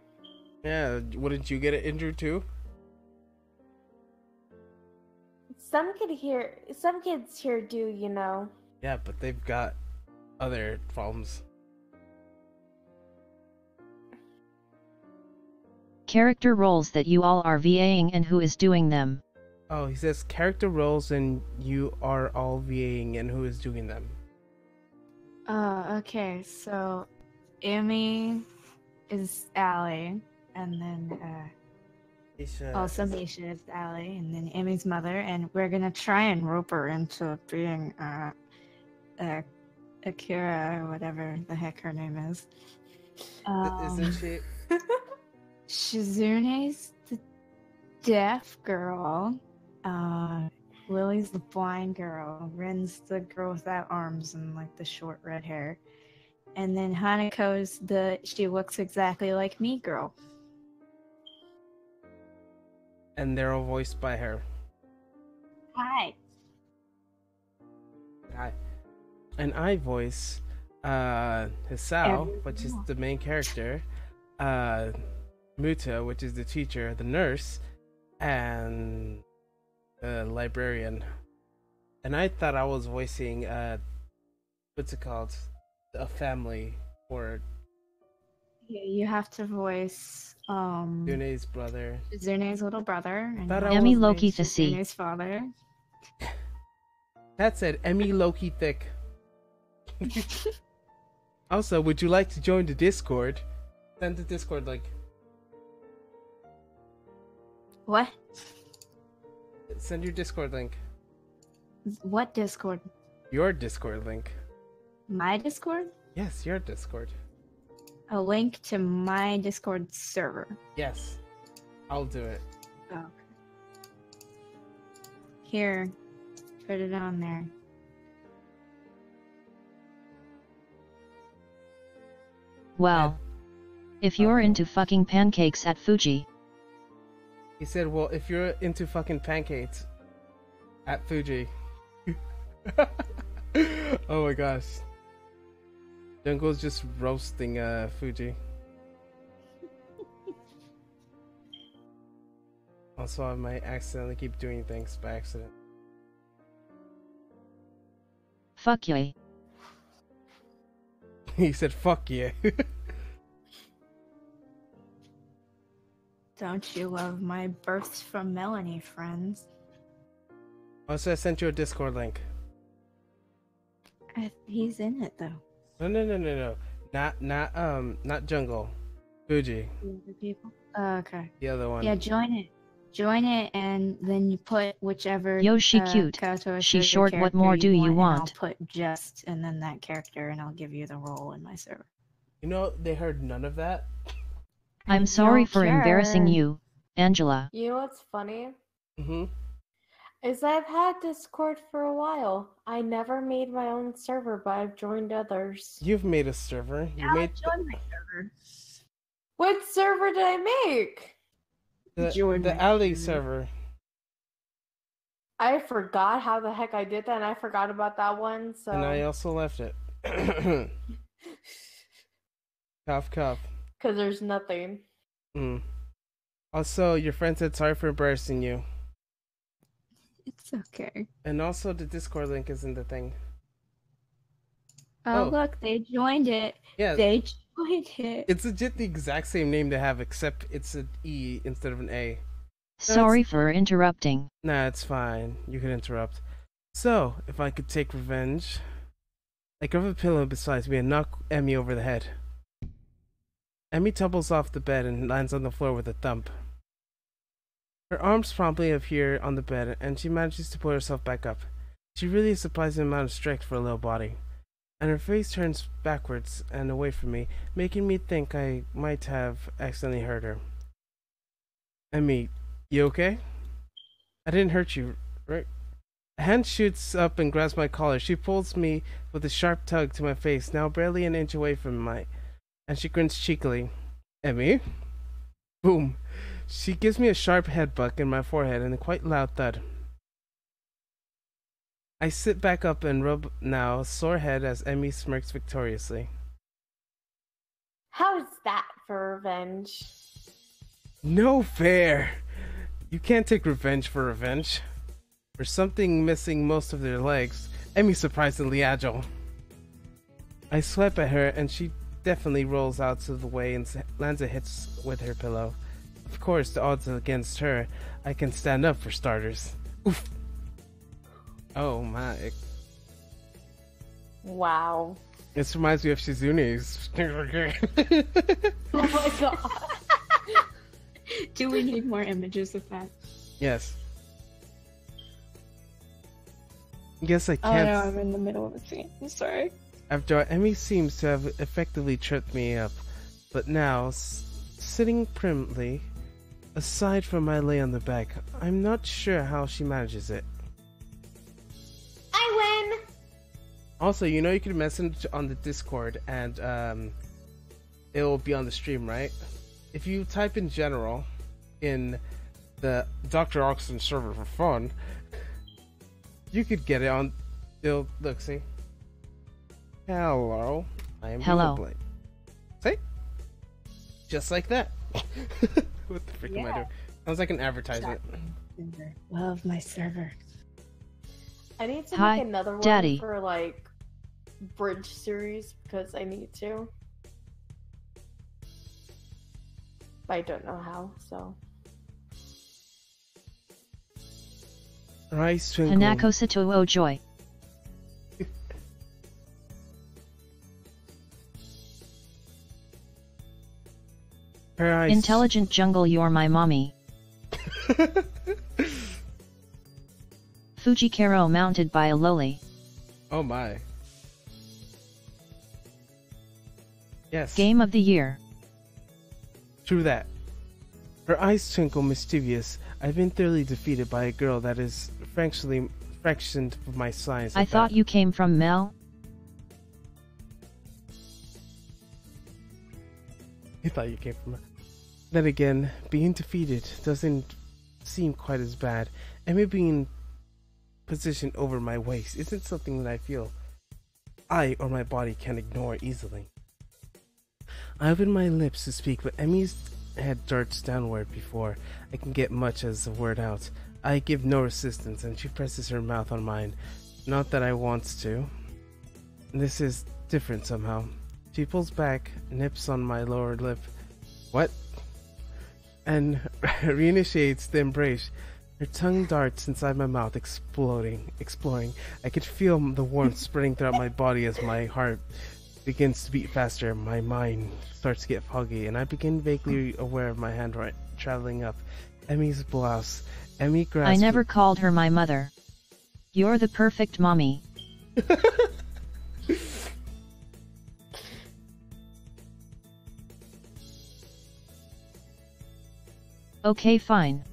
Yeah, wouldn't you get injured too? Some kids here do, you know. Yeah, but they've got other problems. Character roles that you all are VAing and who is doing them. Oh, he says character roles and you are all VAing and who is doing them. Okay, so Amy is Allie, and then also Misha is Allie, and then Amy's mother, and we're gonna try and rope her into being Akira or whatever the heck her name is. Isn't she? Shizune's the deaf girl. Lily's the blind girl. Ren's the girl without arms and like the short red hair. And then Hanako's she looks exactly like me girl. and they're all voiced by her. Hi. Hi. And I voice Hisao, which is the main character, Muta, which is the teacher, the nurse, and the librarian. And I thought I was voicing what's it called? A family or Yeah, you have to voice Dune's brother. Zune's little brother. And Emi Loki Thasi. Zune's father. That said, Emmy Loki Thick. Also, would you like to join the Discord? Send the Discord link. What? Send your Discord link. What Discord? Your Discord link. My Discord? Yes, your Discord. A link to my Discord server. Yes, I'll do it. Oh. Here, put it on there. Well, if you're into fucking pancakes at Fuji. He said, well, if you're into fucking pancakes at Fuji. Oh my gosh. Jungle's just roasting Fuji. Also, I might accidentally keep doing things by accident. Fuck yeah. He said, fuck yeah. Don't you love my births from Melanie, friends? Also, I sent you a Discord link. He's in it though. No. Not Jungle. Fuji. The other people? Okay. The other one. Yeah, join it. Join it, and then you put whichever. Yo, she cute. Katawa She Shoujo short. What character more do you and want? I'll put just and then that character, and I'll give you the role in my server. You know, they heard none of that. I'm sorry don't for care. embarrassing you, Angela. You know what's funny? Mm-hmm. Is I've had Discord for a while. I never made my own server, but I've joined others. You've made a server. You I'll made join my server. What server did I make? Join the my alley server. server. I forgot how the heck I did that, and I forgot about that one, so... And I also left it. Cough, cough. Because there's nothing. Mm. Also, your friend said sorry for embarrassing you. It's okay. And also, the Discord link is in the thing. Oh, Oh. look, they joined it. Yeah, They joined it. it's legit the exact same name they have, except it's an E instead of an A. Sorry for interrupting. Nah, it's fine. You can interrupt. So, if I could take revenge, I grab a pillow beside me and knock Emmy over the head. Emmy tumbles off the bed and lands on the floor with a thump. Her arms promptly appear on the bed, and she manages to pull herself back up. She really is a surprising amount of strength for a little body. And her face turns backwards and away from me, making me think I might have accidentally hurt her. Emmy, you okay? I didn't hurt you, right? A hand shoots up and grabs my collar. She pulls me with a sharp tug to my face, now barely an inch away from my... And she grins cheekily. Emmy? Boom. She gives me a sharp headbutt in my forehead and a quite loud thud. I sit back up and rub now sore head as Emmy smirks victoriously. How's that for revenge? No fair! You can't take revenge for revenge. For something missing most of their legs, Emmy's surprisingly agile. I swipe at her and she definitely rolls out of the way and lands a hit with her pillow. Of course, the odds are against her. I can stand up for starters. Oof. Oh my. Wow. This reminds me of Shizune's. Oh my god. Do we need more images of that? Yes. Guess I Oh can't. no, I'm in the middle of a scene. I'm sorry. After all, Emmy seems to have effectively tripped me up, but now, sitting primly, aside from my lay on the back, I'm not sure how she manages it. I win! Also, you know you can message on the Discord and it will be on the stream, right? If you type in general in the Dr. Oxen server for fun, you could get it on. Look, see. Hello, I am Hello. See? Just like that. What the frick am I doing? Sounds like an advertisement. Love my server. I need to Hi, make another one Daddy. for like bridge series because I need to. But I don't know how, so. Rice twinkle. Hanako Satoo Joy. Her eyes. Intelligent jungle, you're my mommy. Fujikaro mounted by a loli. Oh my. Yes. Game of the year. True that. Her eyes twinkle mischievous. I've been thoroughly defeated by a girl that is frankly fractioned of my size. I thought you came from Mel. I thought you came from her. Then again, being defeated doesn't seem quite as bad. And me being positioned over my waist isn't something that I feel I or my body can ignore easily. I open my lips to speak, but Emmy's head darts downward before I can get much as a word out. I give no resistance, and she presses her mouth on mine. Not that I wants to. This is different somehow. She pulls back, nips on my lower lip. What? And reinitiates the embrace. Her tongue darts inside my mouth, exploring. I could feel the warmth spreading throughout my body as my heart begins to beat faster. My mind starts to get foggy, and I begin vaguely aware of my hand traveling up Emmy's blouse. Emmy grasps. I never called her my mother. You're the perfect mommy. Okay, fine.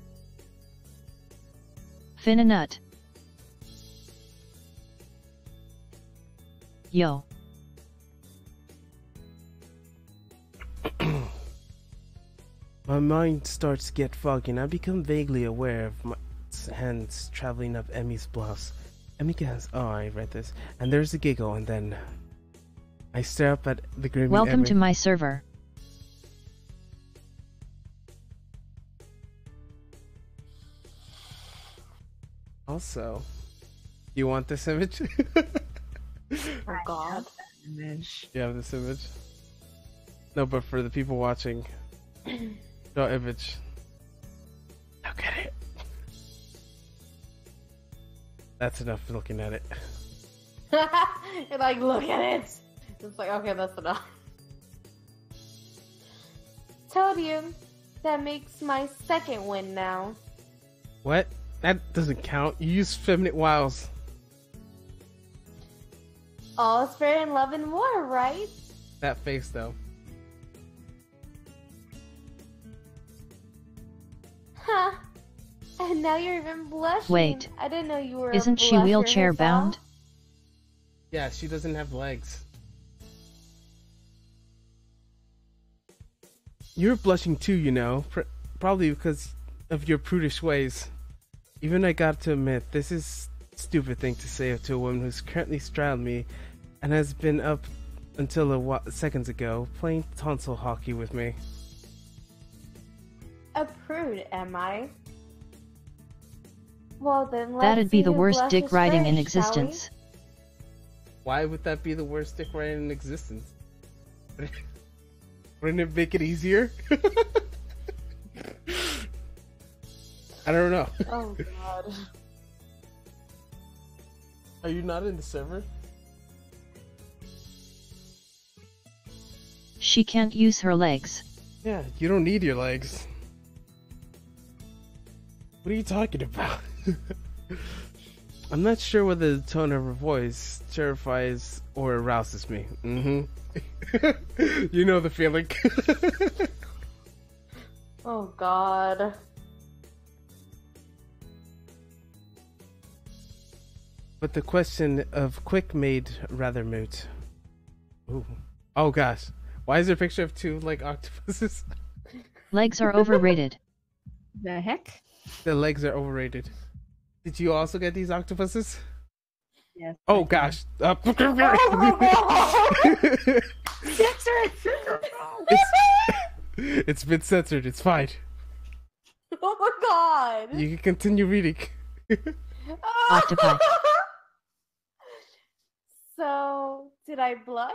Finna-nut. Yo. My mind starts to get foggy, and I become vaguely aware of my hands traveling up Emmy's blouse. Emmy gasps. Oh, I read this. And there's a giggle, and then I stare up at the grim Welcome Emmy. to my server. Also, you want this image? Oh god. Image. You have this image? No, but for the people watching, no image. Look at it. That's enough for looking at it. You're like, look at it. It's like, okay, that's enough. Told you. That makes my second win now. What? That doesn't count. You use feminine wiles. All's fair in love and war, right? That face, though. Huh. And now you're even blushing. Wait. I didn't know you were a Isn't she blusher wheelchair herself. bound? Yeah, she doesn't have legs. You're blushing too, you know. Probably because of your prudish ways. Even I got to admit, this is a stupid thing to say to a woman who's currently straddled me and has been up until seconds ago playing tonsil hockey with me. A prude, am I? Well then, let's That'd be see the who worst dick blushes riding in first, shall we? existence. Why would that be the worst dick riding in existence? Wouldn't it make it easier? I don't know. Oh god. Are you not in the server? She can't use her legs. Yeah, you don't need your legs. What are you talking about? I'm not sure whether the tone of her voice terrifies or arouses me. You know the feeling. Oh god. But the question of quick made rather moot. Ooh. Oh gosh. Why is there a picture of two like octopuses? Legs are overrated. The heck? The legs are overrated. Did you also get these octopuses? Yes. Oh gosh. Oh my god! It's been censored. It's fine. Oh my god! You can continue reading. Octopi. So, did I blush?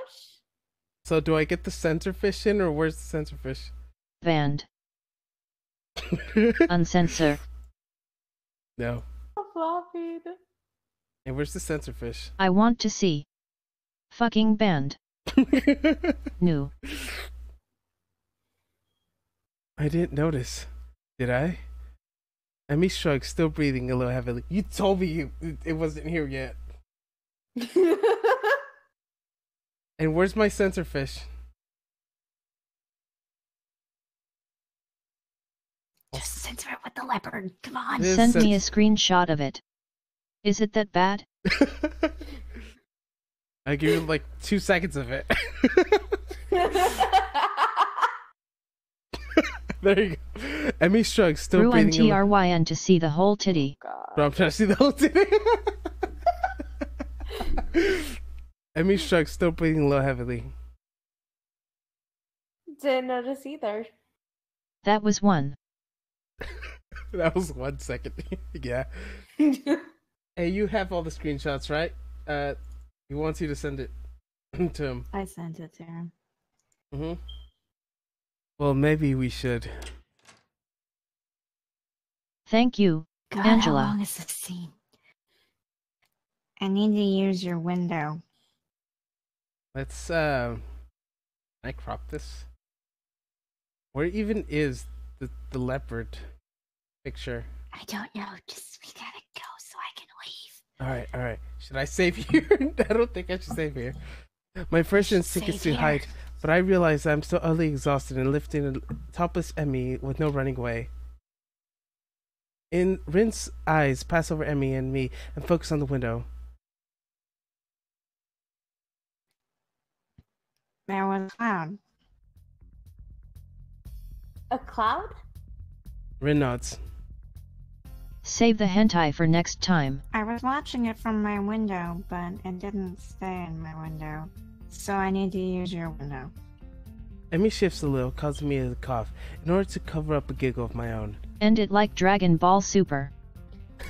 So do I get the centerfish in, or where's the centerfish? Banned. Uncensor. No. Floppy. And where's the centerfish? I want to see. Fucking banned. New. I didn't notice. Did I? Emmy shrugged, still breathing a little heavily. You told me it wasn't here yet. And where's my centerfish? Just censor it with the leopard. Come on. This Send me a screenshot of it. Is it that bad? I give you like 2 seconds of it. There you go. Emmy shrugged, still Through breathing. TRYN to see the whole titty. Bro, I'm trying to see the whole thing. Emmy shrugged, still breathing a little heavily. Didn't notice either. That was one. That was 1 second. Yeah. Hey, you have all the screenshots, right? He wants you to send it to him. I sent it to him. Mm-hmm. Well, maybe we should. Thank you, God, Angela. how long is this scene? I need to use your window. Let's, I crop this? Where even is the leopard picture? I don't know. Just we gotta go so I can leave. Alright. Should I save here? I don't think I should save here. My first instinct is to Save here. hide, but I realize I'm so utterly exhausted and lifting a topless Emmy with no running away. Rin's eyes pass over Emmy and me and focus on the window. There was a cloud. A cloud? Rin nods. Save the hentai for next time. I was watching it from my window, but it didn't stay in my window. So I need to use your window. Emmy shifts a little, causing me to cough, in order to cover up a giggle of my own. End it like Dragon Ball Super.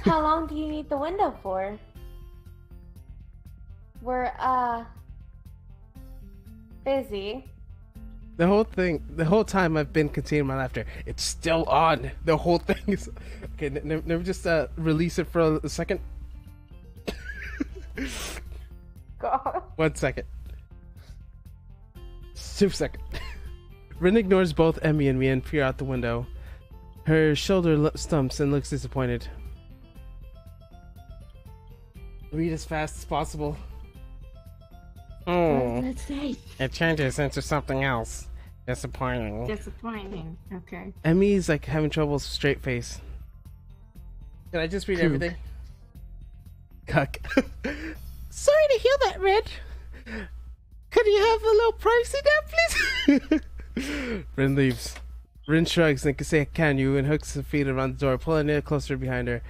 How long do you need the window for? We're, busy. The whole time I've been containing my laughter, it's still on. The whole thing is... Okay, never just release it for a second. God. 1 second. 2 seconds. Rin ignores both Emmy and me and peer out the window. Her shoulder stumps and looks disappointed. Read as fast as possible. What does it say? It changes into something else. Disappointing. Disappointing. Okay. Emmy's like having trouble with straight face. Can I just read Poop. everything? Cuck. Sorry to hear that, Red. Could you have a little privacy now, please? Rin leaves. Rin shrugs and can say, "Can you?" and hooks her feet around the door, pulling it closer behind her.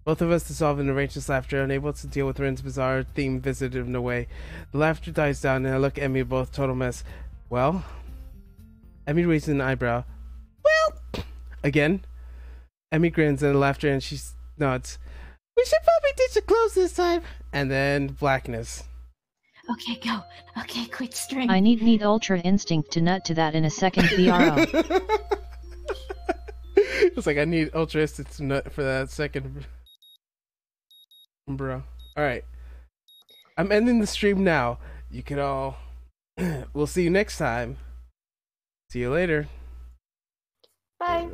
Both of us dissolve in a raucous laughter, unable to deal with Rin's bizarre theme visited in a way. The laughter dies down, and I look at Emmy, both total mess. Well? Emmy raises an eyebrow. Well? Again? Emmy grins and laughter, and she nods. We should probably ditch the clothes this time. And then blackness. Okay, go. Okay, quit string. I need Ultra Instinct to nut to that in a second BRO. It's like I need Ultra Instinct to nut for that second. Bro. Alright. I'm ending the stream now. You can all... We'll see you next time. See you later. Bye.